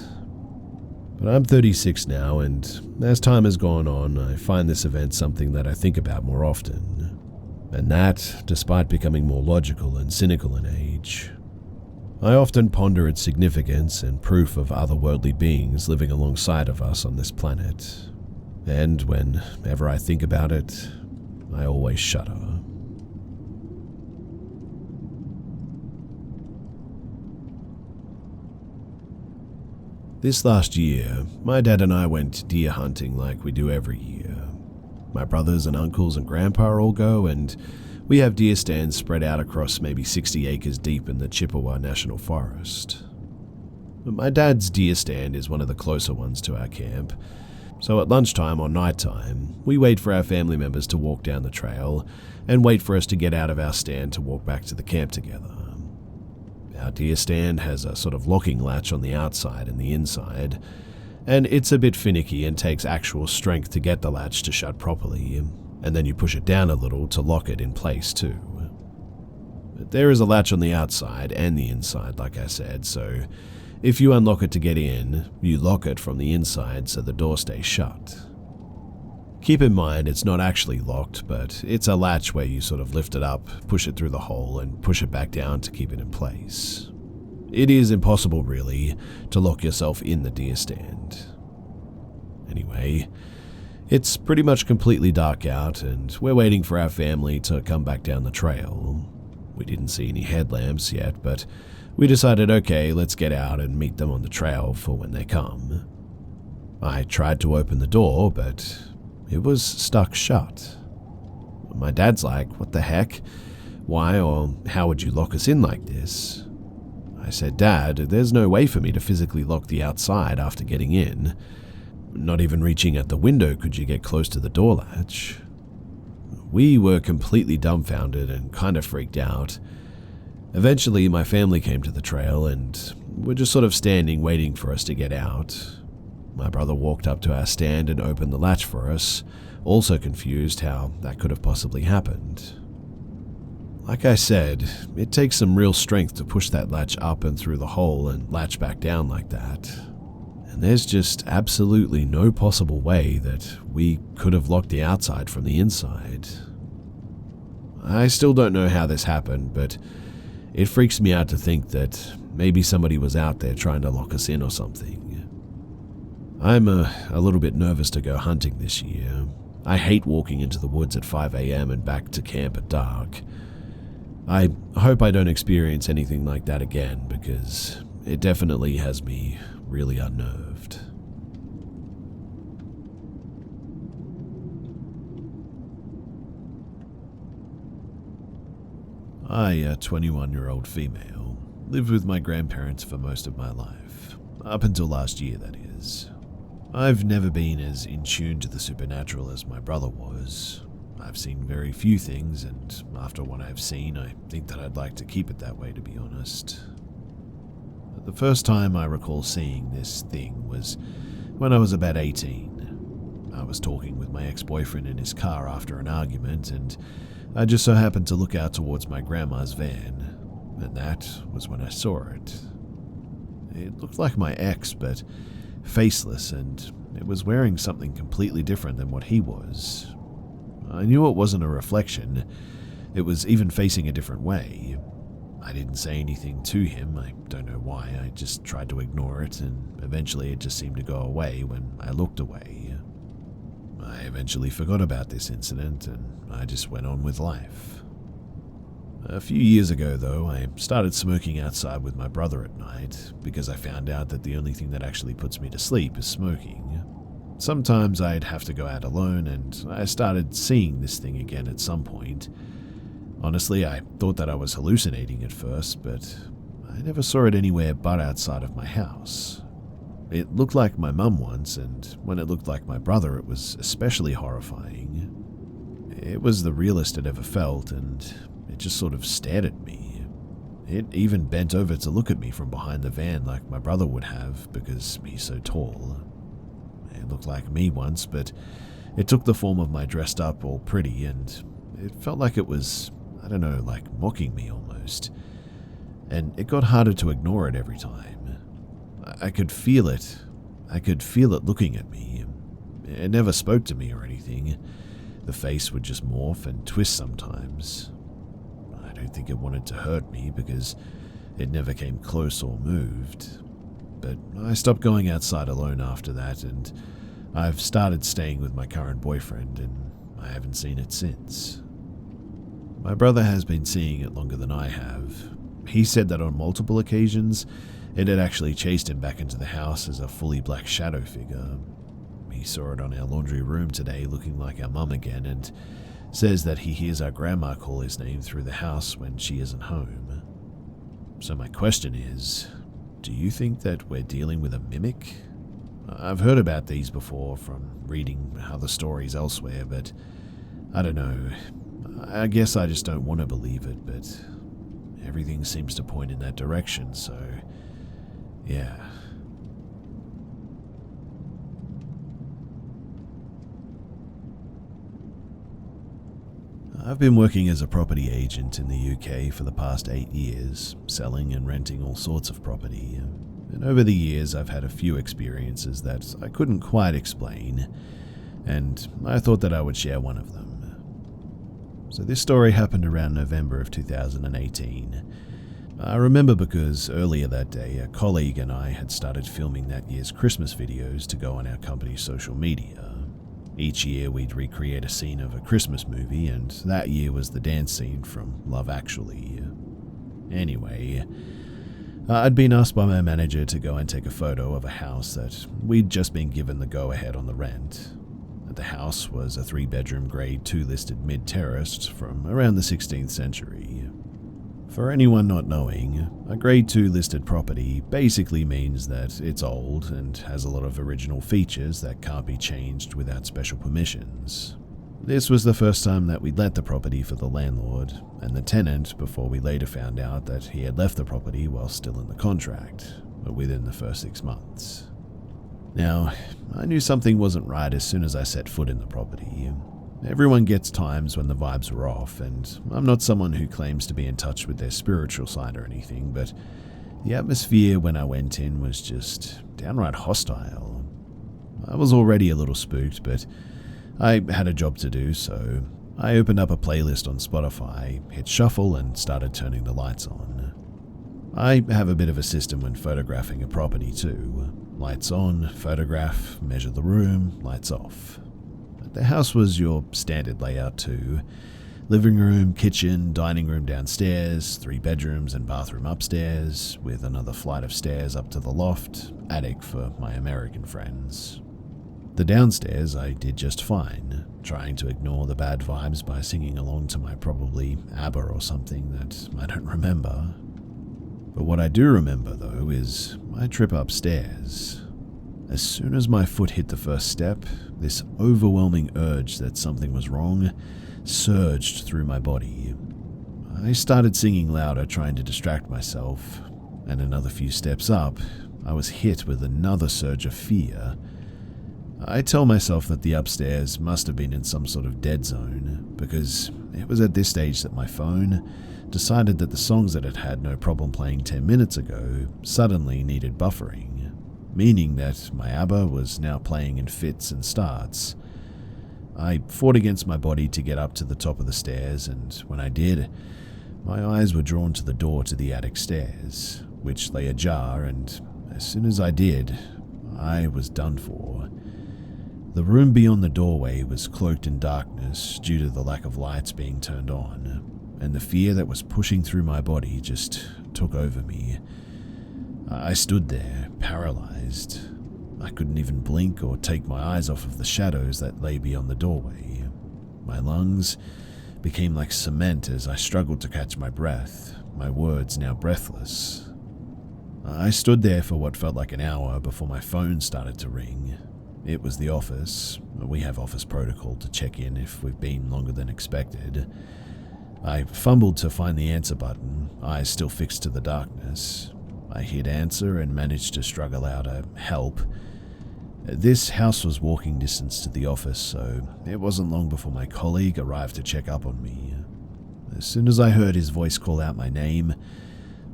But I'm 36 now, and as time has gone on, I find this event something that I think about more often. And that, despite becoming more logical and cynical in age. I often ponder its significance and proof of otherworldly beings living alongside of us on this planet. And whenever I think about it, I always shudder. This last year, my dad and I went deer hunting like we do every year. My brothers and uncles and grandpa all go, and we have deer stands spread out across maybe 60 acres deep in the Chippewa National Forest. My dad's deer stand is one of the closer ones to our camp, so at lunchtime or nighttime, we wait for our family members to walk down the trail and wait for us to get out of our stand to walk back to the camp together. Our deer stand has a sort of locking latch on the outside and the inside, and it's a bit finicky and takes actual strength to get the latch to shut properly, and then you push it down a little to lock it in place too. But there is a latch on the outside and the inside, like I said, so if you unlock it to get in, you lock it from the inside so the door stays shut. Keep in mind it's not actually locked, but it's a latch where you sort of lift it up, push it through the hole, and push it back down to keep it in place. It is impossible, really, to lock yourself in the deer stand. Anyway, it's pretty much completely dark out, and we're waiting for our family to come back down the trail. We didn't see any headlamps yet, but we decided, okay, let's get out and meet them on the trail for when they come. I tried to open the door, but it was stuck shut. My dad's like, what the heck? Why or how would you lock us in like this? I said, Dad, there's no way for me to physically lock the outside after getting in. Not even reaching at the window could you get close to the door latch. We were completely dumbfounded and kind of freaked out. Eventually, my family came to the trail and were just sort of standing waiting for us to get out. My brother walked up to our stand and opened the latch for us, also confused how that could have possibly happened. Like I said, it takes some real strength to push that latch up and through the hole and latch back down like that. And there's just absolutely no possible way that we could have locked the outside from the inside. I still don't know how this happened, but it freaks me out to think that maybe somebody was out there trying to lock us in or something. I'm a little bit nervous to go hunting this year. I hate walking into the woods at 5 a.m. and back to camp at dark. I hope I don't experience anything like that again because it definitely has me really unnerved. I, a 21-year-old female, lived with my grandparents for most of my life, up until last year, that is. I've never been as in tune to the supernatural as my brother was. I've seen very few things, and after what I've seen, I think that I'd like to keep it that way, to be honest. But the first time I recall seeing this thing was when I was about 18. I was talking with my ex-boyfriend in his car after an argument, and I just so happened to look out towards my grandma's van, and that was when I saw it. It looked like my ex, but faceless, and it was wearing something completely different than what he was. I knew it wasn't a reflection. It was even facing a different way. I didn't say anything to him. I don't know why. I just tried to ignore it, and eventually it just seemed to go away when I looked away. I eventually forgot about this incident, and I just went on with life. A few years ago, though, I started smoking outside with my brother at night because I found out that the only thing that actually puts me to sleep is smoking. sometimes I'd have to go out alone, and I started seeing this thing again at some point. Honestly, I thought that I was hallucinating at first, but I never saw it anywhere but outside of my house. It looked like my mum once, and when it looked like my brother, it was especially horrifying. It was the realest I'd ever felt, and it just sort of stared at me. It even bent over to look at me from behind the van like my brother would have, because he's so tall. It looked like me once, but it took the form of my dressed up all pretty, and it felt like it was, I don't know, like mocking me almost. And it got harder to ignore it every time. I could feel it. I could feel it looking at me. It never spoke to me or anything. The face would just morph and twist sometimes. I don't think it wanted to hurt me because it never came close or moved. But I stopped going outside alone after that, and I've started staying with my current boyfriend, and I haven't seen it since. My brother has been seeing it longer than I have. He said that on multiple occasions, it had actually chased him back into the house as a fully black shadow figure. He saw it on our laundry room today looking like our mum again, and says that he hears our grandma call his name through the house when she isn't home. So my question is, do you think that we're dealing with a mimic? I've heard about these before from reading other stories elsewhere, but I don't know. I guess I just don't want to believe it, but everything seems to point in that direction, so yeah. I've been working as a property agent in the UK for the past 8 years, selling and renting all sorts of property, and over the years I've had a few experiences that I couldn't quite explain, and I thought that I would share one of them. So this story happened around November of 2018. I remember because earlier that day, a colleague and I had started filming that year's Christmas videos to go on our company's social media. Each year we'd recreate a scene of a Christmas movie, and that year was the dance scene from Love Actually. Anyway, I'd been asked by my manager to go and take a photo of a house that we'd just been given the go-ahead on the rent. The house was a 3-bedroom grade 2 listed mid-terrace from around the 16th century. For anyone not knowing, a grade 2 listed property basically means that it's old and has a lot of original features that can't be changed without special permissions. This was the first time that we'd let the property for the landlord and the tenant before we later found out that he had left the property while still in the contract, within the first 6 months. Now, I knew something wasn't right as soon as I set foot in the property. Everyone gets times when the vibes are off, and I'm not someone who claims to be in touch with their spiritual side or anything, but the atmosphere when I went in was just downright hostile. I was already a little spooked, but I had a job to do, so I opened up a playlist on Spotify, hit shuffle, and started turning the lights on. I have a bit of a system when photographing a property too. Lights on, photograph, measure the room, lights off. The house was your standard layout too. Living room, kitchen, dining room downstairs, 3 bedrooms and bathroom upstairs, with another flight of stairs up to the loft, attic for my American friends. The downstairs I did just fine, trying to ignore the bad vibes by singing along to my probably ABBA or something that I don't remember. But what I do remember though is my trip upstairs. As soon as my foot hit the first step, this overwhelming urge that something was wrong surged through my body. I started singing louder, trying to distract myself, and another few steps up, I was hit with another surge of fear. I tell myself that the upstairs must have been in some sort of dead zone, because it was at this stage that my phone decided that the songs that it had no problem playing 10 minutes ago suddenly needed buffering. Meaning that my ABBA was now playing in fits and starts. I fought against my body to get up to the top of the stairs, and when I did, my eyes were drawn to the door to the attic stairs, which lay ajar, and as soon as I did, I was done for. The room beyond the doorway was cloaked in darkness due to the lack of lights being turned on, and the fear that was pushing through my body just took over me. I stood there, paralyzed. I couldn't even blink or take my eyes off of the shadows that lay beyond the doorway. My lungs became like cement as I struggled to catch my breath, my words now breathless. I stood there for what felt like an hour before my phone started to ring. It was the office. We have office protocol to check in if we've been longer than expected. I fumbled to find the answer button, eyes still fixed to the darkness. I hit answer and managed to struggle out a help. This house was walking distance to the office, so it wasn't long before my colleague arrived to check up on me. As soon as I heard his voice call out my name,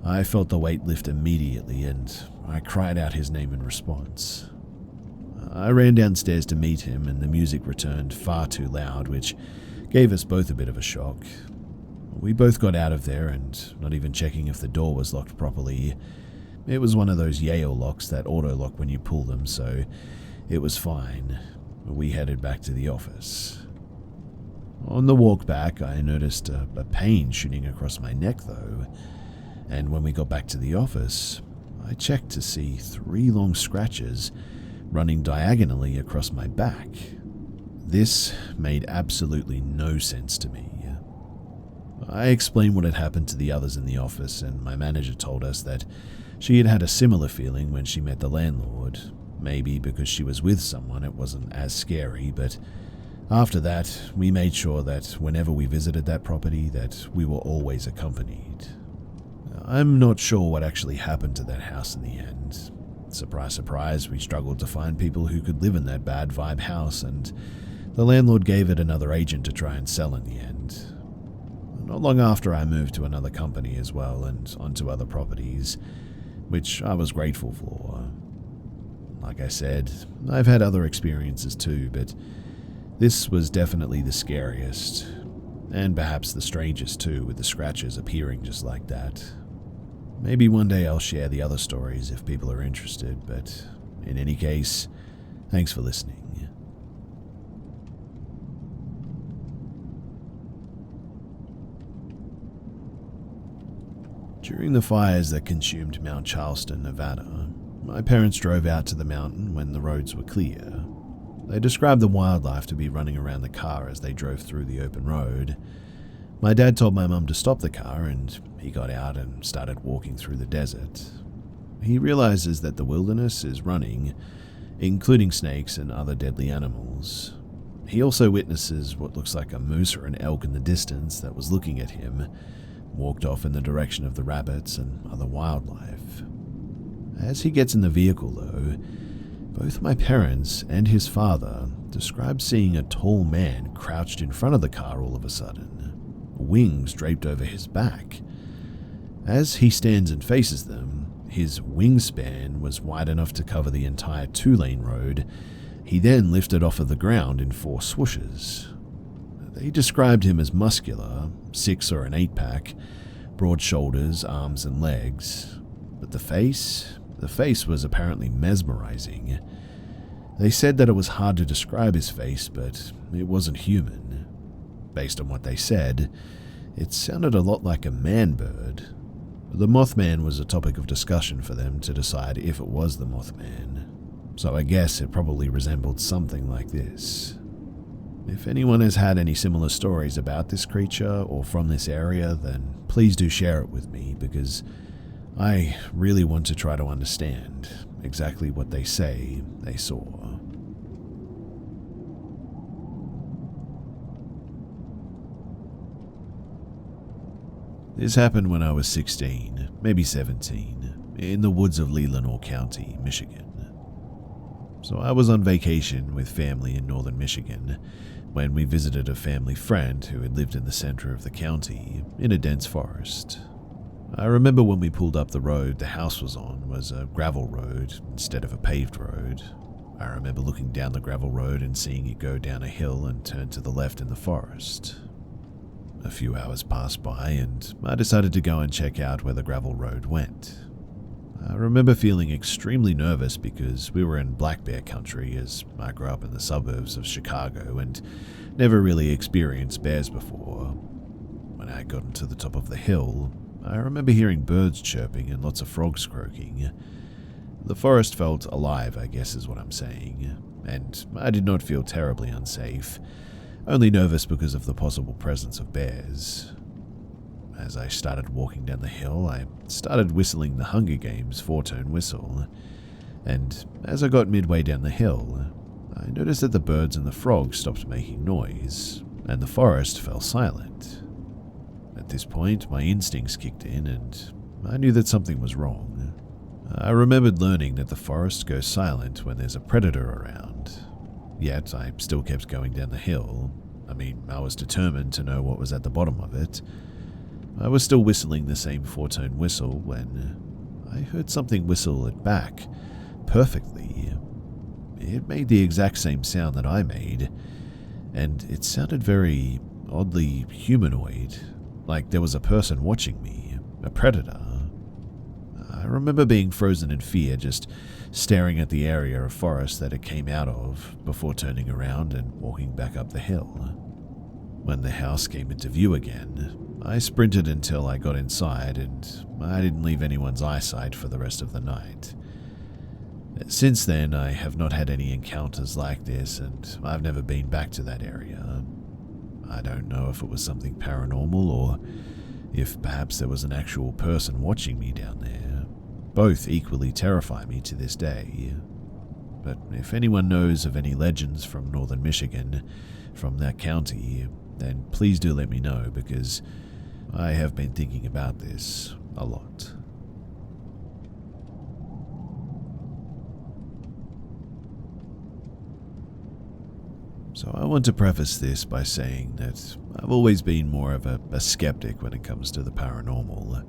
I felt the weight lift immediately and I cried out his name in response. I ran downstairs to meet him and the music returned far too loud, which gave us both a bit of a shock. We both got out of there and, not even checking if the door was locked properly, it was one of those Yale locks that auto-lock when you pull them, so it was fine. We headed back to the office. On the walk back, I noticed a pain shooting across my neck though, and when we got back to the office, I checked to see 3 long scratches running diagonally across my back. This made absolutely no sense to me. I explained what had happened to the others in the office, and my manager told us that she had had a similar feeling when she met the landlord. Maybe because she was with someone it wasn't as scary, but after that we made sure that whenever we visited that property that we were always accompanied. I'm not sure what actually happened to that house in the end. Surprise, surprise, we struggled to find people who could live in that bad vibe house, and the landlord gave it another agent to try and sell in the end. Not long after, I moved to another company as well and onto other properties, which I was grateful for. Like I said, I've had other experiences too, but this was definitely the scariest, and perhaps the strangest too, with the scratches appearing just like that. Maybe one day I'll share the other stories if people are interested, but in any case, thanks for listening. During the fires that consumed Mount Charleston, Nevada, my parents drove out to the mountain when the roads were clear. They described the wildlife to be running around the car as they drove through the open road. My dad told my mum to stop the car and he got out and started walking through the desert. He realizes that the wilderness is running, including snakes and other deadly animals. He also witnesses what looks like a moose or an elk in the distance that was looking at him, walked off in the direction of the rabbits and other wildlife. As he gets in the vehicle though, both my parents and his father describe seeing a tall man crouched in front of the car all of a sudden, wings draped over his back. As he stands and faces them, his wingspan was wide enough to cover the entire 2-lane road. He then lifted off of the ground in 4 swooshes. They described him as muscular, 6 or an 8-pack, broad shoulders, arms and legs. But the face was apparently mesmerizing. They said that it was hard to describe his face, but it wasn't human. Based on what they said, it sounded a lot like a man-bird. The Mothman was a topic of discussion for them to decide if it was the Mothman, so I guess it probably resembled something like this. If anyone has had any similar stories about this creature or from this area, then please do share it with me, because I really want to try to understand exactly what they say they saw. This happened when I was 16, maybe 17, in the woods of Leelanau County, Michigan. So I was on vacation with family in northern Michigan when we visited a family friend who had lived in the center of the county in a dense forest. I remember when we pulled up the road the house was on was a gravel road instead of a paved road. I remember looking down the gravel road and seeing it go down a hill and turn to the left in the forest. A few hours passed by and I decided to go and check out where the gravel road went. I remember feeling extremely nervous because we were in black bear country, as I grew up in the suburbs of Chicago and never really experienced bears before. When I got to the top of the hill, I remember hearing birds chirping and lots of frogs croaking. The forest felt alive, I guess is what I'm saying, and I did not feel terribly unsafe, only nervous because of the possible presence of bears. As I started walking down the hill, I started whistling the Hunger Games 4-tone whistle, and as I got midway down the hill, I noticed that the birds and the frogs stopped making noise, and the forest fell silent. At this point, my instincts kicked in, and I knew that something was wrong. I remembered learning that the forest goes silent when there's a predator around, yet I still kept going down the hill. I was determined to know what was at the bottom of it. I was still whistling the same 4-tone whistle when I heard something whistle it back perfectly. It made the exact same sound that I made, and it sounded very oddly humanoid, like there was a person watching me, a predator. I remember being frozen in fear, just staring at the area of forest that it came out of before turning around and walking back up the hill. When the house came into view again, I sprinted until I got inside, and I didn't leave anyone's eyesight for the rest of the night. Since then, I have not had any encounters like this, and I've never been back to that area. I don't know if it was something paranormal or if perhaps there was an actual person watching me down there. Both equally terrify me to this day. But if anyone knows of any legends from northern Michigan, from that county, then please do let me know, because I have been thinking about this a lot. So I want to preface this by saying that I've always been more of a skeptic when it comes to the paranormal.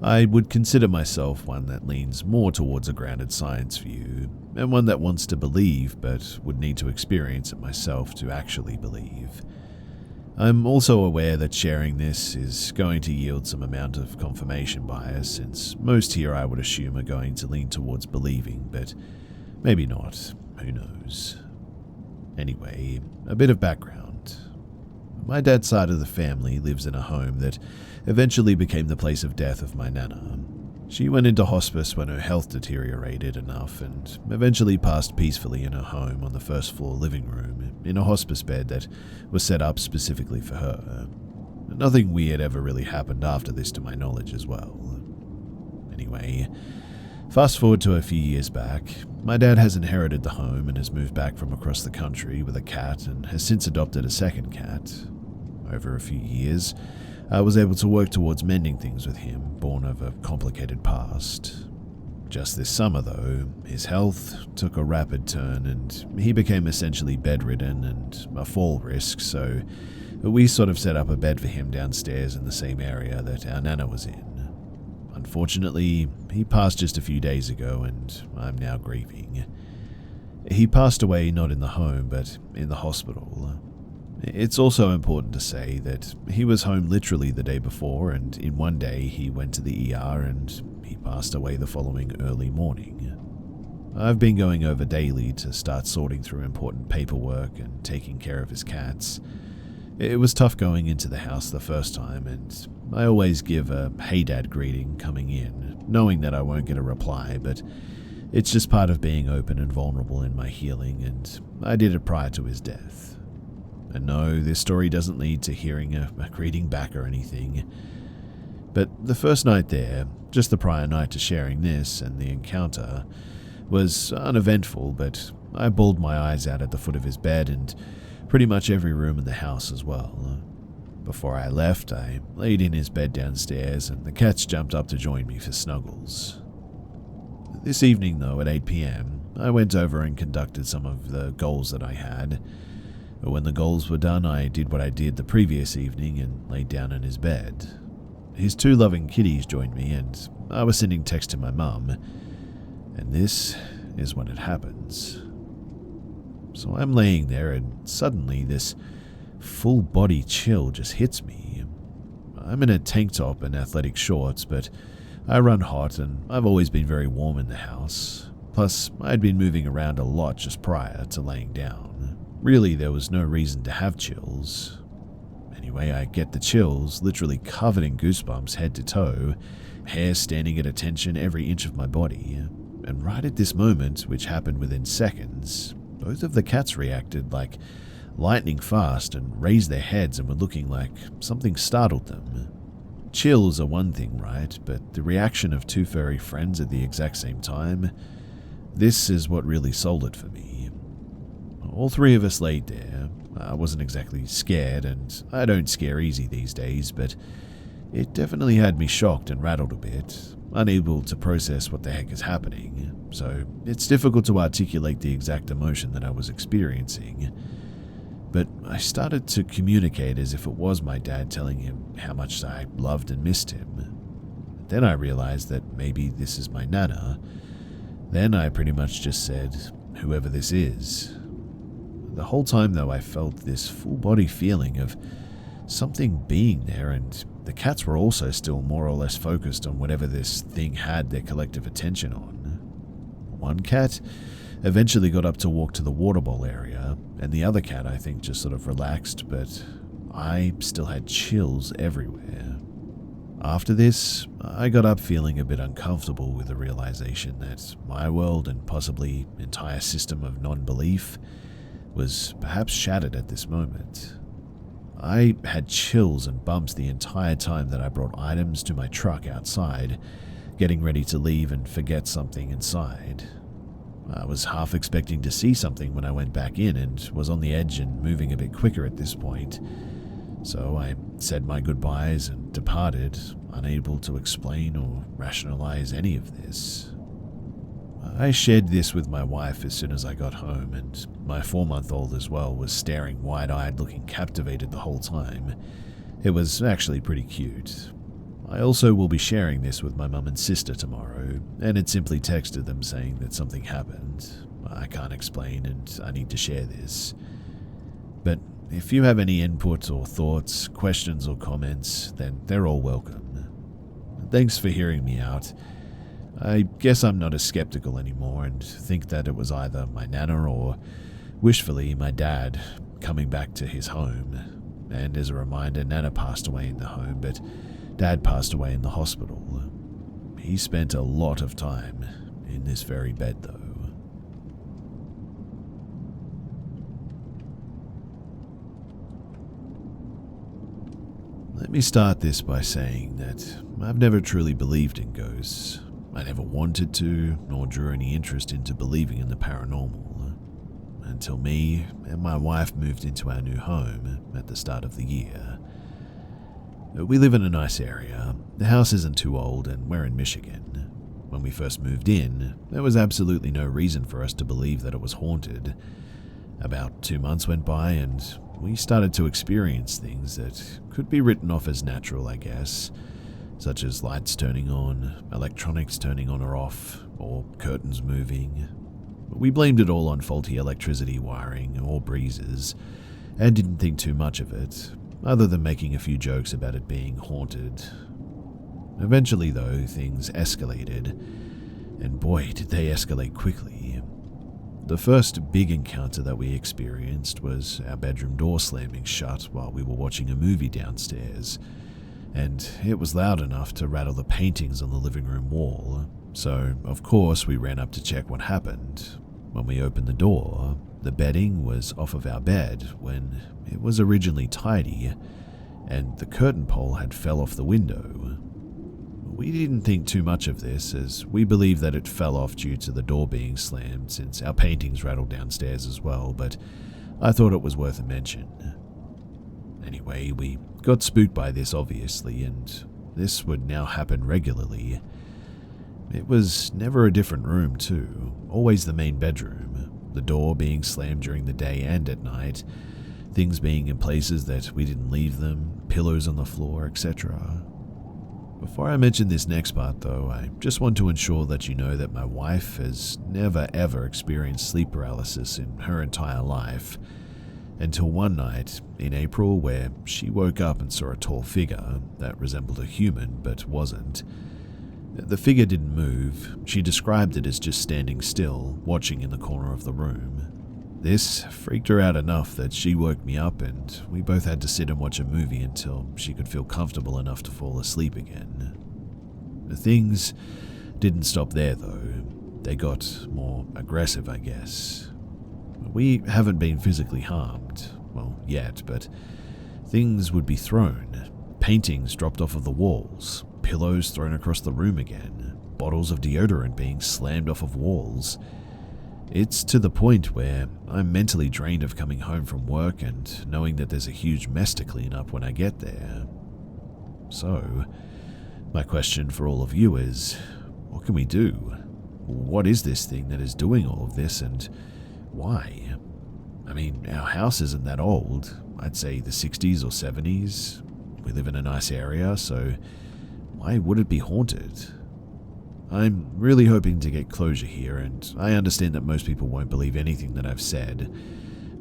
I would consider myself one that leans more towards a grounded science view, and one that wants to believe but would need to experience it myself to actually believe. I'm also aware that sharing this is going to yield some amount of confirmation bias, since most here I would assume are going to lean towards believing, but maybe not, who knows. Anyway, a bit of background. My dad's side of the family lives in a home that eventually became the place of death of my nana. She went into hospice when her health deteriorated enough and eventually passed peacefully in her home on the first floor living room in a hospice bed that was set up specifically for her. Nothing weird ever really happened after this to my knowledge as well. Anyway, fast forward to a few years back, my dad has inherited the home and has moved back from across the country with a cat and has since adopted a second cat. Over a few years, I was able to work towards mending things with him, born of a complicated past. Just this summer, though, his health took a rapid turn and he became essentially bedridden and a fall risk, so we sort of set up a bed for him downstairs in the same area that our nana was in. Unfortunately, he passed just a few days ago and I'm now grieving. He passed away not in the home, but in the hospital. It's also important to say that he was home literally the day before, and in one day he went to the ER and he passed away the following early morning. I've been going over daily to start sorting through important paperwork and taking care of his cats. It was tough going into the house the first time, and I always give a "Hey Dad" greeting coming in, knowing that I won't get a reply, but it's just part of being open and vulnerable in my healing, and I did it prior to his death. And no, this story doesn't lead to hearing a greeting back or anything. But the first night there, just the prior night to sharing this and the encounter, was uneventful, but I bawled my eyes out at the foot of his bed and pretty much every room in the house as well. Before I left, I laid in his bed downstairs and the cats jumped up to join me for snuggles. This evening though, at 8 p.m, I went over and conducted some of the goals that I had. But when the goals were done, I did what I did the previous evening and laid down in his bed. His two loving kitties joined me and I was sending text to my mum, and this is when it happens. So I'm laying there and suddenly this full body chill just hits me. I'm in a tank top and athletic shorts, but I run hot and I've always been very warm in the house. Plus, I'd been moving around a lot just prior to laying down. Really, there was no reason to have chills. Anyway, I get the chills, literally covered in goosebumps head to toe, hair standing at attention every inch of my body. and right at this moment, which happened within seconds, both of the cats reacted like lightning fast and raised their heads and were looking like something startled them. Chills are one thing, right? But the reaction of two furry friends at the exact same time, this is what really sold it for me. All three of us laid there. I wasn't exactly scared, and I don't scare easy these days, but it definitely had me shocked and rattled a bit, unable to process what the heck is happening, so it's difficult to articulate the exact emotion that I was experiencing. But I started to communicate as if it was my dad telling him how much I loved and missed him. Then I realized that maybe this is my nana. Then I pretty much just said, whoever this is. The whole time though, I felt this full body feeling of something being there, and the cats were also still more or less focused on whatever this thing had their collective attention on. One cat eventually got up to walk to the water bowl area, and the other cat I think just sort of relaxed, but I still had chills everywhere. After this, I got up feeling a bit uncomfortable with the realization that my world and possibly entire system of non-belief was perhaps shattered at this moment. I had chills and bumps the entire time that I brought items to my truck outside, getting ready to leave and forget something inside. I was half expecting to see something when I went back in and was on the edge and moving a bit quicker at this point. So I said my goodbyes and departed, unable to explain or rationalize any of this. I shared this with my wife as soon as I got home, and my 4-month-old as well was staring wide-eyed, looking captivated the whole time. It was actually pretty cute. I also will be sharing this with my mum and sister tomorrow, and had simply texted them saying that something happened. I can't explain and I need to share this. But if you have any input or thoughts, questions or comments, then they're all welcome. Thanks for hearing me out. I guess I'm not as skeptical anymore and think that it was either my nana or, wishfully, my dad coming back to his home. And as a reminder, nana passed away in the home, but dad passed away in the hospital. He spent a lot of time in this very bed, though. Let me start this by saying that I've never truly believed in ghosts. I never wanted to, nor drew any interest into believing in the paranormal, until me and my wife moved into our new home at the start of the year. We live in a nice area, the house isn't too old, and we're in Michigan. When we first moved in, there was absolutely no reason for us to believe that it was haunted. About 2 months went by and we started to experience things that could be written off as natural, I guess, such as lights turning on, electronics turning on or off, or curtains moving. We blamed it all on faulty electricity wiring or breezes, and didn't think too much of it, other than making a few jokes about it being haunted. Eventually, though, things escalated, and boy, did they escalate quickly. The first big encounter that we experienced was our bedroom door slamming shut while we were watching a movie downstairs, and it was loud enough to rattle the paintings on the living room wall, so of course we ran up to check what happened. When we opened the door, the bedding was off of our bed when it was originally tidy, and the curtain pole had fell off the window. We didn't think too much of this, as we believed that it fell off due to the door being slammed, since our paintings rattled downstairs as well, but I thought it was worth a mention. Anyway, we got spooked by this obviously, and this would now happen regularly. It was never a different room too, always the main bedroom, the door being slammed during the day and at night, things being in places that we didn't leave them, pillows on the floor, etc. Before I mention this next part though, I just want to ensure that you know that my wife has never ever experienced sleep paralysis in her entire life, until one night in April where she woke up and saw a tall figure that resembled a human but wasn't. The figure didn't move. She described it as just standing still, watching in the corner of the room. This freaked her out enough that she woke me up and we both had to sit and watch a movie until she could feel comfortable enough to fall asleep again. Things didn't stop there though. they got more aggressive, I guess. We haven't been physically harmed, well, yet, but things would be thrown, paintings dropped off of the walls, pillows thrown across the room again, bottles of deodorant being slammed off of walls. It's to the point where I'm mentally drained of coming home from work and knowing that there's a huge mess to clean up when I get there. So, my question for all of you is, what can we do? What is this thing that is doing all of this, and why? I mean, our house isn't that old. I'd say the 60s or 70s. We live in a nice area, so why would it be haunted? I'm really hoping to get closure here, and I understand that most people won't believe anything that I've said,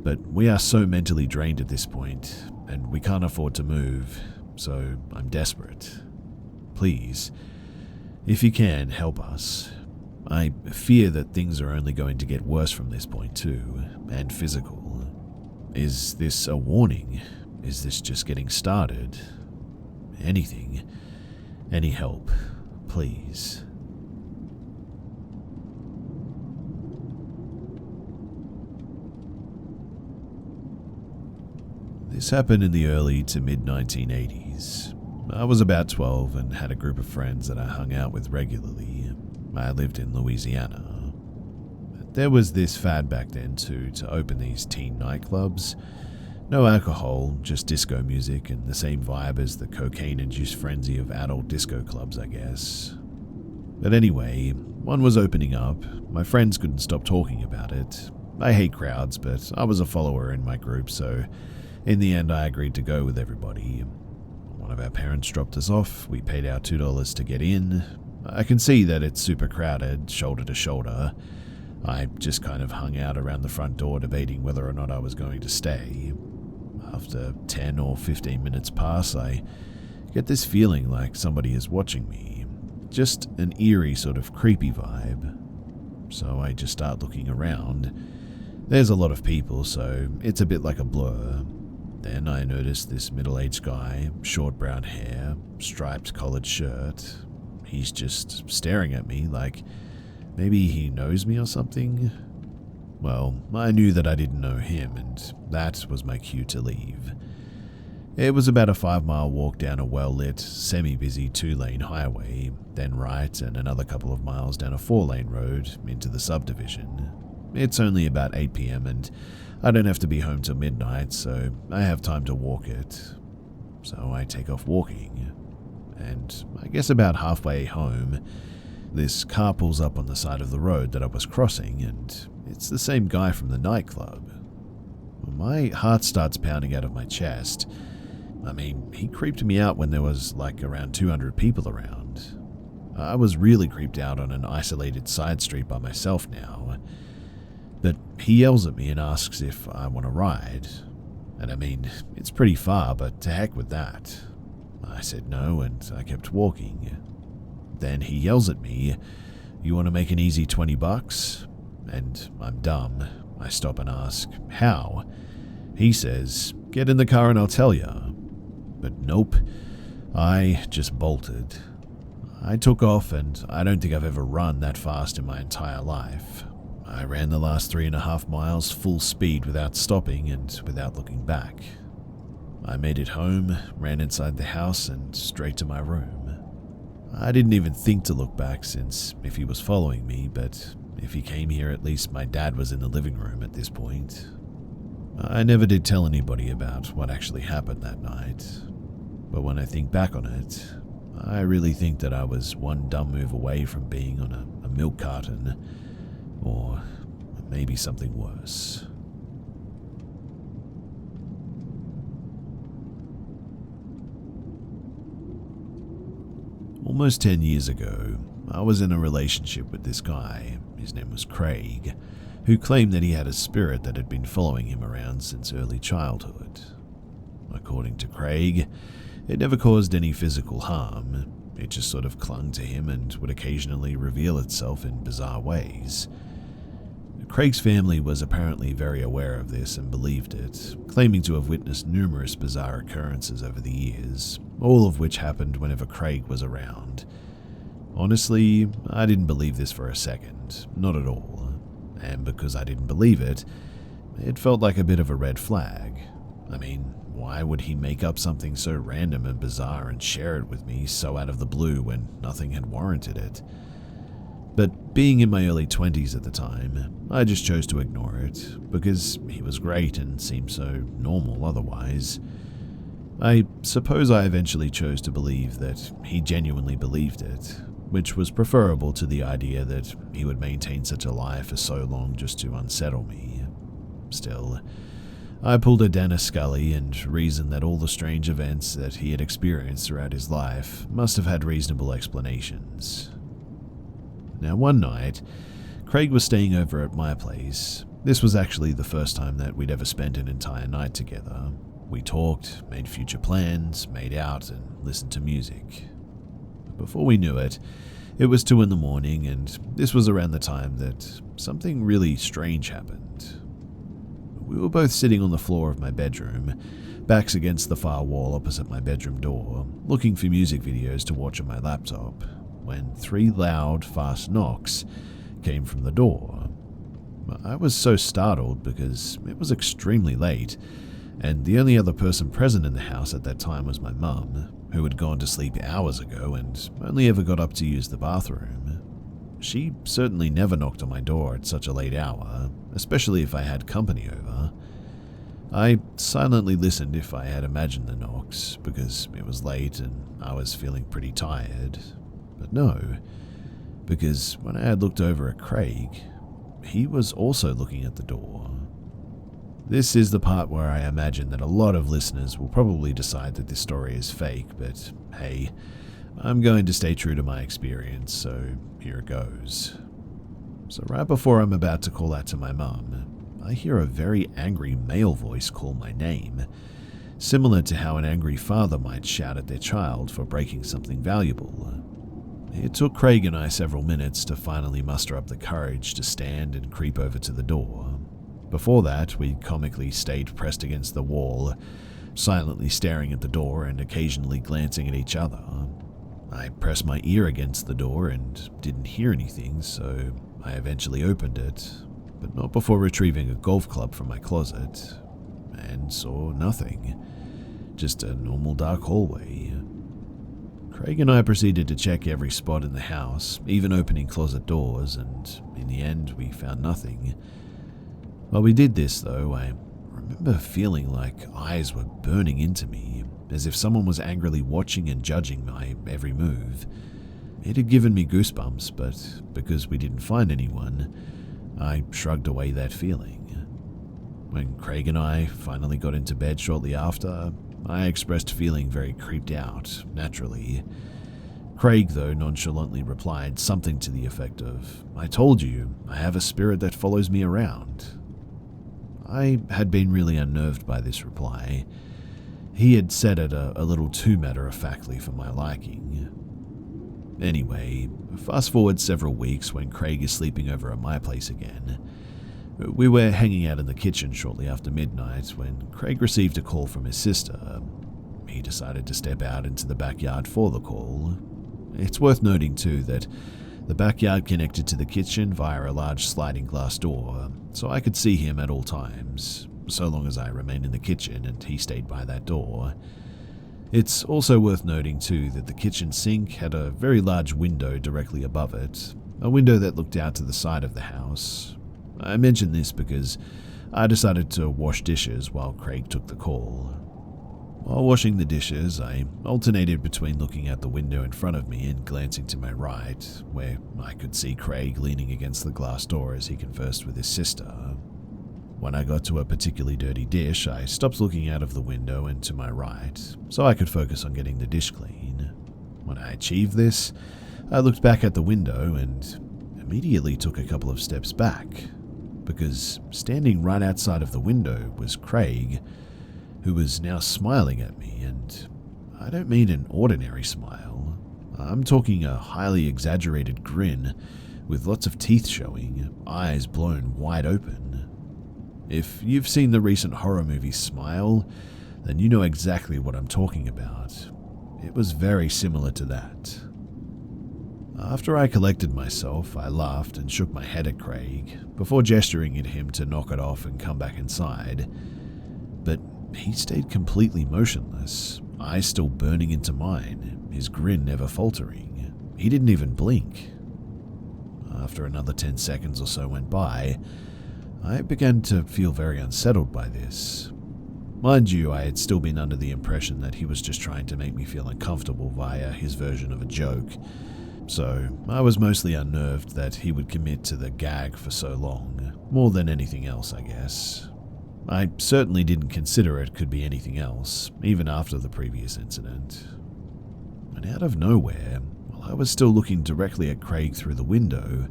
but we are so mentally drained at this point, and we can't afford to move, so I'm desperate. Please, if you can, help us. I fear that things are only going to get worse from this point too, and physical. Is this a warning? Is this just getting started? Anything. Any help, please. This happened in the early to mid-1980s. I was about 12 and had a group of friends that I hung out with regularly. I lived in Louisiana. There was this fad back then too to open these teen nightclubs. No alcohol, just disco music and the same vibe as the cocaine-induced frenzy of adult disco clubs, I guess. But anyway, one was opening up. My friends couldn't stop talking about it. I hate crowds, but I was a follower in my group, so in the end I agreed to go with everybody. One of our parents dropped us off. We paid our $2 to get in. I can see that it's super crowded, shoulder to shoulder. I just kind of hung out around the front door debating whether or not I was going to stay. After 10 or 15 minutes pass, I get this feeling like somebody is watching me. Just an eerie sort of creepy vibe. So I just start looking around. There's a lot of people, so it's a bit like a blur. Then I notice this middle-aged guy, short brown hair, striped collared shirt. He's just staring at me like maybe he knows me or something. Well, I knew that I didn't know him, and that was my cue to leave. It was about a 5-mile walk down a well-lit, semi-busy 2-lane highway, then right and another couple of miles down a 4-lane road into the subdivision. It's only about 8 p.m. and I don't have to be home till midnight, so I have time to walk it. So I take off walking, and I guess about halfway home, this car pulls up on the side of the road that I was crossing, and it's the same guy from the nightclub. My heart starts pounding out of my chest. I mean, he creeped me out when there was like around 200 people around. I was really creeped out on an isolated side street by myself now. But he yells at me and asks if I want to ride. And I mean, it's pretty far, but to heck with that. I said no, and I kept walking. Then he yells at me, "You want to make an easy $20? And I'm dumb. I stop and ask, "How?" He says, "Get in the car and I'll tell you." But nope, I just bolted. I took off, and I don't think I've ever run that fast in my entire life. I ran the last 3.5 miles full speed without stopping and without looking back. I made it home, ran inside the house, and straight to my room. I didn't even think to look back, since if he was following me, but if he came here, at least my dad was in the living room at this point. I never did tell anybody about what actually happened that night, but when I think back on it, I really think that I was one dumb move away from being on a milk carton, or maybe something worse. Almost 10 years ago, I was in a relationship with this guy. His name was Craig, who claimed that he had a spirit that had been following him around since early childhood. According to Craig, it never caused any physical harm. It just sort of clung to him and would occasionally reveal itself in bizarre ways. Craig's family was apparently very aware of this and believed it, claiming to have witnessed numerous bizarre occurrences over the years, all of which happened whenever Craig was around. Honestly, I didn't believe this for a second, not at all. And because I didn't believe it, it felt like a bit of a red flag. I mean, why would he make up something so random and bizarre and share it with me so out of the blue when nothing had warranted it? But being in my early 20s at the time, I just chose to ignore it, because he was great and seemed so normal otherwise. I suppose I eventually chose to believe that he genuinely believed it, which was preferable to the idea that he would maintain such a lie for so long just to unsettle me. Still, I pulled a Dennis Scully and reasoned that all the strange events that he had experienced throughout his life must have had reasonable explanations. Now, one night, Craig was staying over at my place. This was actually the first time that we'd ever spent an entire night together. We talked, made future plans, made out, and listened to music. Before we knew it, it was 2 a.m, and this was around the time that something really strange happened. We were both sitting on the floor of my bedroom, backs against the far wall opposite my bedroom door, looking for music videos to watch on my laptop, when 3 loud, fast knocks came from the door. I was so startled because it was extremely late, and the only other person present in the house at that time was my mum, who had gone to sleep hours ago and only ever got up to use the bathroom. She certainly never knocked on my door at such a late hour, especially if I had company over. I silently listened if I had imagined the knocks, because it was late and I was feeling pretty tired. But no, because when I had looked over at Craig, he was also looking at the door. This is the part where I imagine that a lot of listeners will probably decide that this story is fake, but hey, I'm going to stay true to my experience, so here it goes. So right before I'm about to call out to my mum, I hear a very angry male voice call my name, similar to how an angry father might shout at their child for breaking something valuable. It took Craig and I several minutes to finally muster up the courage to stand and creep over to the door. Before that, we comically stayed pressed against the wall, silently staring at the door and occasionally glancing at each other. I pressed my ear against the door and didn't hear anything, so I eventually opened it, but not before retrieving a golf club from my closet, and saw nothing. Just a normal dark hallway. Craig and I proceeded to check every spot in the house, even opening closet doors, and in the end we found nothing. While we did this though, I remember feeling like eyes were burning into me, as if someone was angrily watching and judging my every move. It had given me goosebumps, but because we didn't find anyone, I shrugged away that feeling. When Craig and I finally got into bed shortly after, I expressed feeling very creeped out, naturally. Craig, though, nonchalantly replied something to the effect of, "I told you, I have a spirit that follows me around." I had been really unnerved by this reply. He had said it a little too matter-of-factly for my liking. Anyway, fast forward several weeks when Craig is sleeping over at my place again. We were hanging out in the kitchen shortly after midnight when Craig received a call from his sister. He decided to step out into the backyard for the call. It's worth noting too that the backyard connected to the kitchen via a large sliding glass door, so I could see him at all times, so long as I remained in the kitchen and he stayed by that door. It's also worth noting too that the kitchen sink had a very large window directly above it, a window that looked out to the side of the house. I mention this because I decided to wash dishes while Craig took the call. While washing the dishes, I alternated between looking out the window in front of me and glancing to my right, where I could see Craig leaning against the glass door as he conversed with his sister. When I got to a particularly dirty dish, I stopped looking out of the window and to my right, so I could focus on getting the dish clean. When I achieved this, I looked back at the window and immediately took a couple of steps back, because standing right outside of the window was Craig, who was now smiling at me, and I don't mean an ordinary smile. I'm talking a highly exaggerated grin with lots of teeth showing, eyes blown wide open. If you've seen the recent horror movie Smile, then you know exactly what I'm talking about. It was very similar to that. After I collected myself, I laughed and shook my head at Craig before gesturing at him to knock it off and come back inside. But he stayed completely motionless, eyes still burning into mine, his grin never faltering. He didn't even blink. After another 10 seconds or so went by, I began to feel very unsettled by this. Mind you, I had still been under the impression that he was just trying to make me feel uncomfortable via his version of a joke, so I was mostly unnerved that he would commit to the gag for so long, more than anything else, I guess. I certainly didn't consider it could be anything else, even after the previous incident. And out of nowhere, while I was still looking directly at Craig through the window,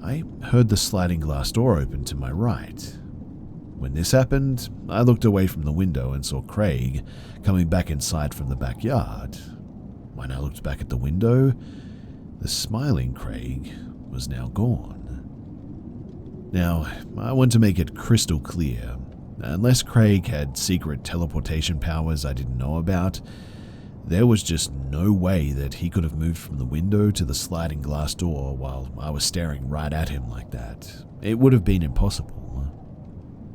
I heard the sliding glass door open to my right. When this happened, I looked away from the window and saw Craig coming back inside from the backyard. When I looked back at the window, the smiling Craig was now gone. Now, I want to make it crystal clear, unless Craig had secret teleportation powers I didn't know about, there was just no way that he could have moved from the window to the sliding glass door while I was staring right at him like that. It would have been impossible.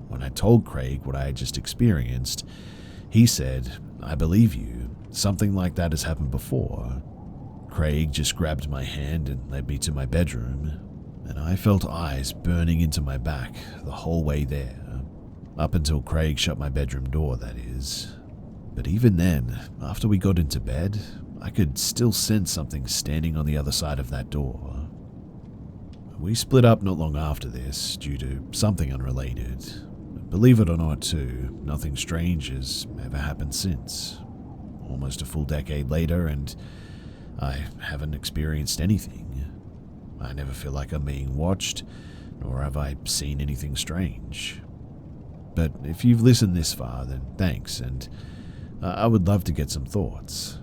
When I told Craig what I had just experienced, he said, "I believe you. Something like that has happened before." Craig just grabbed my hand and led me to my bedroom, and I felt eyes burning into my back the whole way there. Up until Craig shut my bedroom door, that is. But even then, after we got into bed, I could still sense something standing on the other side of that door. We split up not long after this, due to something unrelated. Believe it or not, too, nothing strange has ever happened since. Almost a full decade later, and I haven't experienced anything. I never feel like I'm being watched, nor have I seen anything strange. But if you've listened this far, then thanks, and I would love to get some thoughts.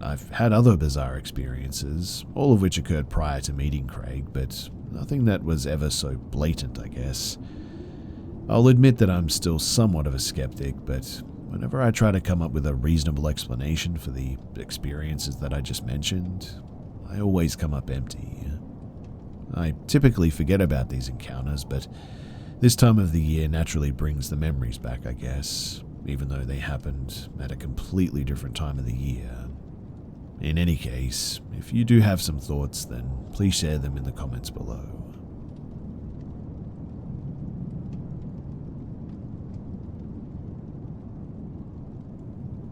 I've had other bizarre experiences, all of which occurred prior to meeting Craig, but nothing that was ever so blatant, I guess. I'll admit that I'm still somewhat of a skeptic, but whenever I try to come up with a reasonable explanation for the experiences that I just mentioned, I always come up empty. I typically forget about these encounters, but this time of the year naturally brings the memories back, I guess, even though they happened at a completely different time of the year. In any case, if you do have some thoughts, then please share them in the comments below.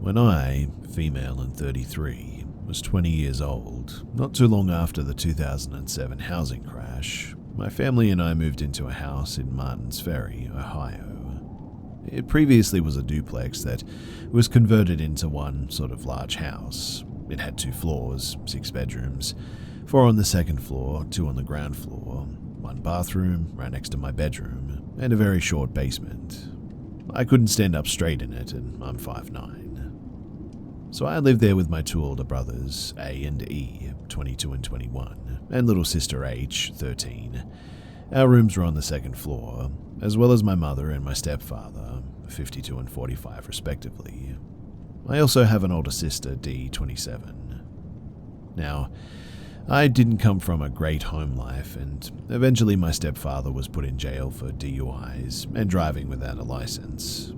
When I, female and 33, was 20 years old, not too long after the 2007 housing crash, my family and I moved into a house in Martins Ferry, Ohio. It previously was a duplex that was converted into one sort of large house. It had 2 floors, 6 bedrooms, 4 on the second floor, 2 on the ground floor, 1 bathroom right next to my bedroom, and a very short basement. I couldn't stand up straight in it, and I'm 5'9". So I lived there with my 2 older brothers, A and E, 22 and 21, and little sister H, 13. Our rooms were on the second floor, as well as my mother and my stepfather, 52 and 45 respectively. I also have an older sister, D, 27. Now, I didn't come from a great home life, and eventually my stepfather was put in jail for DUIs and driving without a license.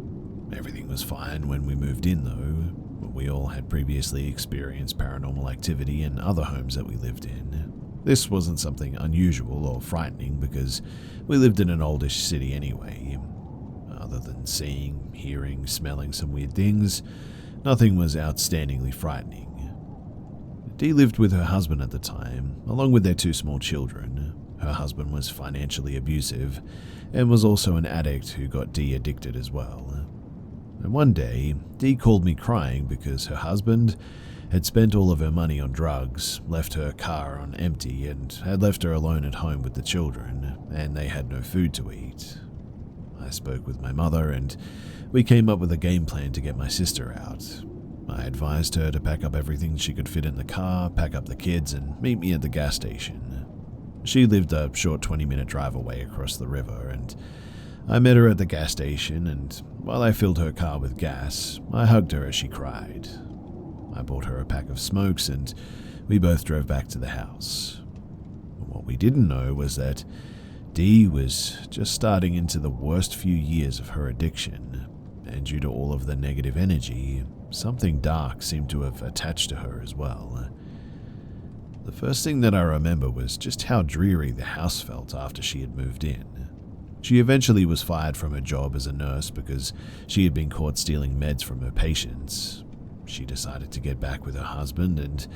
Everything was fine when we moved in, though. We all had previously experienced paranormal activity in other homes that we lived in. This wasn't something unusual or frightening because we lived in an oldish city anyway. Other than seeing, hearing, smelling some weird things, nothing was outstandingly frightening. Dee lived with her husband at the time, along with their 2 small children. Her husband was financially abusive and was also an addict who got Dee addicted as well. And one day, Dee called me crying because her husband had spent all of her money on drugs, left her car on empty, and had left her alone at home with the children, and they had no food to eat. I spoke with my mother, and we came up with a game plan to get my sister out. I advised her to pack up everything she could fit in the car, pack up the kids, and meet me at the gas station. She lived a short 20-minute drive away across the river, and I met her at the gas station, and while I filled her car with gas, I hugged her as she cried. I bought her a pack of smokes, and we both drove back to the house. What we didn't know was that Dee was just starting into the worst few years of her addiction, and due to all of the negative energy, something dark seemed to have attached to her as well. The first thing that I remember was just how dreary the house felt after she had moved in. She eventually was fired from her job as a nurse because she had been caught stealing meds from her patients. She decided to get back with her husband, and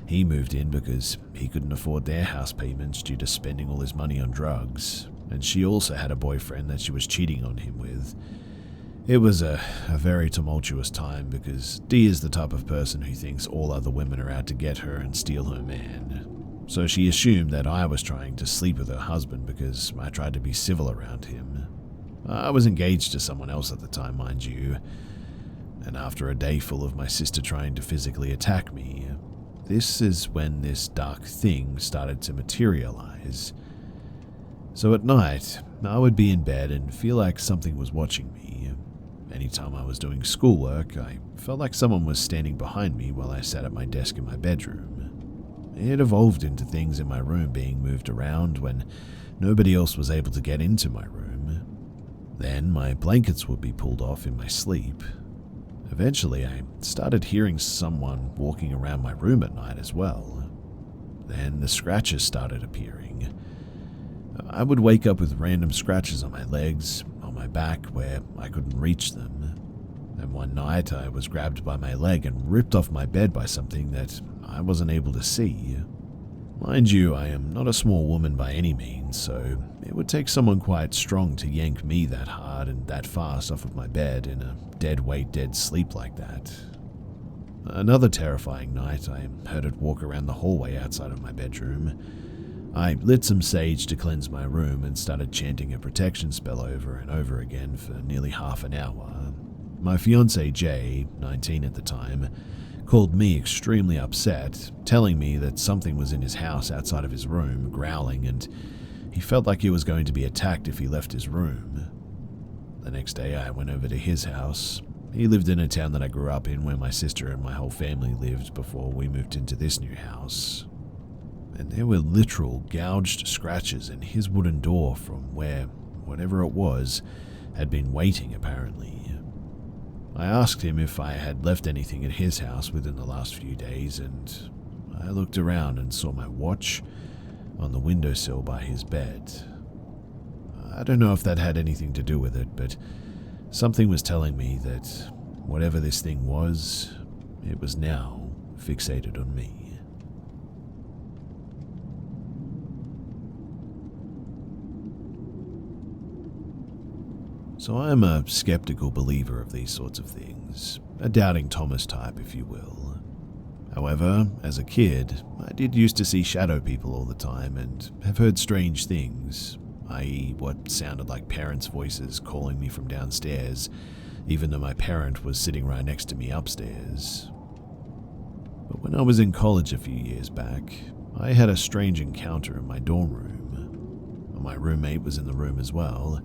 he moved in because he couldn't afford their house payments due to spending all his money on drugs, and she also had a boyfriend that she was cheating on him with. It was a very tumultuous time because Dee is the type of person who thinks all other women are out to get her and steal her man. So she assumed that I was trying to sleep with her husband because I tried to be civil around him. I was engaged to someone else at the time, mind you, and after a day full of my sister trying to physically attack me, this is when this dark thing started to materialize. So at night, I would be in bed and feel like something was watching me. Anytime I was doing schoolwork, I felt like someone was standing behind me while I sat at my desk in my bedroom. It evolved into things in my room being moved around when nobody else was able to get into my room. Then my blankets would be pulled off in my sleep. Eventually, I started hearing someone walking around my room at night as well. Then the scratches started appearing. I would wake up with random scratches on my legs, on my back where I couldn't reach them. And one night I was grabbed by my leg and ripped off my bed by something that I wasn't able to see. Mind you, I am not a small woman by any means, so it would take someone quite strong to yank me that hard and that fast off of my bed in a dead weight, dead sleep like that. Another terrifying night, I heard it walk around the hallway outside of my bedroom. I lit some sage to cleanse my room and started chanting a protection spell over and over again for nearly half an hour. My fiancé Jay, 19 at the time, called me extremely upset, telling me that something was in his house outside of his room, growling, and he felt like he was going to be attacked if he left his room. The next day I went over to his house. He lived in a town that I grew up in where my sister and my whole family lived before we moved into this new house. And there were literal gouged scratches in his wooden door from where whatever it was had been waiting apparently. I asked him if I had left anything at his house within the last few days, and I looked around and saw my watch on the windowsill by his bed. I don't know if that had anything to do with it, but something was telling me that whatever this thing was, it was now fixated on me. So I am a skeptical believer of these sorts of things, a doubting Thomas type, if you will. However, as a kid, I did used to see shadow people all the time and have heard strange things, i.e. what sounded like parents' voices calling me from downstairs, even though my parent was sitting right next to me upstairs. But when I was in college a few years back, I had a strange encounter in my dorm room. My roommate was in the room as well.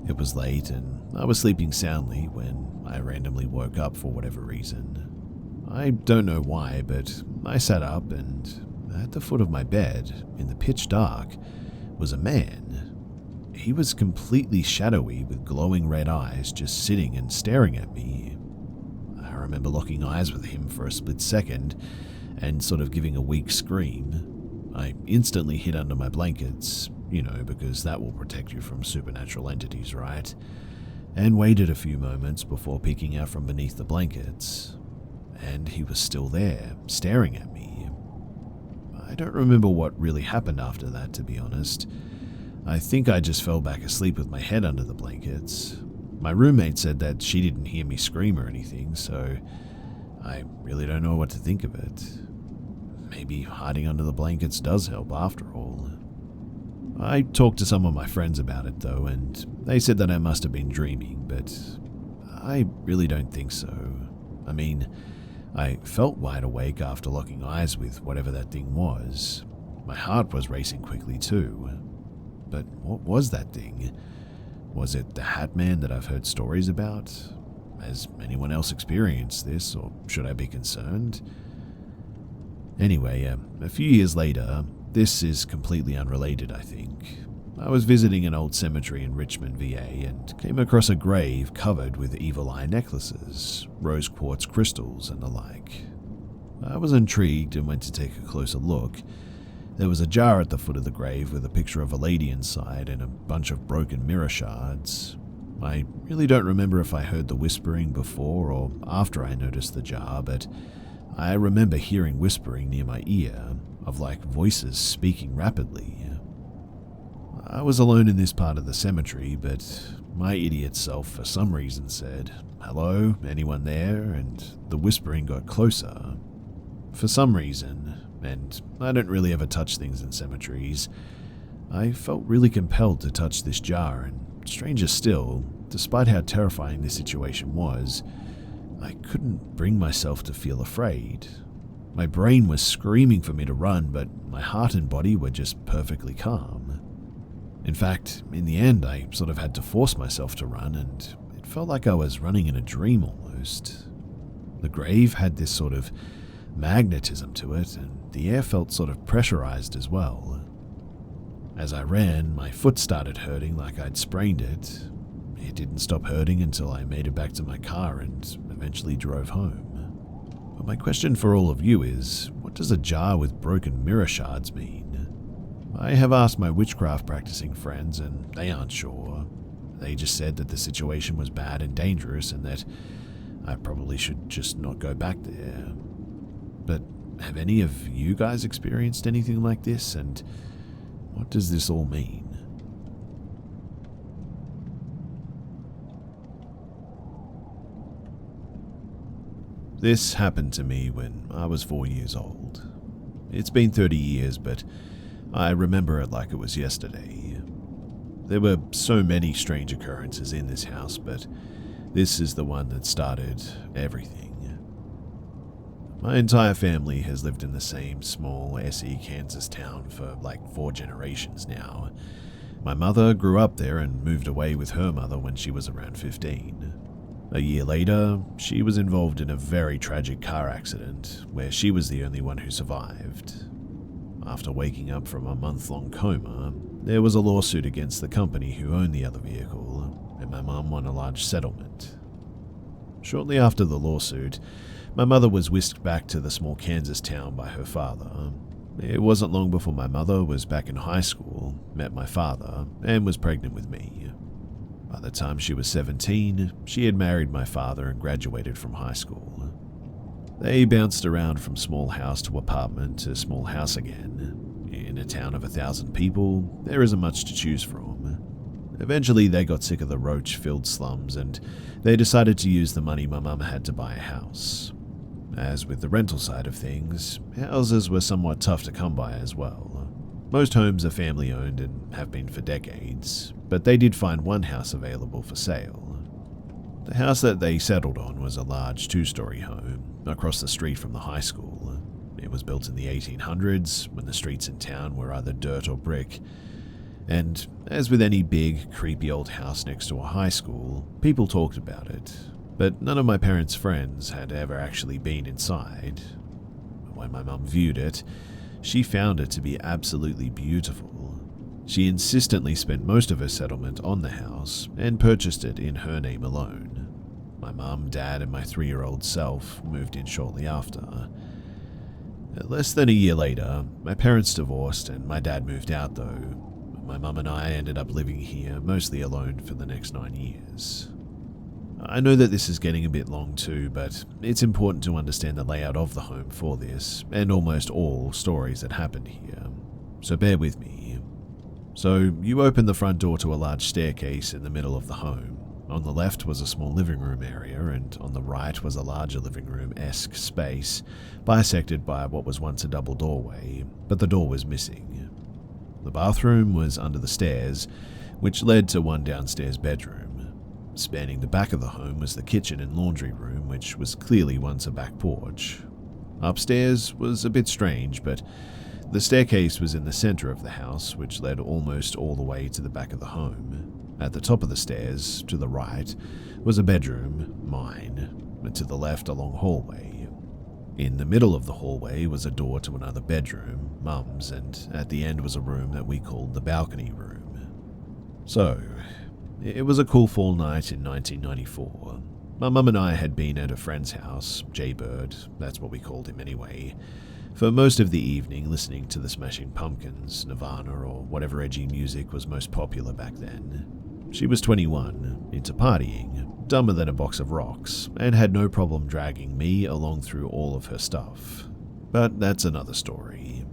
It was late and I was sleeping soundly when I randomly woke up for whatever reason. I don't know why, but I sat up and at the foot of my bed, in the pitch dark, was a man. He was completely shadowy with glowing red eyes just sitting and staring at me. I remember locking eyes with him for a split second and sort of giving a weak scream. I instantly hid under my blankets, because that will protect you from supernatural entities, right? And waited a few moments before peeking out from beneath the blankets. And he was still there, staring at me. I don't remember what really happened after that, to be honest. I think I just fell back asleep with my head under the blankets. My roommate said that she didn't hear me scream or anything, so I really don't know what to think of it. Maybe hiding under the blankets does help after all. I talked to some of my friends about it though, and they said that I must have been dreaming, but I really don't think so. I mean, I felt wide awake after locking eyes with whatever that thing was. My heart was racing quickly too. But what was that thing? Was it the Hat Man that I've heard stories about? Has anyone else experienced this, or should I be concerned? Anyway, a few years later, this is completely unrelated, I think. I was visiting an old cemetery in Richmond, VA, and came across a grave covered with evil eye necklaces, rose quartz crystals, and the like. I was intrigued and went to take a closer look. There was a jar at the foot of the grave with a picture of a lady inside and a bunch of broken mirror shards. I really don't remember if I heard the whispering before or after I noticed the jar, but I remember hearing whispering near my ear, of like voices speaking rapidly. I was alone in this part of the cemetery, but my idiot self for some reason said, "Hello, anyone there?" and the whispering got closer. For some reason, and I don't really ever touch things in cemeteries, I felt really compelled to touch this jar, and stranger still, despite how terrifying this situation was, I couldn't bring myself to feel afraid. My brain was screaming for me to run, but my heart and body were just perfectly calm. In fact, in the end, I sort of had to force myself to run, and it felt like I was running in a dream almost. The grave had this sort of magnetism to it, and the air felt sort of pressurized as well. As I ran, my foot started hurting like I'd sprained it. It didn't stop hurting until I made it back to my car and eventually drove home. But my question for all of you is, what does a jar with broken mirror shards mean? I have asked my witchcraft practicing friends and they aren't sure. They just said that the situation was bad and dangerous and that I probably should just not go back there. But have any of you guys experienced anything like this, and what does this all mean? This happened to me when I was 4 years old. It's been 30 years, but I remember it like it was yesterday. There were so many strange occurrences in this house, but this is the one that started everything. My entire family has lived in the same small SE Kansas town for like 4 generations now. My mother grew up there and moved away with her mother when she was around 15. A year later, she was involved in a very tragic car accident where she was the only one who survived. After waking up from a month-long coma, there was a lawsuit against the company who owned the other vehicle, and my mum won a large settlement. Shortly after the lawsuit, my mother was whisked back to the small Kansas town by her father. It wasn't long before my mother was back in high school, met my father, and was pregnant with me. By the time she was 17, she had married my father and graduated from high school. They bounced around from small house to apartment to small house again. In a town of 1,000 people, there isn't much to choose from. Eventually, they got sick of the roach-filled slums and they decided to use the money my mum had to buy a house. As with the rental side of things, houses were somewhat tough to come by as well. Most homes are family-owned and have been for decades, but they did find one house available for sale. The house that they settled on was a large 2-story home across the street from the high school. It was built in the 1800s when the streets in town were either dirt or brick. And as with any big, creepy old house next to a high school, people talked about it, but none of my parents' friends had ever actually been inside. When my mum viewed it, she found it to be absolutely beautiful. She insistently spent most of her settlement on the house and purchased it in her name alone. My mum, dad, and my 3-year-old self moved in shortly after. Less than a year later, my parents divorced and my dad moved out though. My mum and I ended up living here mostly alone for the next 9 years. I know that this is getting a bit long too, but it's important to understand the layout of the home for this, and almost all stories that happened here, so bear with me. So you open the front door to a large staircase in the middle of the home. On the left was a small living room area, and on the right was a larger living room-esque space, bisected by what was once a double doorway, but the door was missing. The bathroom was under the stairs, which led to one downstairs bedroom. Spanning the back of the home was the kitchen and laundry room, which was clearly once a back porch. Upstairs was a bit strange, but the staircase was in the center of the house, which led almost all the way to the back of the home. At the top of the stairs, to the right, was a bedroom, mine, and to the left a long hallway. In the middle of the hallway was a door to another bedroom, Mum's, and at the end was a room that we called the balcony room. So, it was a cool fall night in 1994. My mum and I had been at a friend's house, Jaybird, that's what we called him anyway, for most of the evening listening to the Smashing Pumpkins, Nirvana, or whatever edgy music was most popular back then. She was 21, into partying, dumber than a box of rocks, and had no problem dragging me along through all of her stuff. But that's another story.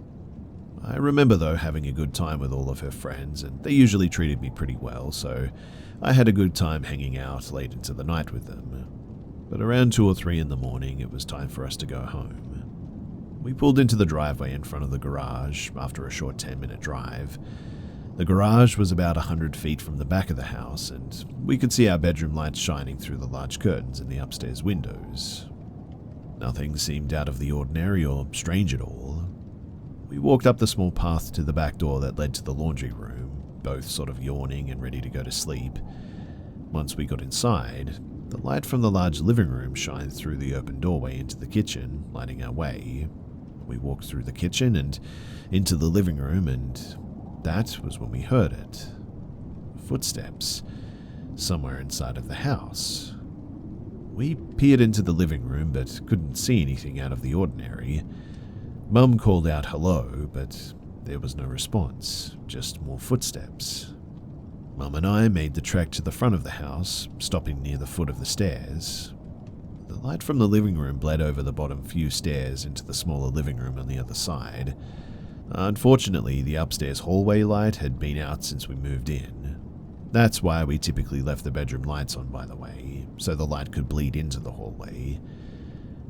I remember though having a good time with all of her friends, and they usually treated me pretty well, so I had a good time hanging out late into the night with them. But around 2 or 3 in the morning, it was time for us to go home. We pulled into the driveway in front of the garage after a short 10-minute drive. The garage was about 100 feet from the back of the house, and we could see our bedroom lights shining through the large curtains in the upstairs windows. Nothing seemed out of the ordinary or strange at all. We walked up the small path to the back door that led to the laundry room, both sort of yawning and ready to go to sleep. Once we got inside, the light from the large living room shined through the open doorway into the kitchen, lighting our way. We walked through the kitchen and into the living room, and that was when we heard it. Footsteps, somewhere inside of the house. We peered into the living room but couldn't see anything out of the ordinary. Mum called out hello, but there was no response, just more footsteps. Mum and I made the trek to the front of the house, stopping near the foot of the stairs. The light from the living room bled over the bottom few stairs into the smaller living room on the other side. Unfortunately, the upstairs hallway light had been out since we moved in. That's why we typically left the bedroom lights on, by the way, so the light could bleed into the hallway.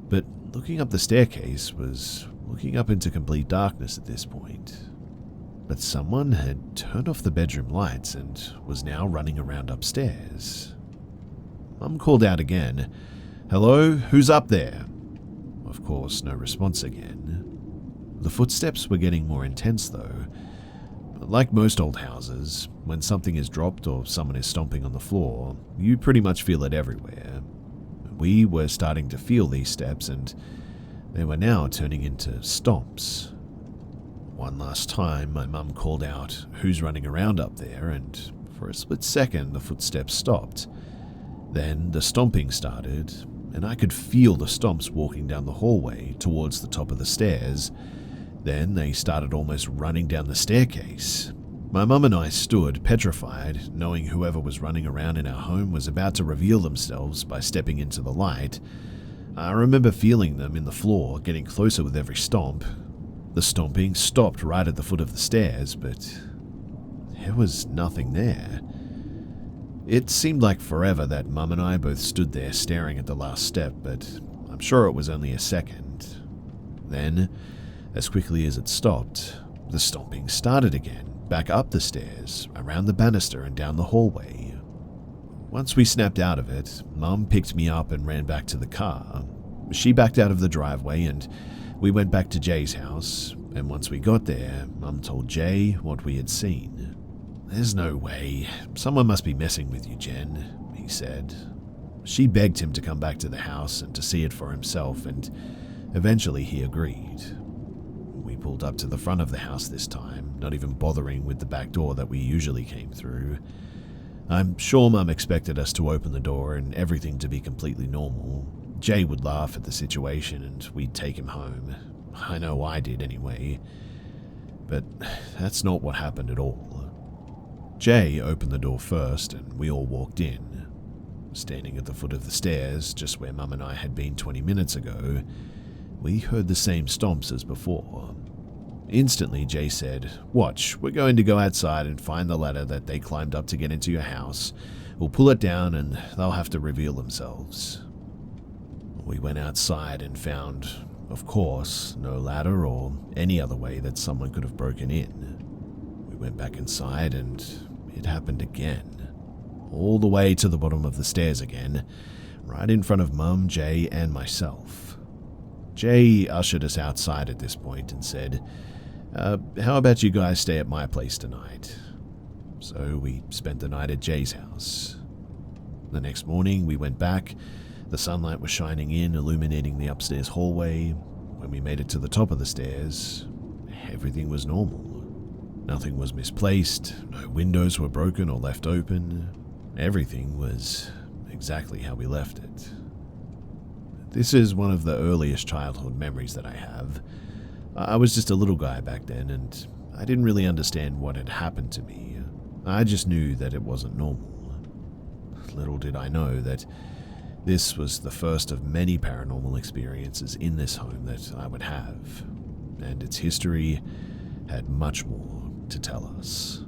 But looking up the staircase was looking up into complete darkness at this point. But someone had turned off the bedroom lights and was now running around upstairs. Mum called out again, "Hello, who's up there?" Of course, no response again. The footsteps were getting more intense though. Like most old houses, when something is dropped or someone is stomping on the floor, you pretty much feel it everywhere. We were starting to feel these steps, and they were now turning into stomps. One last time, my mum called out, "Who's running around up there?" and for a split second the footsteps stopped. Then the stomping started, and I could feel the stomps walking down the hallway towards the top of the stairs. Then they started almost running down the staircase. My mum and I stood petrified, knowing whoever was running around in our home was about to reveal themselves by stepping into the light. I remember feeling them in the floor, getting closer with every stomp. The stomping stopped right at the foot of the stairs, but there was nothing there. It seemed like forever that Mum and I both stood there staring at the last step, but I'm sure it was only a second. Then, as quickly as it stopped, the stomping started again, back up the stairs, around the banister and down the hallway. Once we snapped out of it, Mum picked me up and ran back to the car. She backed out of the driveway and we went back to Jay's house, and once we got there, Mum told Jay what we had seen. "There's no way. Someone must be messing with you, Jen," he said. She begged him to come back to the house and to see it for himself, and eventually he agreed. We pulled up to the front of the house this time, not even bothering with the back door that we usually came through. I'm sure Mum expected us to open the door and everything to be completely normal. Jay would laugh at the situation and we'd take him home. I know I did anyway. But that's not what happened at all. Jay opened the door first and we all walked in. Standing at the foot of the stairs, just where Mum and I had been 20 minutes ago, we heard the same stomps as before. Instantly, Jay said, "Watch, we're going to go outside and find the ladder that they climbed up to get into your house. We'll pull it down and they'll have to reveal themselves." We went outside and found, of course, no ladder or any other way that someone could have broken in. We went back inside and it happened again. All the way to the bottom of the stairs again, right in front of Mum, Jay, and myself. Jay ushered us outside at this point and said, "How about you guys stay at my place tonight?" So we spent the night at Jay's house. The next morning we went back. The sunlight was shining in, illuminating the upstairs hallway. When we made it to the top of the stairs, everything was normal. Nothing was misplaced, no windows were broken or left open. Everything was exactly how we left it. This is one of the earliest childhood memories that I have. I was just a little guy back then, and I didn't really understand what had happened to me. I just knew that it wasn't normal. Little did I know that this was the first of many paranormal experiences in this home that I would have, and its history had much more to tell us.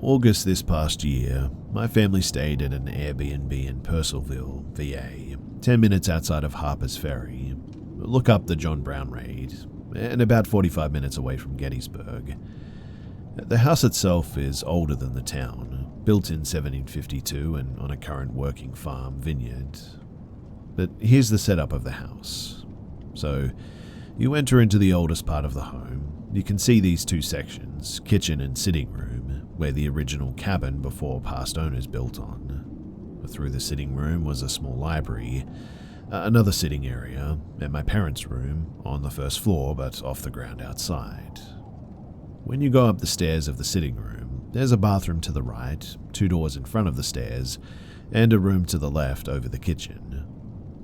August this past year, my family stayed at an Airbnb in Purcellville, VA, 10 minutes outside of Harper's Ferry. Look up the John Brown raid, and about 45 minutes away from Gettysburg. The house itself is older than the town, built in 1752 and on a current working farm vineyard. But here's the setup of the house. So, you enter into the oldest part of the home. You can see these two sections, kitchen and sitting room, where the original cabin before past owners built on. Through the sitting room was a small library, another sitting area, and my parents' room on the first floor but off the ground outside. When you go up the stairs of the sitting room, there's a bathroom to the right, 2 doors in front of the stairs, and a room to the left over the kitchen.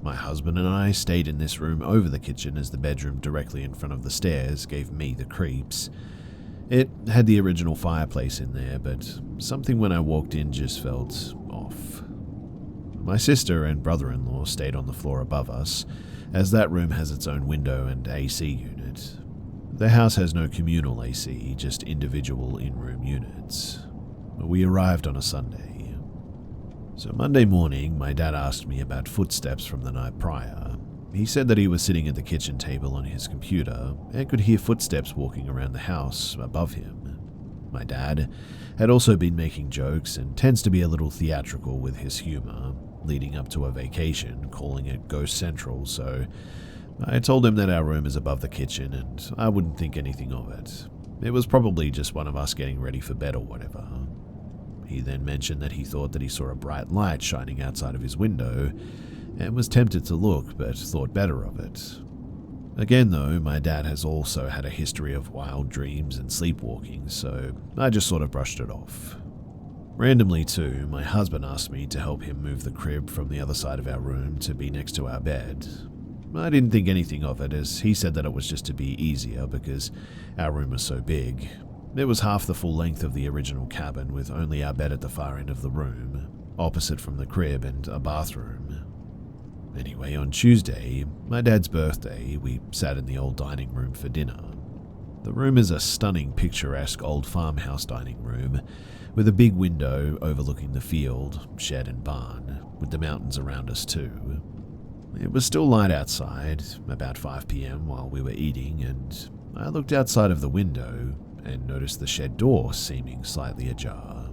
My husband and I stayed in this room over the kitchen as the bedroom directly in front of the stairs gave me the creeps. It had the original fireplace in there, but something when I walked in just felt off. My sister and brother-in-law stayed on the floor above us, as that room has its own window and AC unit. The house has no communal AC, just individual in-room units. We arrived on a Sunday. So Monday morning, my dad asked me about footsteps from the night prior. He said that he was sitting at the kitchen table on his computer and could hear footsteps walking around the house above him. My dad had also been making jokes and tends to be a little theatrical with his humor, leading up to a vacation, calling it Ghost Central, so I told him that our room is above the kitchen and I wouldn't think anything of it. It was probably just one of us getting ready for bed or whatever. He then mentioned that he thought that he saw a bright light shining outside of his window and was tempted to look but thought better of it. Again though, my dad has also had a history of wild dreams and sleepwalking, so I just sort of brushed it off. Randomly too, my husband asked me to help him move the crib from the other side of our room to be next to our bed. I didn't think anything of it, as he said that it was just to be easier because our room was so big. It was half the full length of the original cabin, with only our bed at the far end of the room, opposite from the crib and a bathroom. Anyway, on Tuesday, my dad's birthday, we sat in the old dining room for dinner. The room is a stunning, picturesque old farmhouse dining room, with a big window overlooking the field, shed and barn, with the mountains around us too. It was still light outside, about 5 p.m. while we were eating, and I looked outside of the window and noticed the shed door seeming slightly ajar.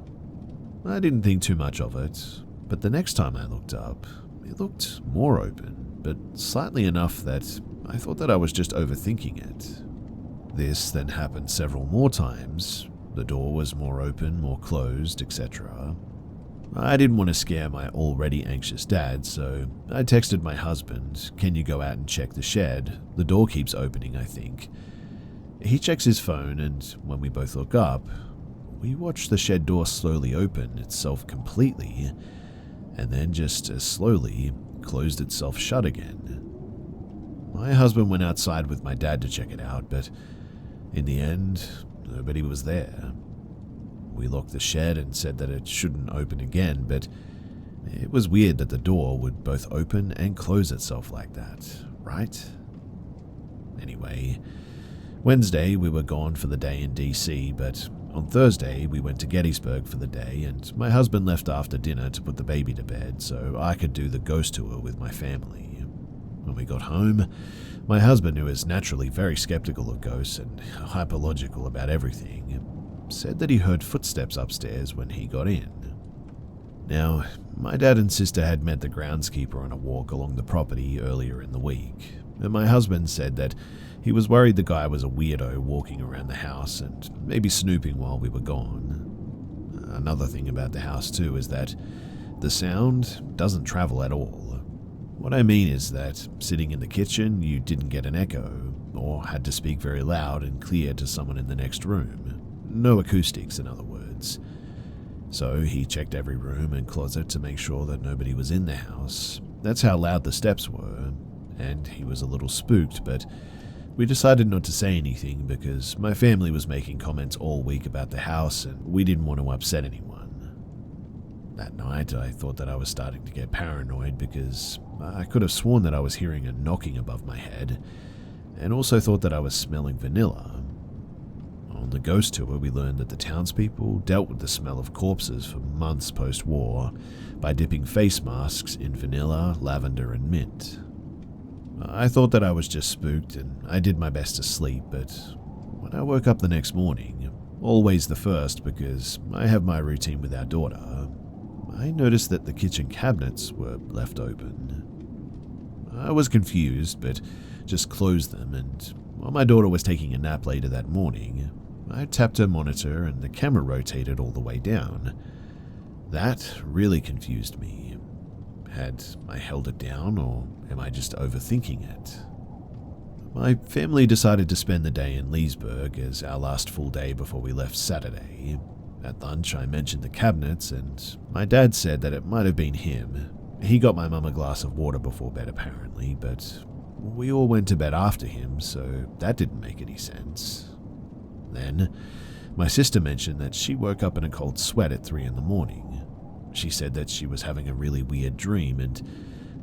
I didn't think too much of it, but the next time I looked up, it looked more open, but slightly enough that I thought that I was just overthinking it. This then happened several more times. The door was more open, more closed, etc. I didn't want to scare my already anxious dad, so I texted my husband, "Can you go out and check the shed? The door keeps opening, I think." He checks his phone, and when we both look up, we watch the shed door slowly open itself completely, and then just as slowly closed itself shut again. My husband went outside with my dad to check it out, but in the end, nobody was there. We locked the shed and said that it shouldn't open again, but it was weird that the door would both open and close itself like that, right? Anyway, Wednesday we were gone for the day in DC, but on Thursday we went to Gettysburg for the day, and my husband left after dinner to put the baby to bed so I could do the ghost tour with my family. When we got home, my husband, who is naturally very skeptical of ghosts and hyperlogical about everything, said that he heard footsteps upstairs when he got in. Now, my dad and sister had met the groundskeeper on a walk along the property earlier in the week. and my husband said that he was worried the guy was a weirdo walking around the house and maybe snooping while we were gone. Another thing about the house too is that the sound doesn't travel at all. What I mean is that sitting in the kitchen, you didn't get an echo, or had to speak very loud and clear to someone in the next room. No acoustics, in other words. So he checked every room and closet to make sure that nobody was in the house. That's how loud the steps were, and he was a little spooked, but we decided not to say anything because my family was making comments all week about the house and we didn't want to upset anyone. That night, I thought that I was starting to get paranoid because I could have sworn that I was hearing a knocking above my head, and also thought that I was smelling vanilla. On the ghost tour, we learned that the townspeople dealt with the smell of corpses for months post-war by dipping face masks in vanilla, lavender, and mint. I thought that I was just spooked, and I did my best to sleep, but when I woke up the next morning, always the first because I have my routine with our daughter, I noticed that the kitchen cabinets were left open. I was confused, but just closed them, and while my daughter was taking a nap later that morning, I tapped her monitor and the camera rotated all the way down. That really confused me. Had I held it down, or am I just overthinking it? My family decided to spend the day in Leesburg as our last full day before we left Saturday. At lunch, I mentioned the cabinets, and my dad said that it might have been him. He got my mum a glass of water before bed, apparently, but we all went to bed after him, so that didn't make any sense. Then, my sister mentioned that she woke up in a cold sweat at 3 a.m. She said that she was having a really weird dream and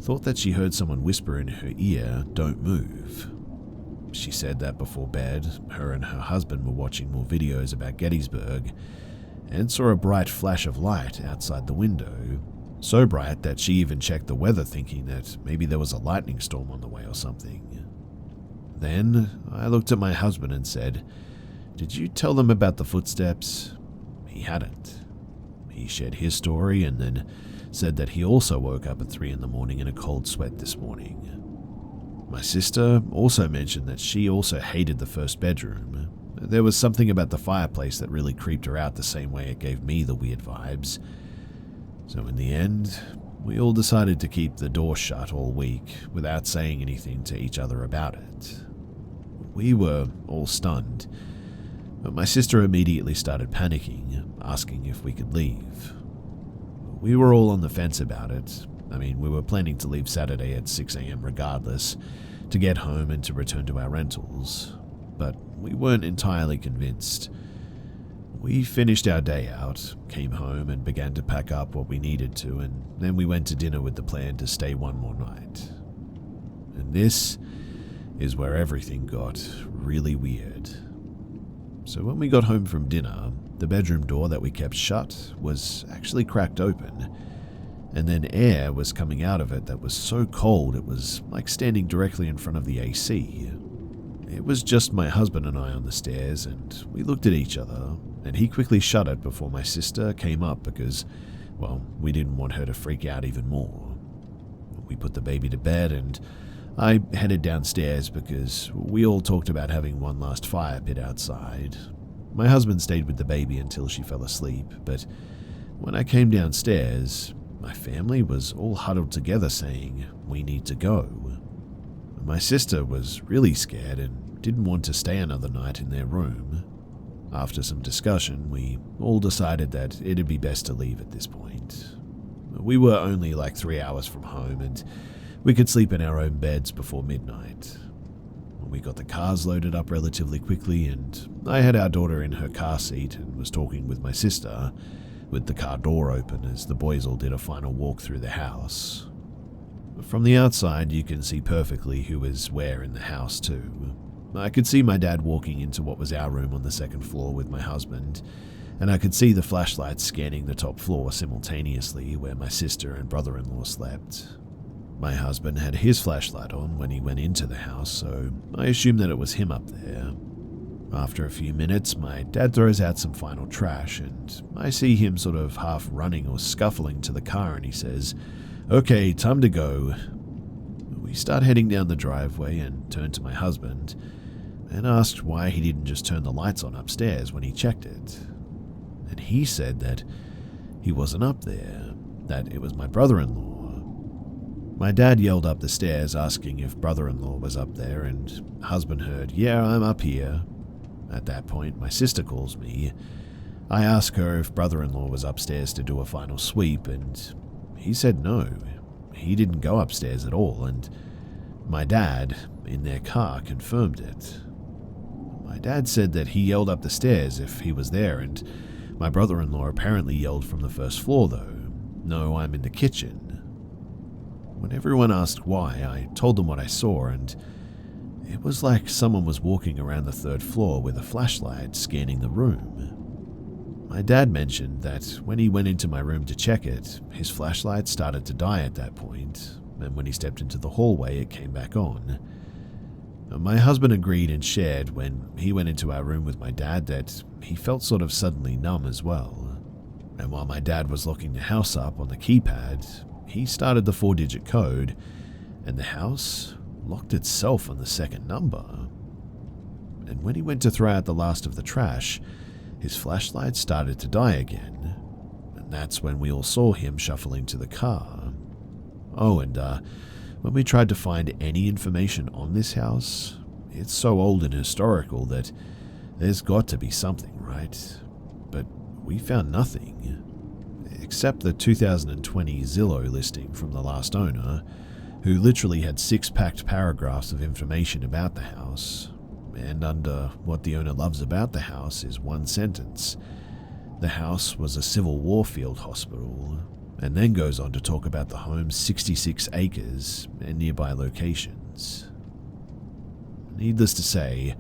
thought that she heard someone whisper in her ear, "Don't move." She said that before bed, her and her husband were watching more videos about Gettysburg and saw a bright flash of light outside the window, so bright that she even checked the weather thinking that maybe there was a lightning storm on the way or something. Then I looked at my husband and said, "Did you tell them about the footsteps?" He hadn't. He shared his story and then said that he also woke up at 3 a.m. in a cold sweat this morning. My sister also mentioned that she also hated the first bedroom. There was something about the fireplace that really creeped her out the same way it gave me the weird vibes. So in the end, we all decided to keep the door shut all week without saying anything to each other about it. We were all stunned, but my sister immediately started panicking, asking if we could leave. We were all on the fence about it. I mean, we were planning to leave Saturday at 6 a.m. regardless, to get home and to return to our rentals, but we weren't entirely convinced. We finished our day out, came home and began to pack up what we needed to, and then we went to dinner with the plan to stay one more night. And this is where everything got really weird. So when we got home from dinner, the bedroom door that we kept shut was actually cracked open, and then air was coming out of it that was so cold it was like standing directly in front of the AC. It was just my husband and I on the stairs, and we looked at each other, and he quickly shut it before my sister came up because, well, we didn't want her to freak out even more. We put the baby to bed, and I headed downstairs because we all talked about having one last fire pit outside. My husband stayed with the baby until she fell asleep, but when I came downstairs, my family was all huddled together saying, "We need to go." My sister was really scared and didn't want to stay another night in their room. After some discussion, we all decided that it'd be best to leave at this point. We were only like 3 hours from home, and we could sleep in our own beds before midnight. We got the cars loaded up relatively quickly, and I had our daughter in her car seat and was talking with my sister, with the car door open as the boys all did a final walk through the house. From the outside, you can see perfectly who is where in the house too. I could see my dad walking into what was our room on the second floor with my husband, and I could see the flashlights scanning the top floor simultaneously where my sister and brother-in-law slept. My husband had his flashlight on when he went into the house, so I assumed that it was him up there. After a few minutes, my dad throws out some final trash, and I see him sort of half running or scuffling to the car, and he says, "Okay, time to go." We start heading down the driveway and turn to my husband and asked why he didn't just turn the lights on upstairs when he checked it. And he said that he wasn't up there, that it was my brother-in-law. My dad yelled up the stairs asking if brother-in-law was up there, and husband heard, "Yeah, I'm up here." At that point, my sister calls me. I ask her if brother-in-law was upstairs to do a final sweep, and he said no. He didn't go upstairs at all, and my dad, in their car, confirmed it. My dad said that he yelled up the stairs if he was there, and my brother-in-law apparently yelled from the first floor though, "No, I'm in the kitchen." When everyone asked why, I told them what I saw, and it was like someone was walking around the third floor with a flashlight scanning the room. My dad mentioned that when he went into my room to check it, his flashlight started to die at that point, and when he stepped into the hallway, it came back on. My husband agreed and shared when he went into our room with my dad that he felt sort of suddenly numb as well. And while my dad was locking the house up on the keypad, he started the 4-digit code, and the house locked itself on the second number. And when he went to throw out the last of the trash, his flashlight started to die again, and that's when we all saw him shuffling to the car. Oh, and when we tried to find any information on this house, it's so old and historical that there's got to be something, right? But we found nothing. Except the 2020 Zillow listing from the last owner, who literally had 6 packed paragraphs of information about the house, and under what the owner loves about the house is one sentence. The house was a Civil War field hospital, and then goes on to talk about the home's 66 acres and nearby locations. Needless to say,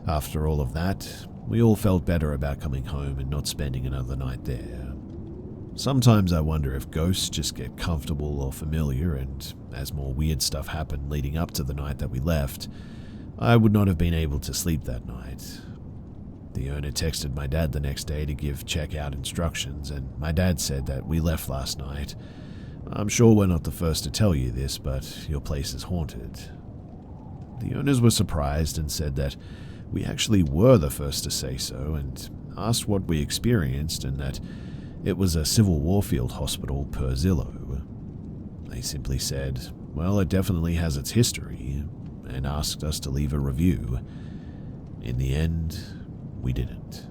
after all of that, we all felt better about coming home and not spending another night there. Sometimes I wonder if ghosts just get comfortable or familiar, and as more weird stuff happened leading up to the night that we left, I would not have been able to sleep that night. The owner texted my dad the next day to give check-out instructions, and my dad said that we left last night. "I'm sure we're not the first to tell you this, but your place is haunted." The owners were surprised and said that we actually were the first to say so, and asked what we experienced, and that it was a Civil War field hospital per Zillow. They simply said, "Well, it definitely has its history," and asked us to leave a review. In the end, we didn't.